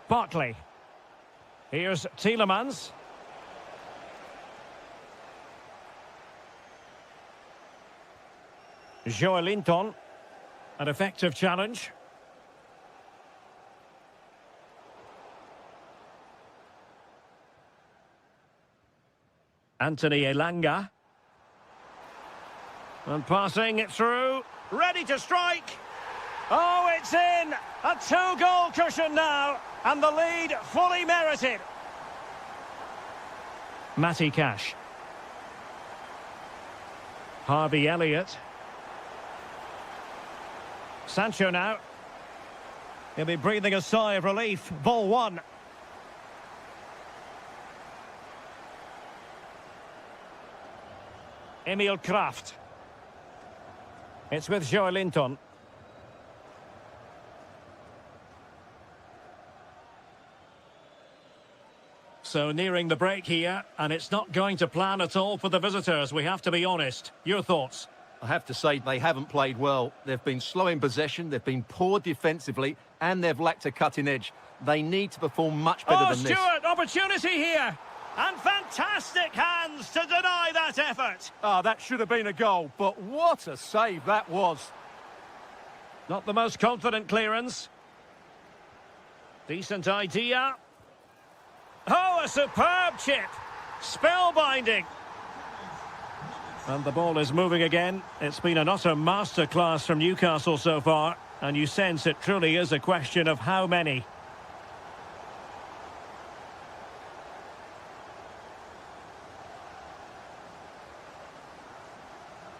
Barkley. Here's Tielemans. Joelinton. An effective challenge. Anthony Elanga. And passing it through. Ready to strike. Oh, it's in! A two-goal cushion now. And the lead fully merited. Matty Cash. Harvey Elliott. Sancho now. He'll be breathing a sigh of relief. Ball one. Emil Kraft. It's with Joelinton. So nearing the break here, and it's not going to plan at all for the visitors, we have to be honest. Your thoughts? I have to say they haven't played well. They've been slow in possession, they've been poor defensively, and they've lacked a cutting edge. They need to perform much better than this. Oh, Stuart, opportunity here! And fantastic hands to deny that effort! Ah, that should have been a goal, but what a save that was. Not the most confident clearance. Decent idea. Oh, a superb chip! Spellbinding! And the ball is moving again. It's been an utter masterclass from Newcastle so far, and you sense it truly is a question of how many.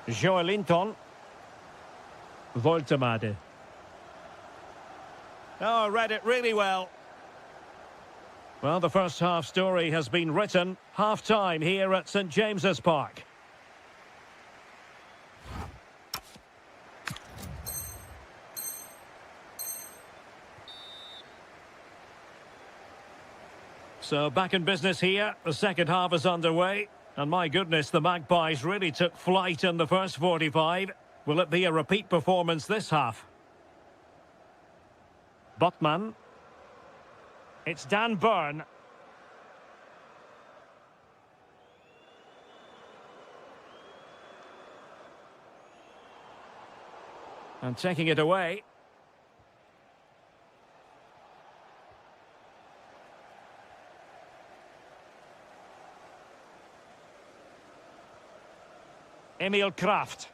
Joelinton. Voltemade. Oh, read it really well. Well, the first half story has been written. Half-time here at St James's Park. So back in business here. The second half is underway. And my goodness, the Magpies really took flight in the first 45. Will it be a repeat performance this half? Botman. It's Dan Burn. And taking it away. Emil Kraft.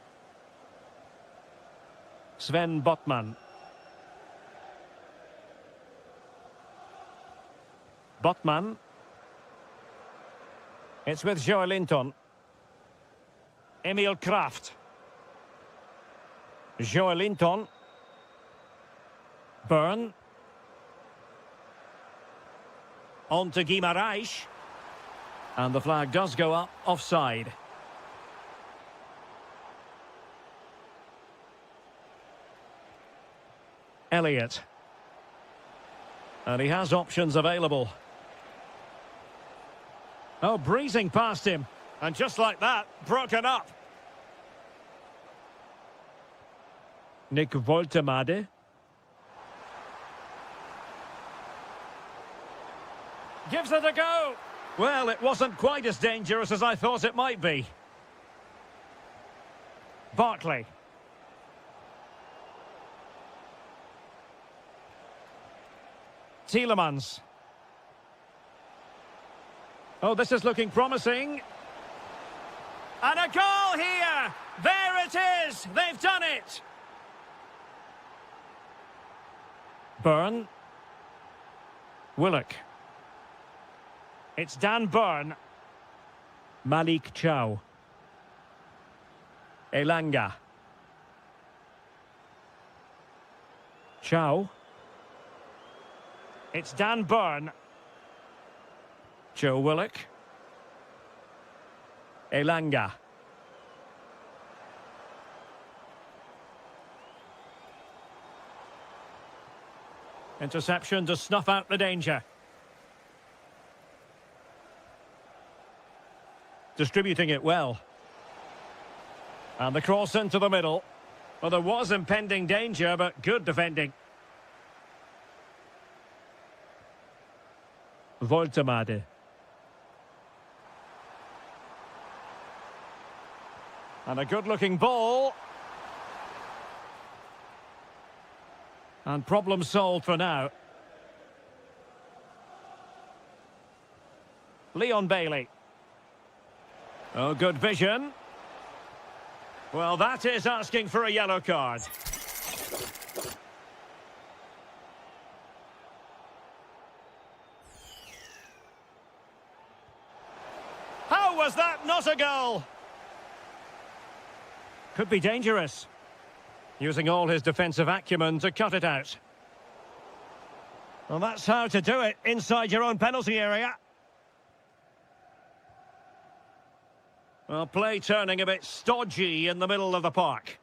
Sven Botman. Botman. It's with Joelinton. Emil Kraft. Joelinton. Burn. On to Guimarães. And the flag does go up, offside. Elliott. And he has options available. Oh, breezing past him. And just like that, broken up. Nick Voltemade. Gives it a go. Well, it wasn't quite as dangerous as I thought it might be. Barkley. Tielemans. Oh, this is looking promising. And a goal here! There it is! They've done it! Byrne. Willock. It's Dan Byrne. Malik Chow. Elanga. Chow. It's Dan Byrne. Joe Willock. Elanga. Interception to snuff out the danger. Distributing it well. And the cross into the middle. Well, there was impending danger, but good defending. Voltemade. And a good-looking ball. And problem solved for now. Leon Bailey. Oh, good vision. Well, that is asking for a yellow card. How was that not a goal? Could be dangerous. Using all his defensive acumen to cut it out. Well, that's how to do it inside your own penalty area. Well, play turning a bit stodgy in the middle of the park.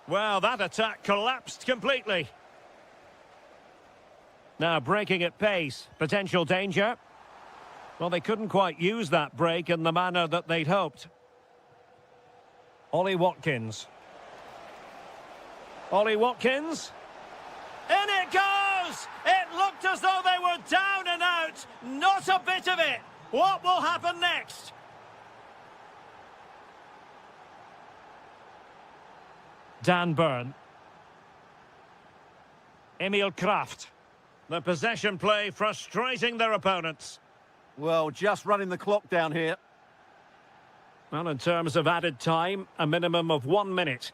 Well, that attack collapsed completely. Now breaking at pace, potential danger. Well, they couldn't quite use that break in the manner that they'd hoped. Ollie Watkins. Ollie Watkins. In it goes! It looked as though they were down and out. Not a bit of it. What will happen next? Dan Byrne. Emil Kraft. The possession play frustrating their opponents. Well, just running the clock down here. Well, in terms of added time, a minimum of 1 minute.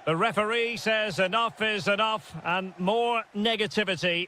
The referee says enough is enough and more negativity.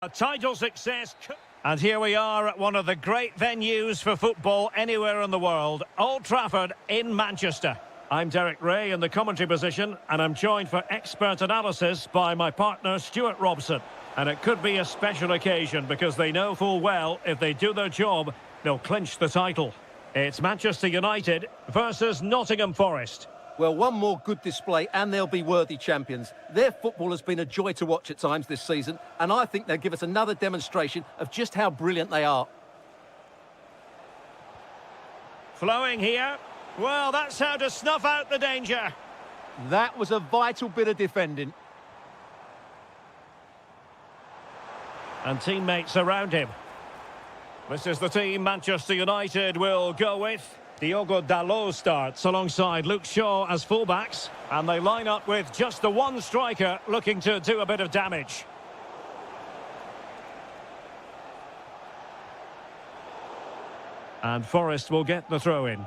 A title success. And here we are at one of the great venues for football anywhere in the world, Old Trafford in Manchester. I'm Derek Ray in the commentary position, and I'm joined for expert analysis by my partner Stuart Robson. And it could be a special occasion because they know full well if they do their job, they'll clinch the title. It's Manchester United versus Nottingham Forest. Well, one more good display and they'll be worthy champions. Their football has been a joy to watch at times this season, and I think they'll give us another demonstration of just how brilliant they are. Flowing here. Well, that's how to snuff out the danger. That was a vital bit of defending. And teammates around him. This is the team Manchester United will go with. Diogo Dalot starts alongside Luke Shaw as fullbacks. And they line up with just the one striker looking to do a bit of damage. And Forest will get the throw-in.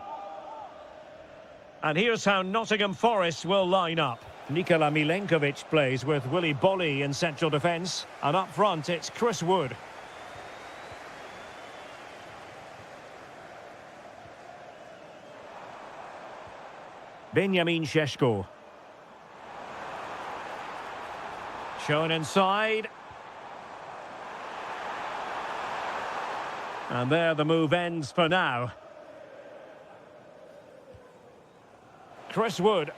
And here's how Nottingham Forest will line up. Nikola Milenkovic plays with Willy Bolly in central defence. And up front, it's Chris Wood. Benjamin Šeško. Shown inside. And there the move ends for now. Chris Wood.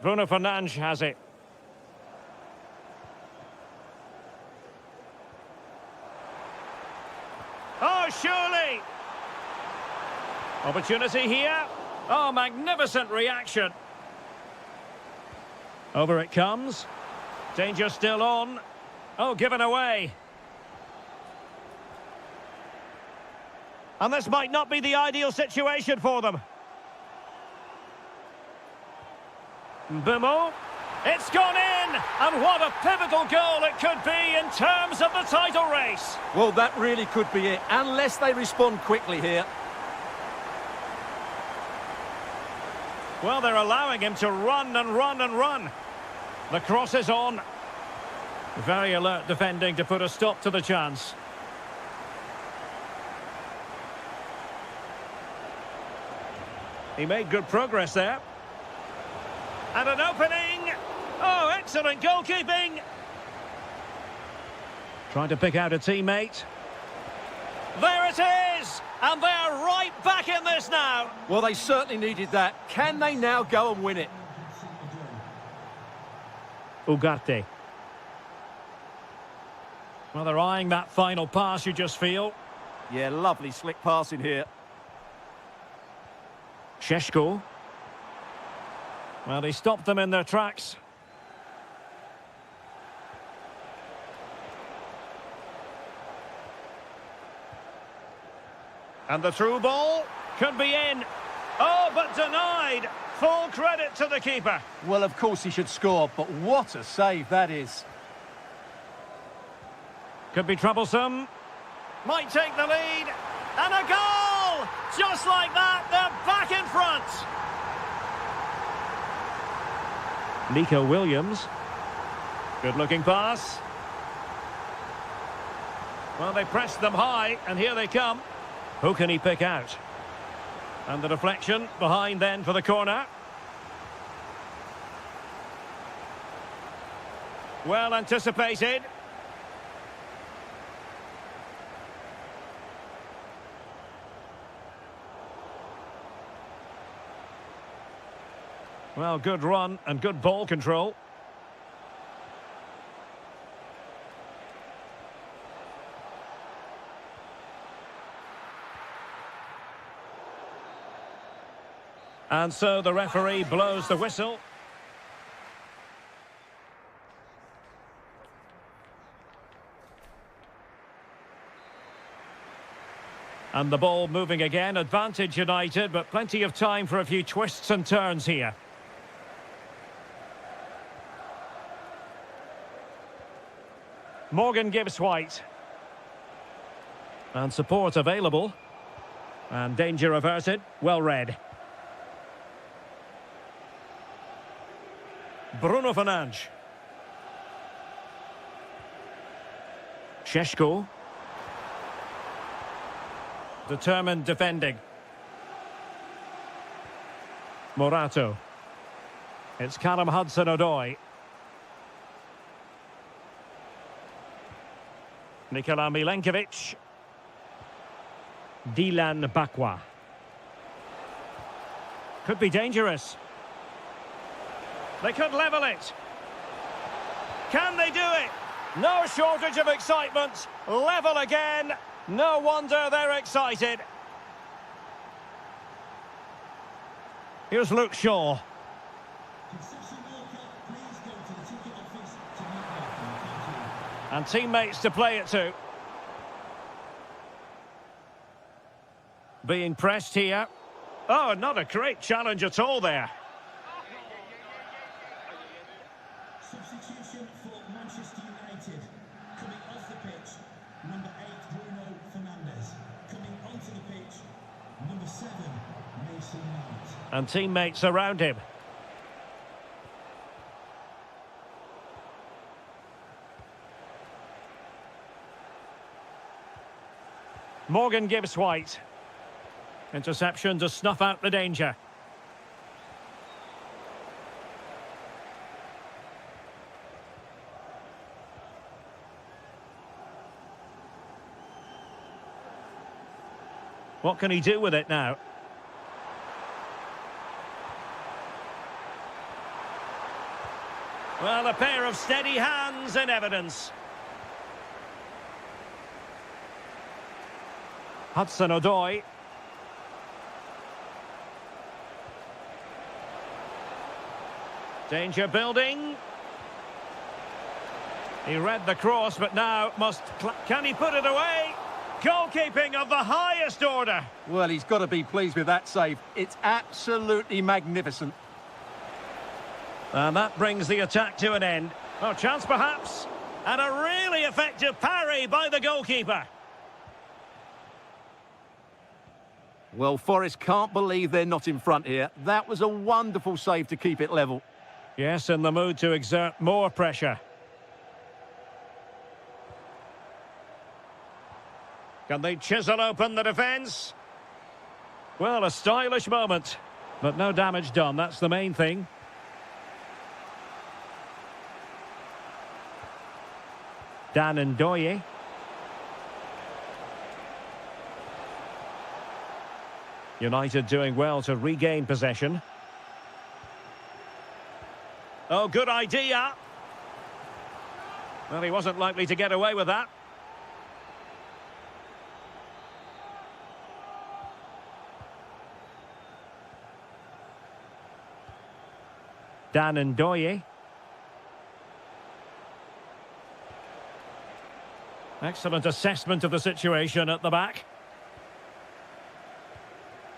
Bruno Fernandes has it. Oh, surely! Opportunity here. Oh, magnificent reaction. Over it comes. Danger still on. Oh, given away. And this might not be the ideal situation for them. Bimo. It's gone in! And what a pivotal goal it could be in terms of the title race. Well, that really could be it, unless they respond quickly here. Well, they're allowing him to run and run and run. The cross is on. Very alert defending to put a stop to the chance. He made good progress there. And an opening. Oh, excellent goalkeeping. Trying to pick out a teammate. There it is. And they're right back in this now. Well, they certainly needed that. Can they now go and win it? Ugarte. Well, they're eyeing that final pass, you just feel. Yeah, lovely slick passing here. Šeško. Well, he stopped them in their tracks. And the through ball could be in. Oh, but denied. Full credit to the keeper. Well, of course he should score, but what a save that is. Could be troublesome. Might take the lead. And a goal! Just like that, they're back in front. Nico Williams. Good-looking pass. Well, they pressed them high, and here they come. Who can he pick out? And the deflection behind then for the corner. Well anticipated. Well, good run and good ball control. And so the referee blows the whistle. And the ball moving again, advantage United, but plenty of time for a few twists and turns here. Morgan Gibbs-White. And support available. And danger averted, well read. Bruno Fernandes. Šeško. Determined defending. Morato. It's Callum Hudson-Odoi. Nikola Milenkovic. Dilan Bakwa. Could be dangerous. They could level it. Can they do it? No shortage of excitement. Level again. No wonder they're excited. Here's Luke Shaw. And teammates to play it to. Being pressed here. Oh, not a great challenge at all there. Substitution for Manchester United. Coming off the pitch, number 8, Bruno Fernandes. Coming onto the pitch, number 7, Mason Mount. And teammates around him. Morgan Gibbs White. Interception to snuff out the danger. What can he do with it now? Well, a pair of steady hands in evidence. Hudson-Odoi. Danger building. He read the cross, but now must... Can he put it away? Goalkeeping of the highest order. Well, he's got to be pleased with that save. It's absolutely magnificent. And that brings the attack to an end. Oh, chance perhaps. And a really effective parry by the goalkeeper. Well, Forest can't believe they're not in front here. That was a wonderful save to keep it level. Yes, in the mood to exert more pressure. Can they chisel open the defence? Well, a stylish moment, but no damage done. That's the main thing. Dan Ndoye. United doing well to regain possession. Oh, good idea. Well, he wasn't likely to get away with that. Dan Ndoye. Excellent assessment of the situation at the back.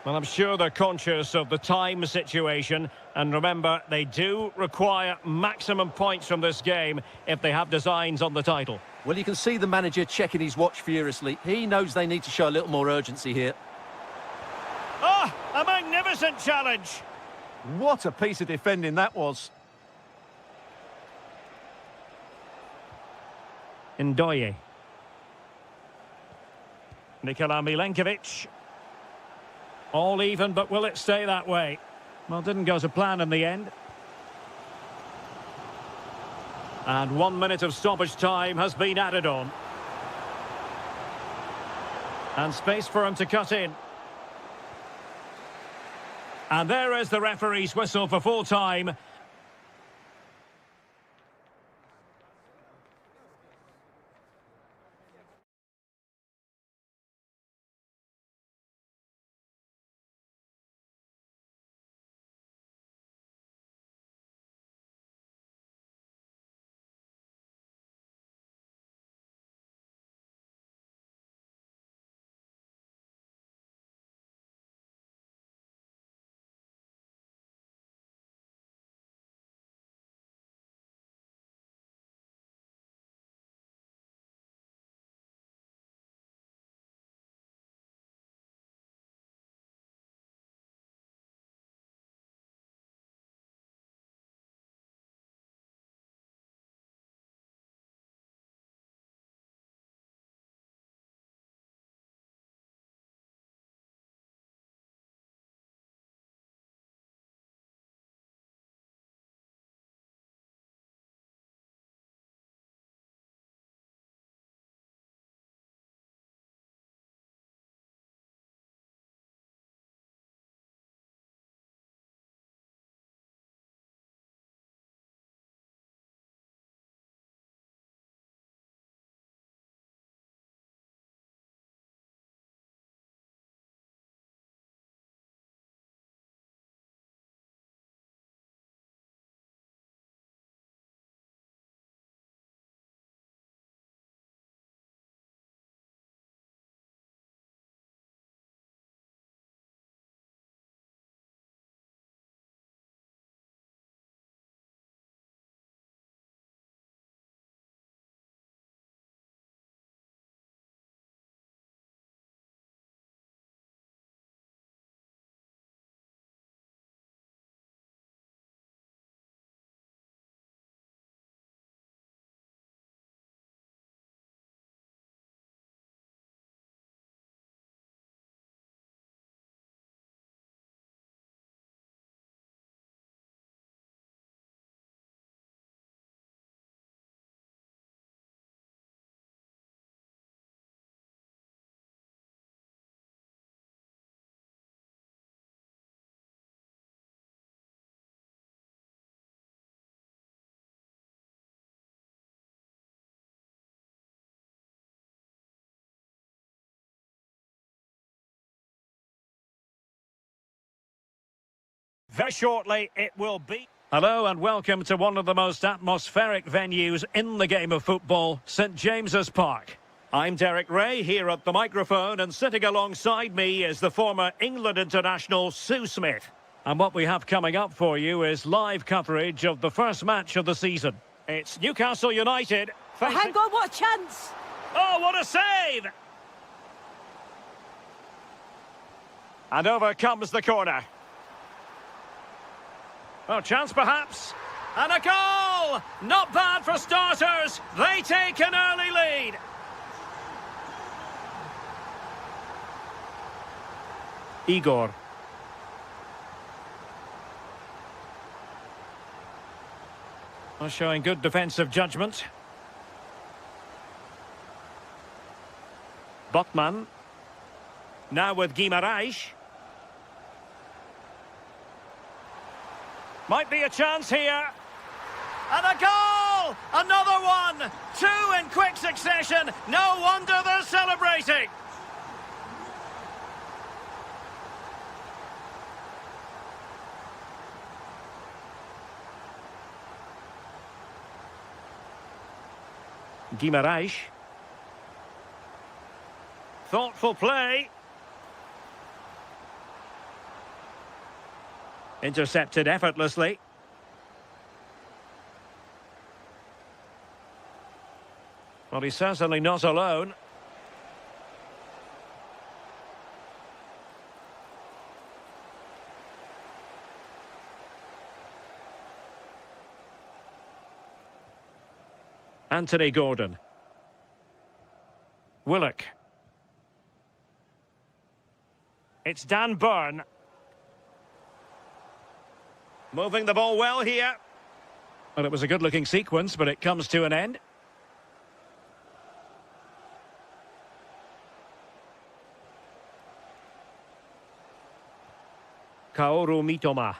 Well, I'm sure they're conscious of the time situation. And remember, they do require maximum points from this game if they have designs on the title. Well, you can see the manager checking his watch furiously. He knows they need to show a little more urgency here. Oh, a magnificent challenge. What a piece of defending that was. Ndoye. Nikola Milenkovic. All even, but will it stay that way? Well, didn't go to plan in the end. And 1 minute of stoppage time has been added on. And space for him to cut in. And there is the referee's whistle for full time. Very shortly, it will be. Hello and welcome to one of the most atmospheric venues in the game of football, St James's Park. I'm Derek Ray here at the microphone, and sitting alongside me is the former England international Sue Smith. And what we have coming up for you is live coverage of the first match of the season. It's Newcastle United facing... Hang on, what a chance! Oh, what a save! And over comes the corner. Oh, chance perhaps. And a goal! Not bad for starters. They take an early lead. Igor. Well, showing good defensive judgment. Botman. Now with Guimaraes. Might be a chance here. And a goal! Another one! Two in quick succession. No wonder they're celebrating. Guimaraes. Thoughtful play. Intercepted effortlessly. Well, he's certainly not alone. Anthony Gordon. Willock. It's Dan Burn. Moving the ball well here. Well, it was a good-looking sequence, but it comes to an end. Kaoru Mitoma.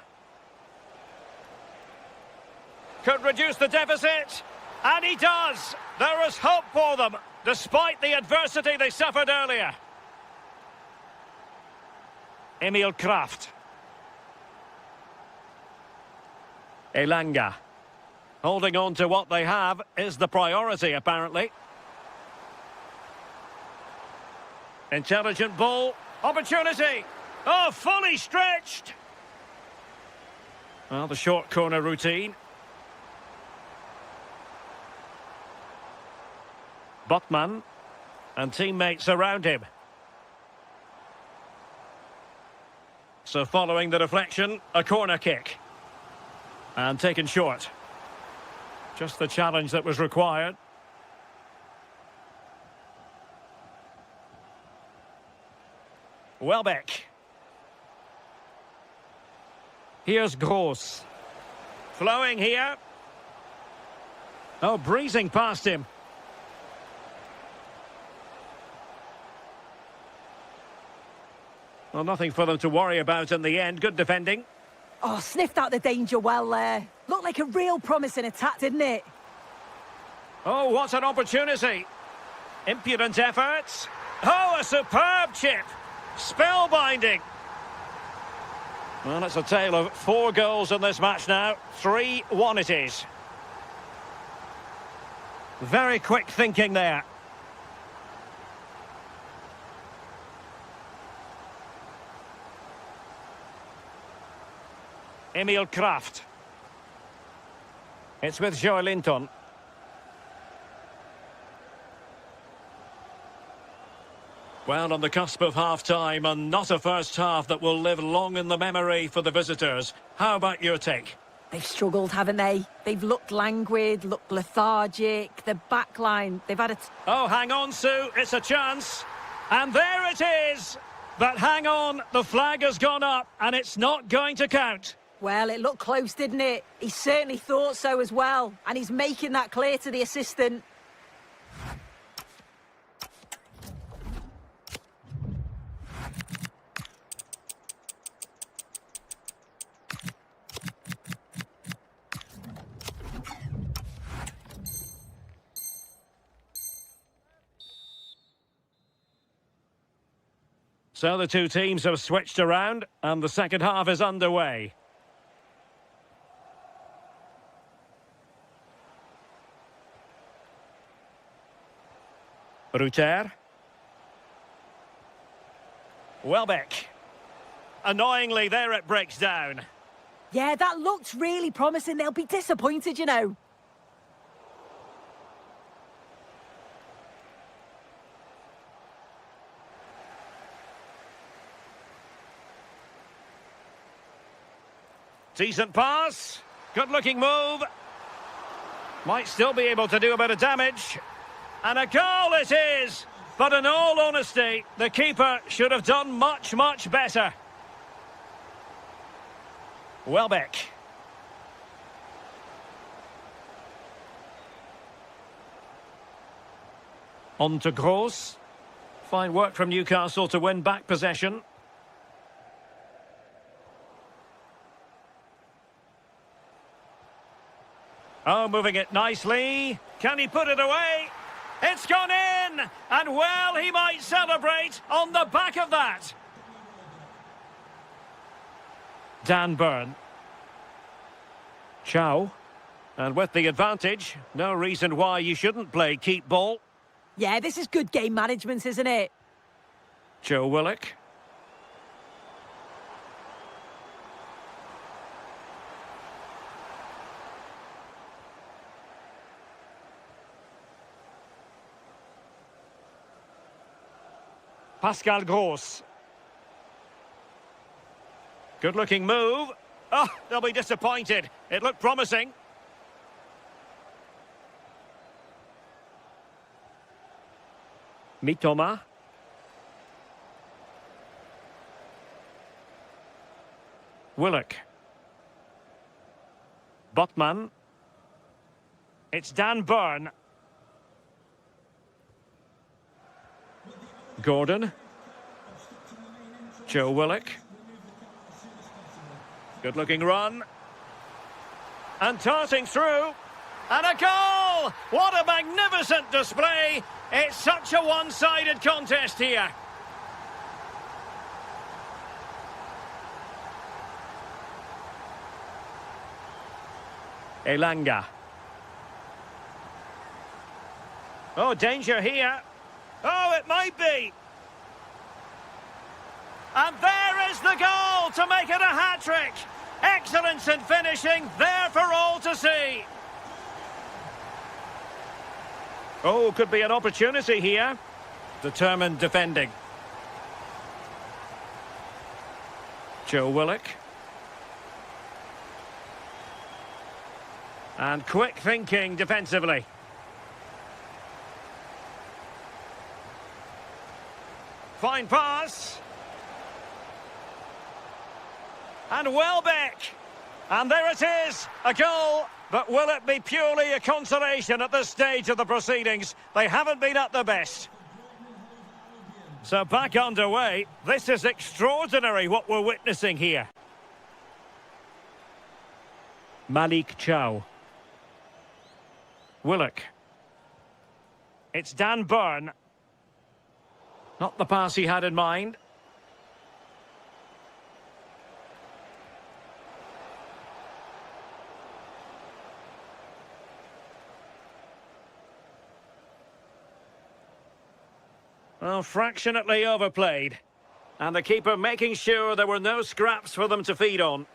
Could reduce the deficit. And he does. There is hope for them, despite the adversity they suffered earlier. Emil Kraft. Elanga. Holding on to what they have is the priority, apparently. Intelligent ball. Opportunity. Oh, fully stretched. Well, the short corner routine. Botman. And teammates around him. So following the deflection, a corner kick. And taken short. Just the challenge that was required. Welbeck. Here's Gross. Flowing here. Oh, breezing past him. Well, nothing for them to worry about in the end. Good defending. Oh, sniffed out the danger well there. Looked like a real promising attack, didn't it? Oh, what an opportunity. Impudent efforts. Oh, a superb chip. Spellbinding. Well, it's a tale of 4 goals in this match now. 3-1 it is. Very quick thinking there. Emil Kraft. It's with Joe Linton. Well, on the cusp of half-time, and not a first half that will live long in the memory for the visitors. How about your take? They've struggled, haven't they? They've looked languid, looked lethargic. The back line, they've had a... Oh, hang on, Sue. It's a chance. And there it is. But hang on, the flag has gone up, and it's not going to count. Well, it looked close, didn't it? He certainly thought so as well. And he's making that clear to the assistant. So the two teams have switched around, and the second half is underway. Ruter. Welbeck. Annoyingly, there it breaks down. Yeah, that looked really promising. They'll be disappointed, you know. Decent pass. Good-looking move. Might still be able to do a bit of damage. And a goal it is! But in all honesty, the keeper should have done much, much better. Welbeck. On to Gross. Fine work from Newcastle to win back possession. Oh, moving it nicely. Can he put it away? It's gone in! And well, he might celebrate on the back of that. Dan Burn. Chow. And with the advantage, no reason why you shouldn't play keep ball. Yeah, this is good game management, isn't it? Joe Willock. Pascal Gross. Good-looking move. Oh, they'll be disappointed. It looked promising. Mitoma. Willock. Botman. It's Dan Burn. Gordon. Joe Willock. Good-looking run. And darting through. And a goal! What a magnificent display! It's such a one-sided contest here. Elanga. Oh, danger here. Oh, it might be. And there is the goal to make it a hat-trick. Excellence in finishing, there for all to see. Oh, could be an opportunity here. Determined defending. Joe Willock. And quick thinking defensively. Fine pass. And Welbeck. And there it is, a goal. But will it be purely a consolation at this stage of the proceedings? They haven't been at their best. So back underway. This is extraordinary what we're witnessing here. Malik Chow. Willock. It's Dan Burn. Not the pass he had in mind. Well, fractionately overplayed. And the keeper making sure there were no scraps for them to feed on.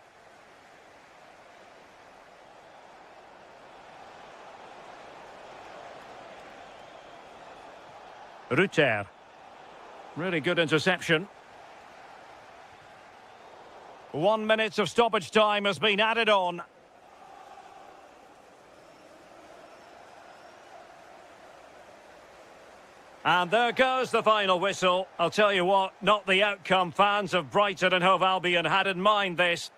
Ruter. Really good interception. 1 minute of stoppage time has been added on. And there goes the final whistle. I'll tell you what, not the outcome fans of Brighton and Hove Albion had in mind this.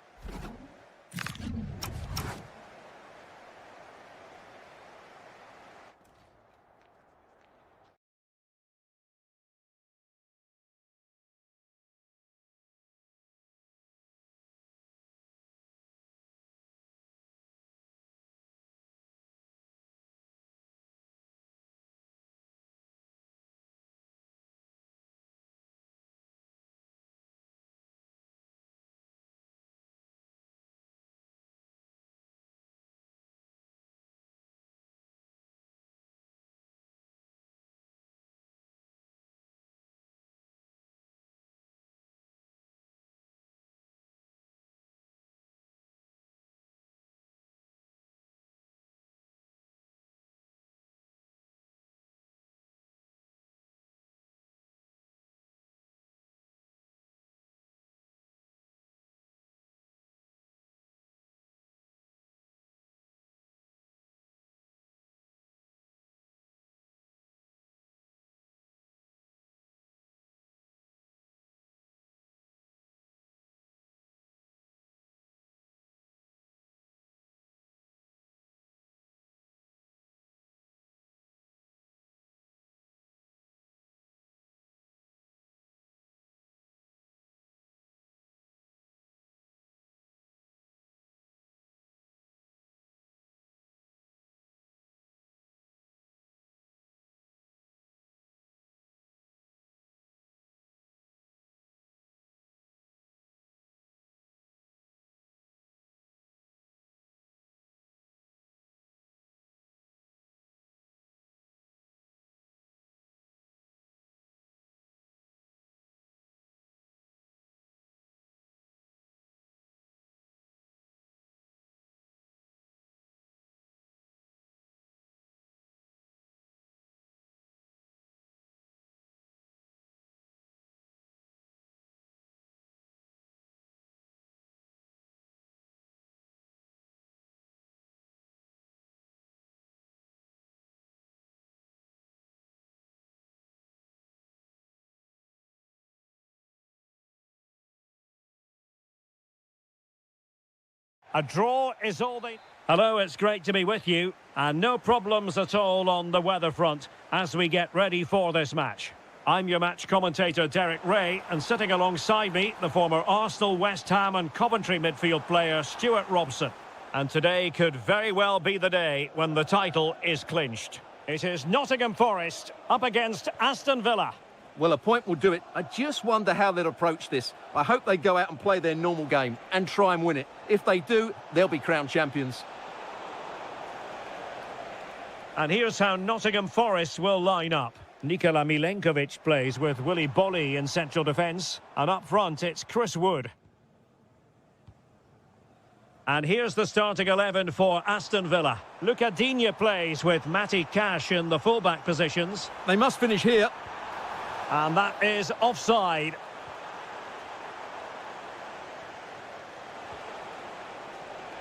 A draw is all they... Hello, it's great to be with you. And no problems at all on the weather front as we get ready for this match. I'm your match commentator, Derek Ray, and sitting alongside me, the former Arsenal, West Ham and Coventry midfield player, Stuart Robson. And today could very well be the day when the title is clinched. It is Nottingham Forest up against Aston Villa. Well, a point will do it. I just wonder how they'll approach this. I hope they go out and play their normal game and try and win it. If they do, they'll be crowned champions. And here's how Nottingham Forest will line up. Nikola Milenkovic plays with Willy Bolly in central defence. And up front, it's Chris Wood. And here's the starting 11 for Aston Villa. Luca Digne plays with Matty Cash in the fullback positions. They must finish here. And that is offside.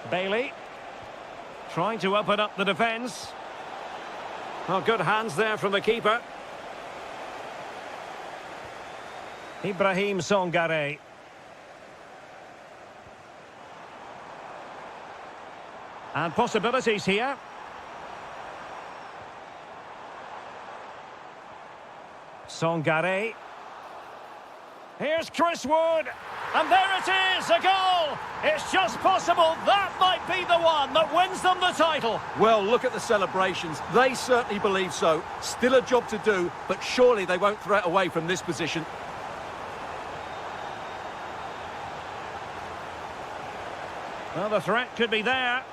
Bailey trying to open up the defence. Oh, good hands there from the keeper. Ibrahim Songare. And possibilities here. Songare. Here's Chris Wood. And there it is, a goal! It's just possible that might be the one that wins them the title. Well, look at the celebrations. They certainly believe so. Still a job to do, but surely they won't throw it away from this position. Well, the threat could be there.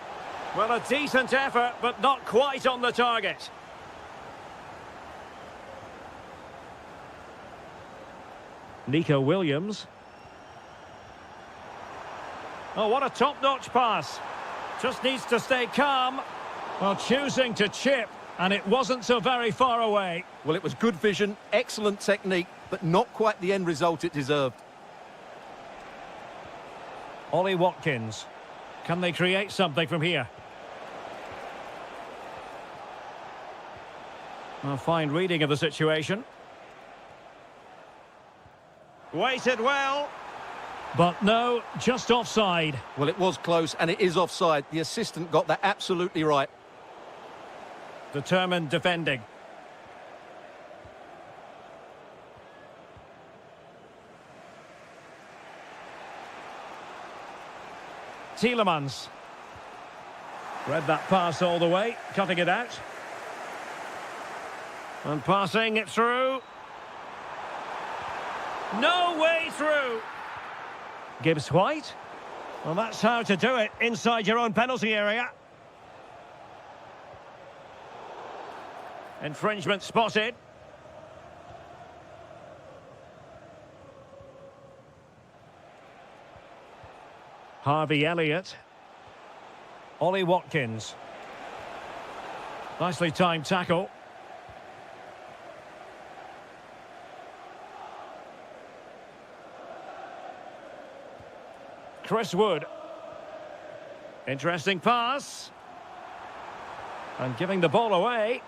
Well, a decent effort, but not quite on the target. Nico Williams. Oh, what a top-notch pass. Just needs to stay calm. Well, choosing to chip, and it wasn't so very far away. Well, it was good vision, excellent technique, but not quite the end result it deserved. Ollie Watkins. Can they create something from here? A fine reading of the situation. Waited well. But no, just offside. Well, it was close, and it is offside. The assistant got that absolutely right. Determined defending. Tielemans. Read that pass all the way, cutting it out. And passing it through. No way through. Gibbs White. Well, that's how to do it inside your own penalty area. Infringement spotted. Harvey Elliott. Ollie Watkins. Nicely timed tackle. Chris Wood. Interesting pass. And giving the ball away.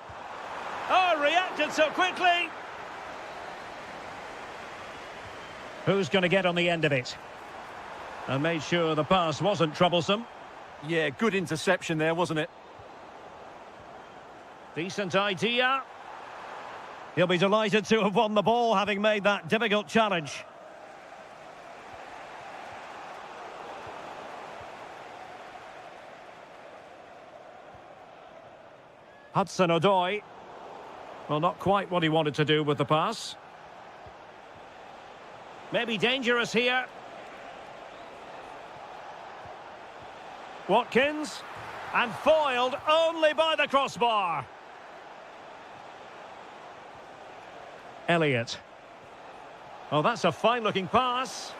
Oh, reacted so quickly. Who's going to get on the end of it? And made sure the pass wasn't troublesome. Yeah, good interception there, wasn't it? Decent idea. He'll be delighted to have won the ball, having made that difficult challenge. Hudson-Odoi. Well, not quite what he wanted to do with the pass. Maybe dangerous here. Watkins. And foiled only by the crossbar. Elliott. Oh, that's a fine-looking pass.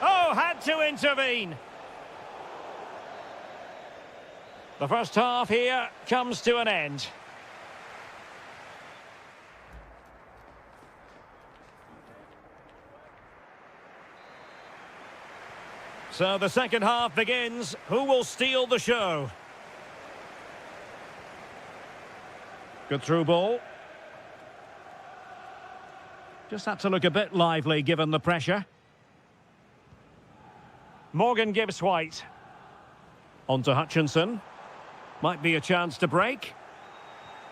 Oh, had to intervene. The first half here comes to an end. So the second half begins. Who will steal the show? Good through ball. Just had to look a bit lively given the pressure. Morgan Gibbs White. On to Hutchinson. Might be a chance to break.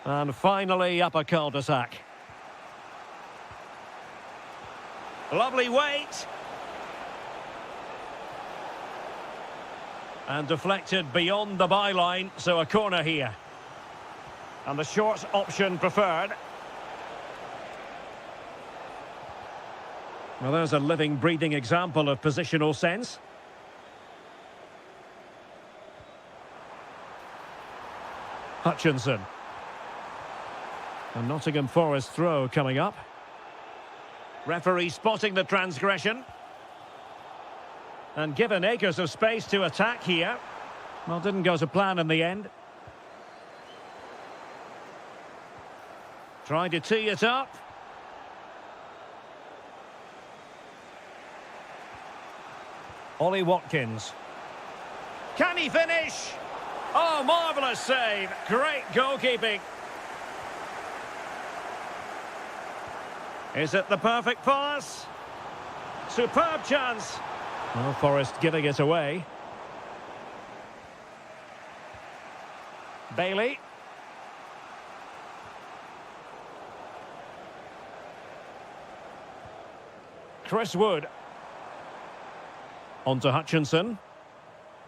And finally up a cul-de-sac. Lovely weight. And deflected beyond the byline, so a corner here. And the short option preferred. Well, there's a living, breathing example of positional sense. Hutchinson. A Nottingham Forest throw coming up. Referee spotting the transgression. And given acres of space to attack here. Well, didn't go to plan in the end. Trying to tee it up. Ollie Watkins. Can he finish? Oh, marvellous save. Great goalkeeping. Is it the perfect pass? Superb chance. Well, Forest giving it away. Bailey. Chris Wood. On to Hutchinson.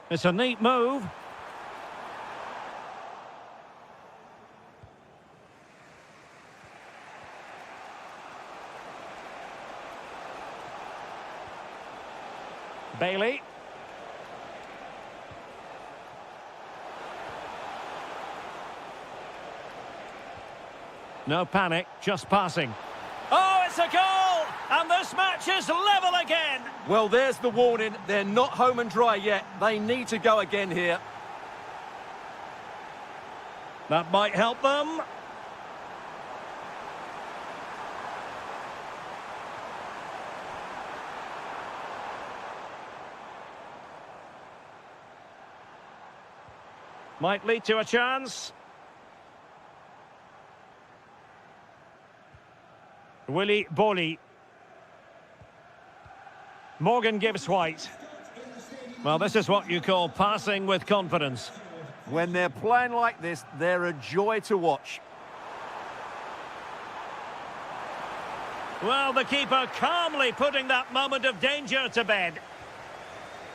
It's a neat move. Bailey. No panic, just passing. Oh, it's a goal! And this match is level again! Well, there's the warning. They're not home and dry yet. They need to go again here. That might help them. Might lead to a chance. Willie Boley. Morgan Gibbs White. Well, this is what you call passing with confidence. When they're playing like this, they're a joy to watch. Well, the keeper calmly putting that moment of danger to bed.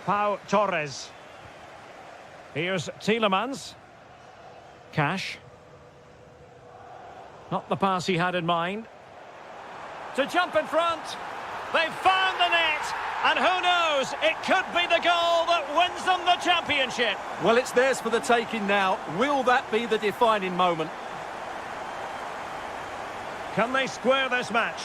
Pau Torres. Here's Tielemans. Cash. Not the pass he had in mind. To jump in front. They've found the net. And who knows, it could be the goal that wins them the championship. Well, it's theirs for the taking now. Will that be the defining moment? Can they square this match?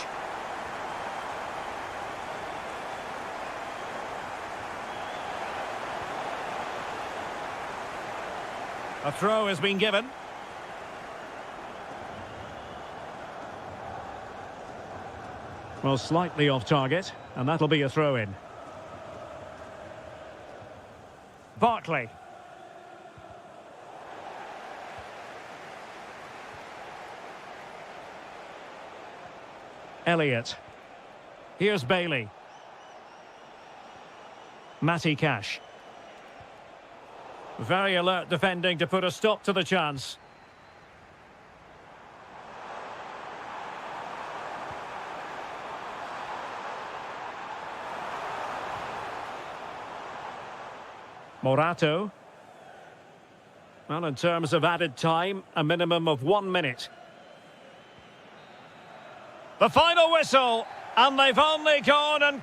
A throw has been given. Well, slightly off target, and that'll be a throw-in. Barkley. Elliott. Here's Bailey. Matty Cash. Very alert defending to put a stop to the chance. Morato. Well, in terms of added time, a minimum of 1 minute. The final whistle, and they've only gone and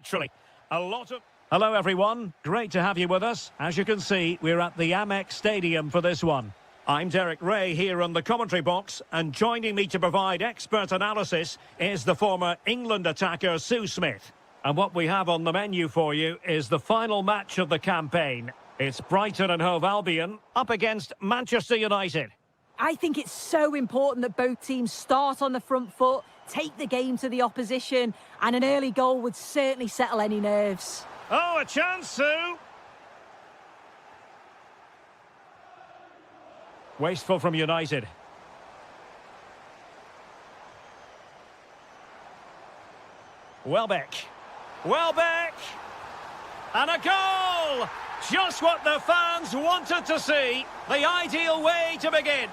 literally. A lot of... Hello, everyone. Great to have you with us. As you can see, we're at the Amex Stadium for this one. I'm Derek Ray here on the commentary box, and joining me to provide expert analysis is the former England attacker Sue Smith. And what we have on the menu for you is the final match of the campaign. It's Brighton and Hove Albion up against Manchester United. I think it's so important that both teams start on the front foot, take the game to the opposition, and an early goal would certainly settle any nerves. Oh, a chance, Sue! Wasteful from United. Welbeck. Welbeck! And a goal! Just what the fans wanted to see. The ideal way to begin.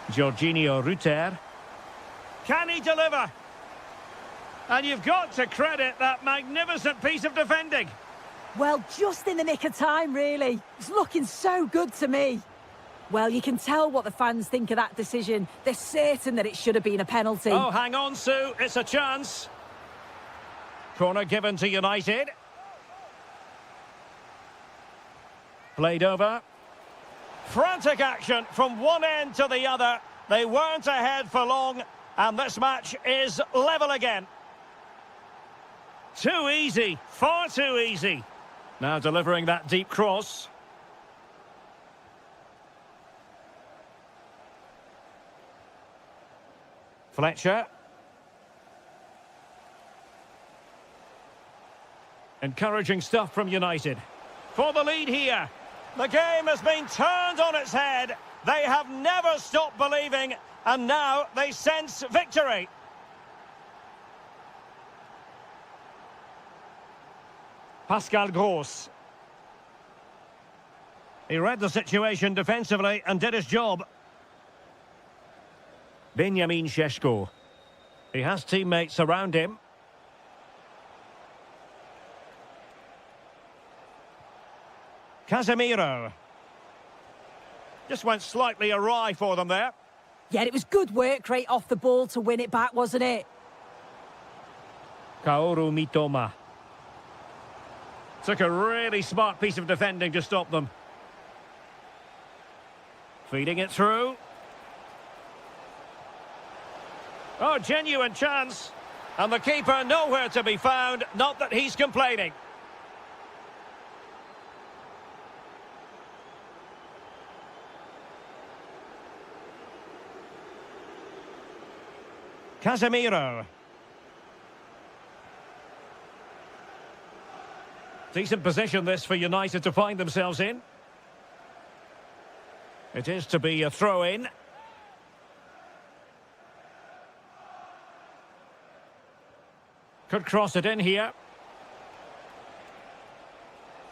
Jorginho Rutter. Can he deliver? And you've got to credit that magnificent piece of defending. Well, just in the nick of time, really. It's looking so good to me. Well, you can tell what the fans think of that decision. They're certain that it should have been a penalty. Oh, hang on, Sue. It's a chance. Corner given to United. Played over. Frantic action from one end to the other. They weren't ahead for long, and this match is level again. Too easy. Far too easy. Now delivering that deep cross. Fletcher. Encouraging stuff from United. For the lead here. The game has been turned on its head. They have never stopped believing, and now they sense victory. Pascal Gross. He read the situation defensively and did his job. Benjamin Šeško. He has teammates around him. Casemiro. Just went slightly awry for them there. Yeah, it was good work rate off the ball to win it back, wasn't it? Kaoru Mitoma. Took a really smart piece of defending to stop them. Feeding it through. Oh, genuine chance. And the keeper nowhere to be found. Not that he's complaining. Casemiro. Decent position this for United to find themselves in. It is to be a throw-in. Could cross it in here.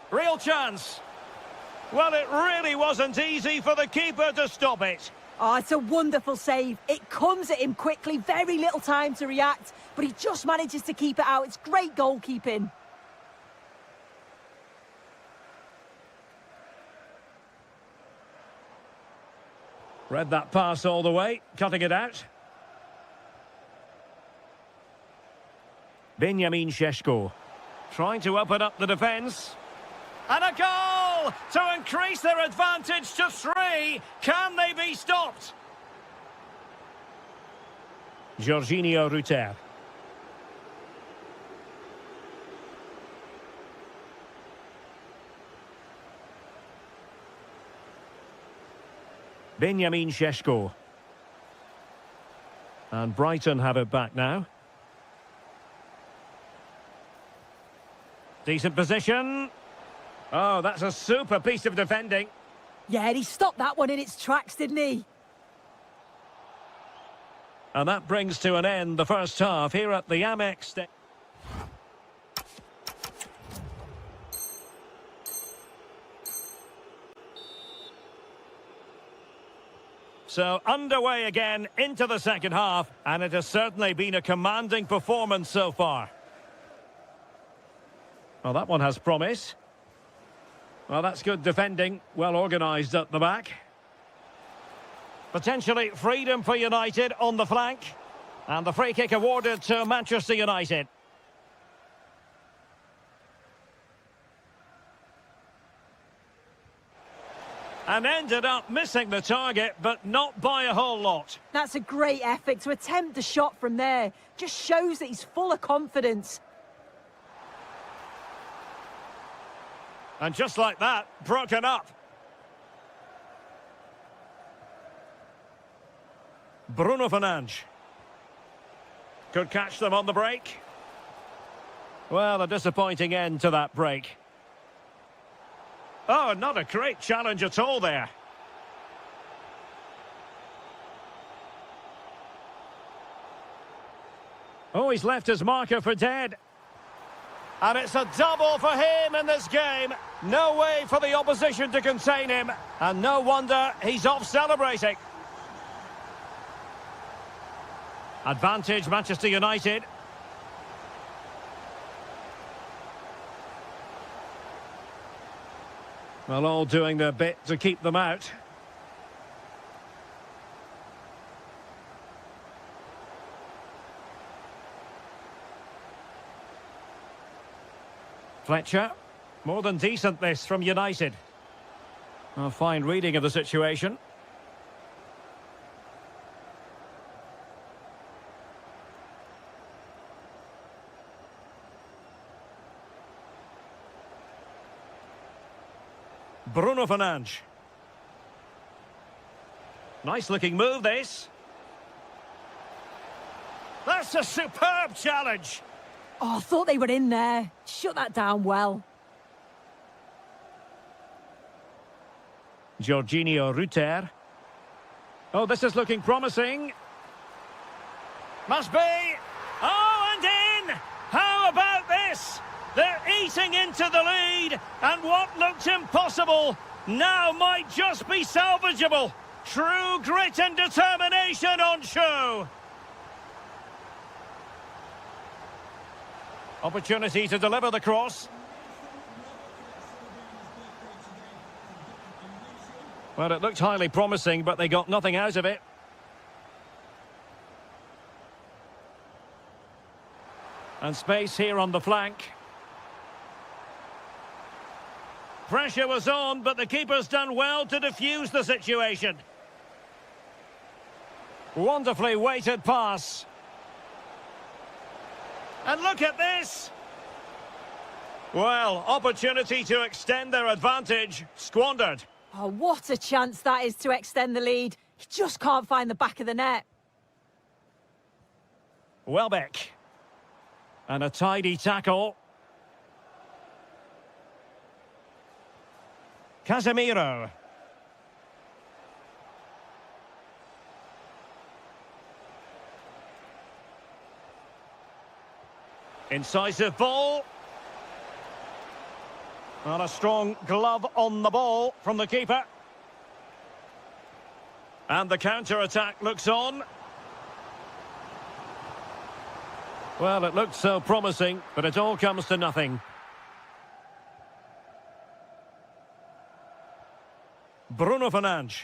Real chance. Well, it really wasn't easy for the keeper to stop it. Oh, it's a wonderful save. It comes at him quickly, very little time to react, but he just manages to keep it out. It's great goalkeeping. Read that pass all the way, cutting it out. Benjamin Šeško trying to open up the defence. And a goal to increase their advantage to 3. Can they be stopped? Jorginho Rutter. Benjamin Šeško. And Brighton have it back now. Decent position. Oh, that's a super piece of defending. Yeah, he stopped that one in its tracks, didn't he? And that brings to an end the first half here at the Amex Stadium. So underway again into the second half, and it has certainly been a commanding performance so far. Well, that one has promise. Well, that's good defending, well organised at the back. Potentially freedom for United on the flank. And the free kick awarded to Manchester United. And ended up missing the target, but not by a whole lot. That's a great effort to attempt a shot from there. Just shows that he's full of confidence. And just like that, broken up. Bruno Fernandes. Could catch them on the break. Well, a disappointing end to that break. Oh, not a great challenge at all there. Oh, he's left his marker for dead. And it's a double for him in this game. No way for the opposition to contain him. And no wonder he's off celebrating. Advantage Manchester United. Well, all doing their bit to keep them out. Fletcher. More than decent this from United. A fine reading of the situation. Bruno Fernandes. Nice looking move, this. That's a superb challenge. Oh, I thought they were in there. Shut that down well. Jorginho Rutter. Oh, this is looking promising. Must be. Oh, and in! How about this? They're eating into the lead, and what looked impossible now might just be salvageable. True grit and determination on show. Opportunity to deliver the cross. Well, it looked highly promising, but they got nothing out of it. And space here on the flank. Pressure was on, but the keeper's done well to defuse the situation. Wonderfully weighted pass. And look at this! Well, opportunity to extend their advantage, squandered. Oh, what a chance that is to extend the lead. He just can't find the back of the net. Welbeck. And a tidy tackle. Casemiro. Incisive ball. And a strong glove on the ball from the keeper. And the counter-attack looks on. Well, it looked so promising, but it all comes to nothing. Bruno Fernandes.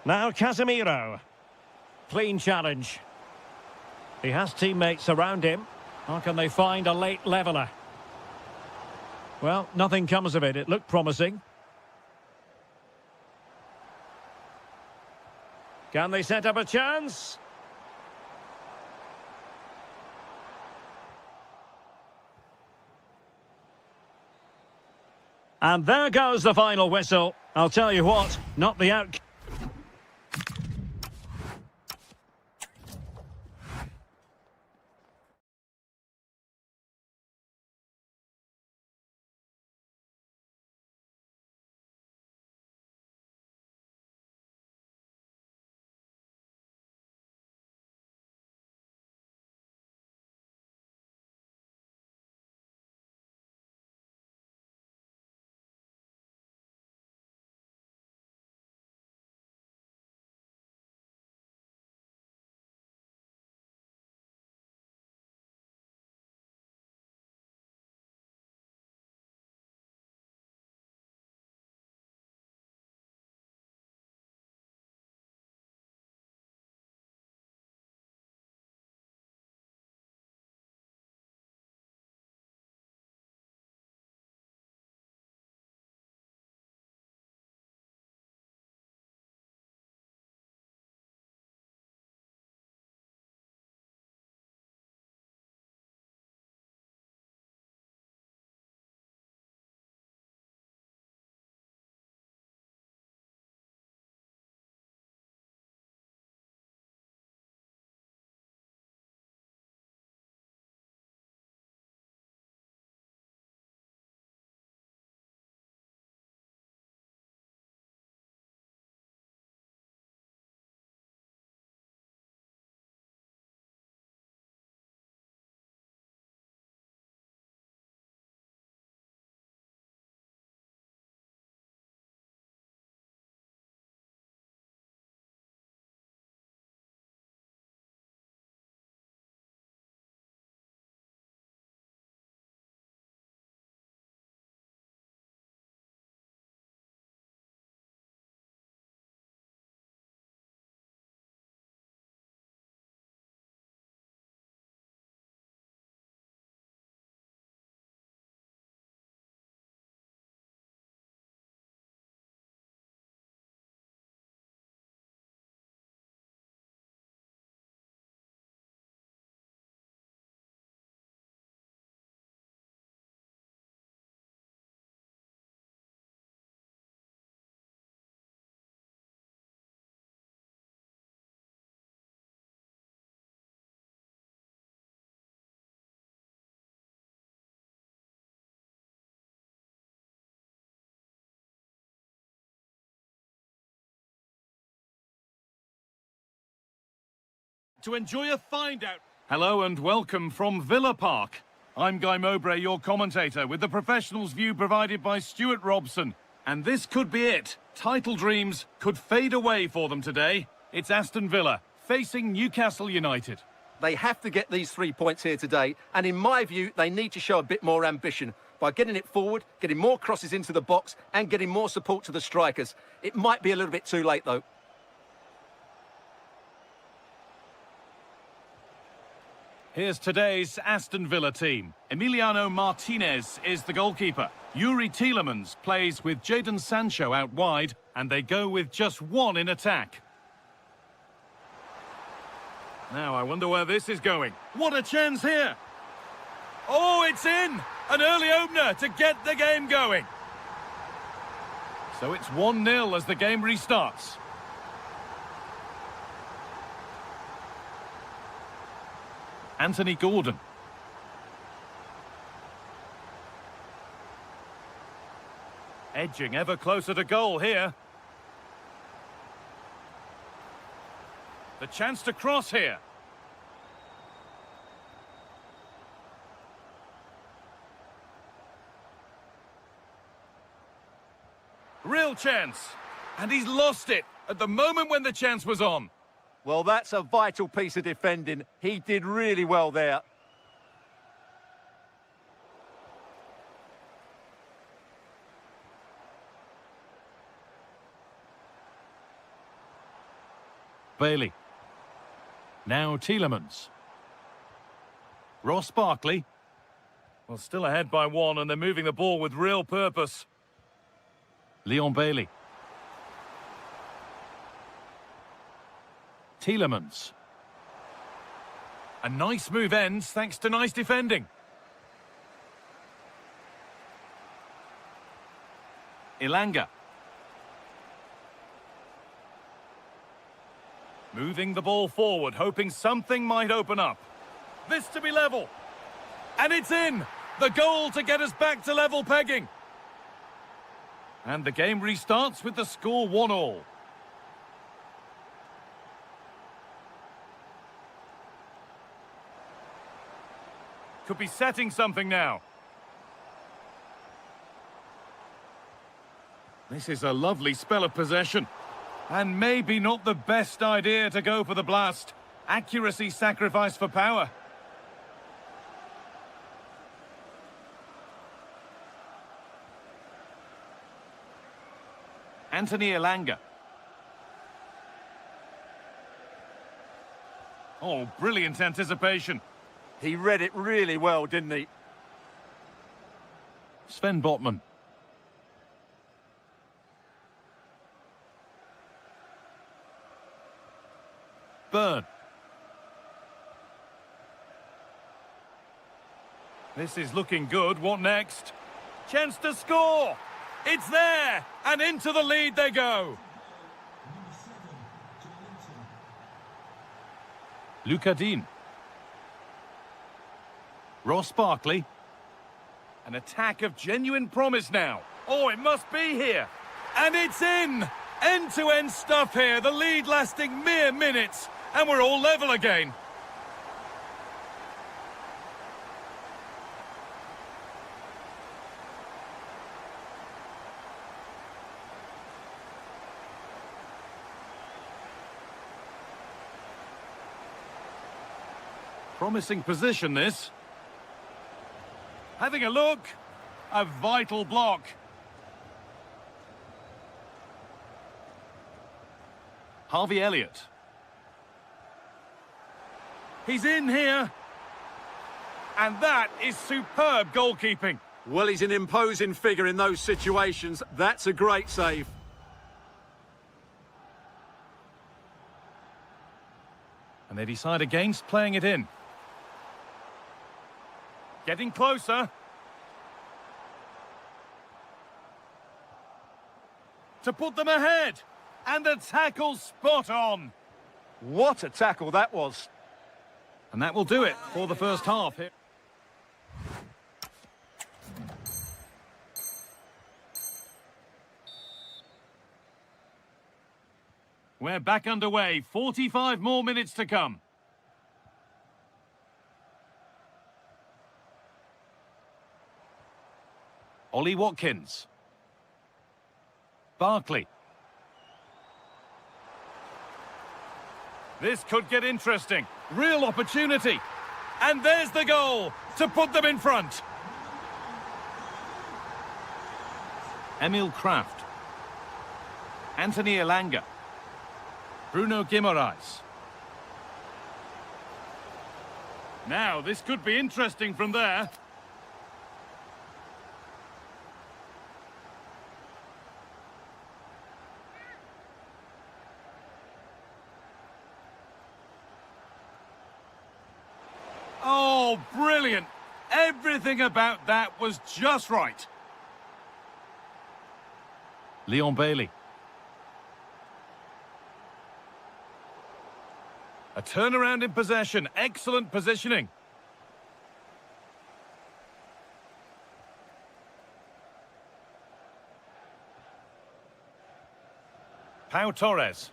Now Casemiro. Clean challenge. He has teammates around him. How can they find a late leveller? Well, nothing comes of it. It looked promising. Can they set up a chance? And there goes the final whistle. I'll tell you what, not the outcome. to enjoy a find-out. Hello and welcome from Villa Park. I'm Guy Mowbray, your commentator, with the professionals' view provided by Stuart Robson. And this could be it. Title dreams could fade away for them today. It's Aston Villa facing Newcastle United. They have to get these 3 points here today, and in my view, they need to show a bit more ambition by getting it forward, getting more crosses into the box, and getting more support to the strikers. It might be a little bit too late, though. Here's today's Aston Villa team. Emiliano Martinez is the goalkeeper. Yuri Tielemans plays with Jadon Sancho out wide, and they go with just one in attack. Now, I wonder where this is going. What a chance here! Oh, it's in! An early opener to get the game going. So it's 1-0 as the game restarts. Anthony Gordon. Edging ever closer to goal here. The chance to cross here. Real chance. And he's lost it at the moment when the chance was on. Well, that's a vital piece of defending. He did really well there. Bailey. Now Tielemans. Ross Barkley. Well, still ahead by one, and they're moving the ball with real purpose. Leon Bailey. Tielemans. A nice move ends thanks to nice defending. Ilanga. Moving the ball forward, hoping something might open up. This to be level. And it's in! The goal to get us back to level pegging. And the game restarts with the score 1-1. Could be setting something now. This is a lovely spell of possession. And maybe not the best idea to go for the blast. Accuracy sacrificed for power. Anthony Ilanga. Oh, brilliant anticipation. He read it really well, didn't he? Sven Botman. Bird. This is looking good. What next? Chance to score! It's there! And into the lead they go! Luca Dean. Ross Barkley. An attack of genuine promise now. Oh, it must be here. And it's in! End-to-end stuff here. The lead lasting mere minutes. And we're all level again. Promising position, this. Having a look. A vital block. Harvey Elliott. He's in here. And that is superb goalkeeping. Well, he's an imposing figure in those situations. That's a great save. And they decide against playing it in. Getting closer. To put them ahead. And the tackle spot on. What a tackle that was. And that will do it for the first half here. We're back underway. 45 more minutes to come. Ollie Watkins. Barkley. This could get interesting. Real opportunity. And there's the goal to put them in front. Emil Kraft. Anthony Elanga. Bruno Guimaraes. Now, this could be interesting from there. Oh, brilliant! Everything about that was just right. Leon Bailey. A turnaround in possession. Excellent positioning. Pau Torres.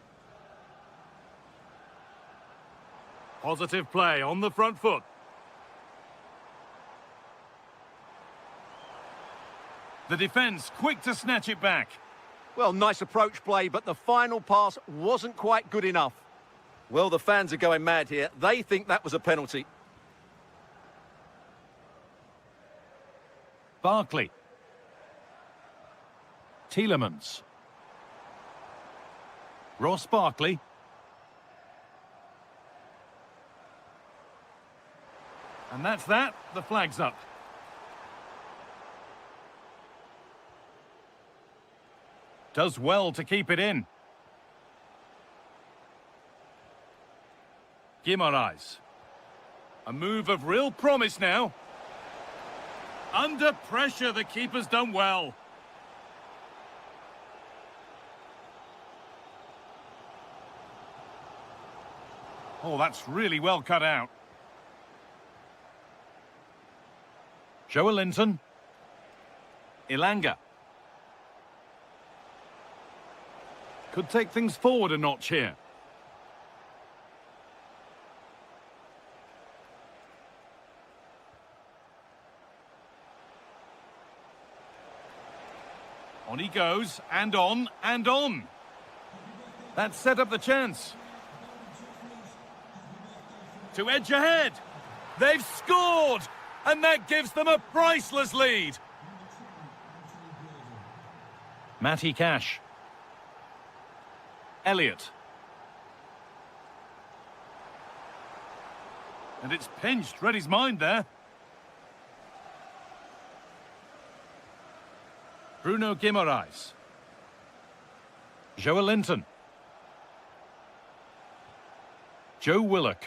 Positive play on the front foot. The defence quick to snatch it back. Well, nice approach play, but the final pass wasn't quite good enough. Well, the fans are going mad here. They think that was a penalty. Barkley. Tielemans. Ross Barkley. And that's that. The flag's up. Does well to keep it in. Guimaraes. A move of real promise now. Under pressure, the keeper's done well. Oh, that's really well cut out. Joelinton. Elanga. Could take things forward a notch here. On he goes, and on, and on. That set up the chance. To edge ahead. They've scored! And that gives them a priceless lead. Matty Cash. Elliott. And it's pinched, read his mind there. Bruno Guimaraes. Joelinton. Joe Willock.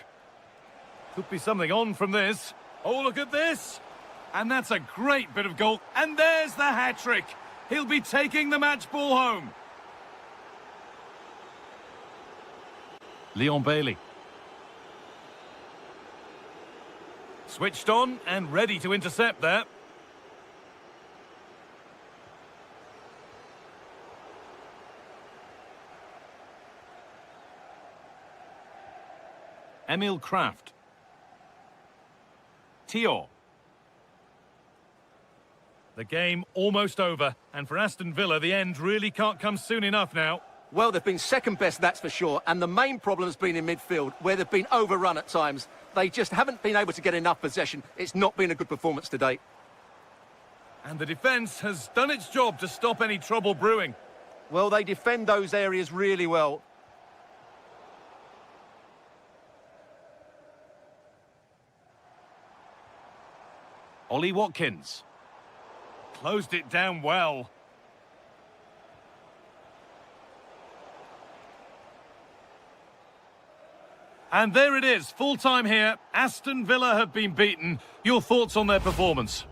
Could be something on from this. Oh, look at this. And that's a great bit of goal. And there's the hat-trick. He'll be taking the match ball home. Leon Bailey. Switched on and ready to intercept there. Emil Kraft. Tio. The game almost over, and for Aston Villa, the end really can't come soon enough now. Well, they've been second best, that's for sure, and the main problem has been in midfield, where they've been overrun at times. They just haven't been able to get enough possession. It's not been a good performance to date. And the defence has done its job to stop any trouble brewing. Well, they defend those areas really well. Ollie Watkins. Closed it down well. And there it is, full time here. Aston Villa have been beaten. Your thoughts on their performance?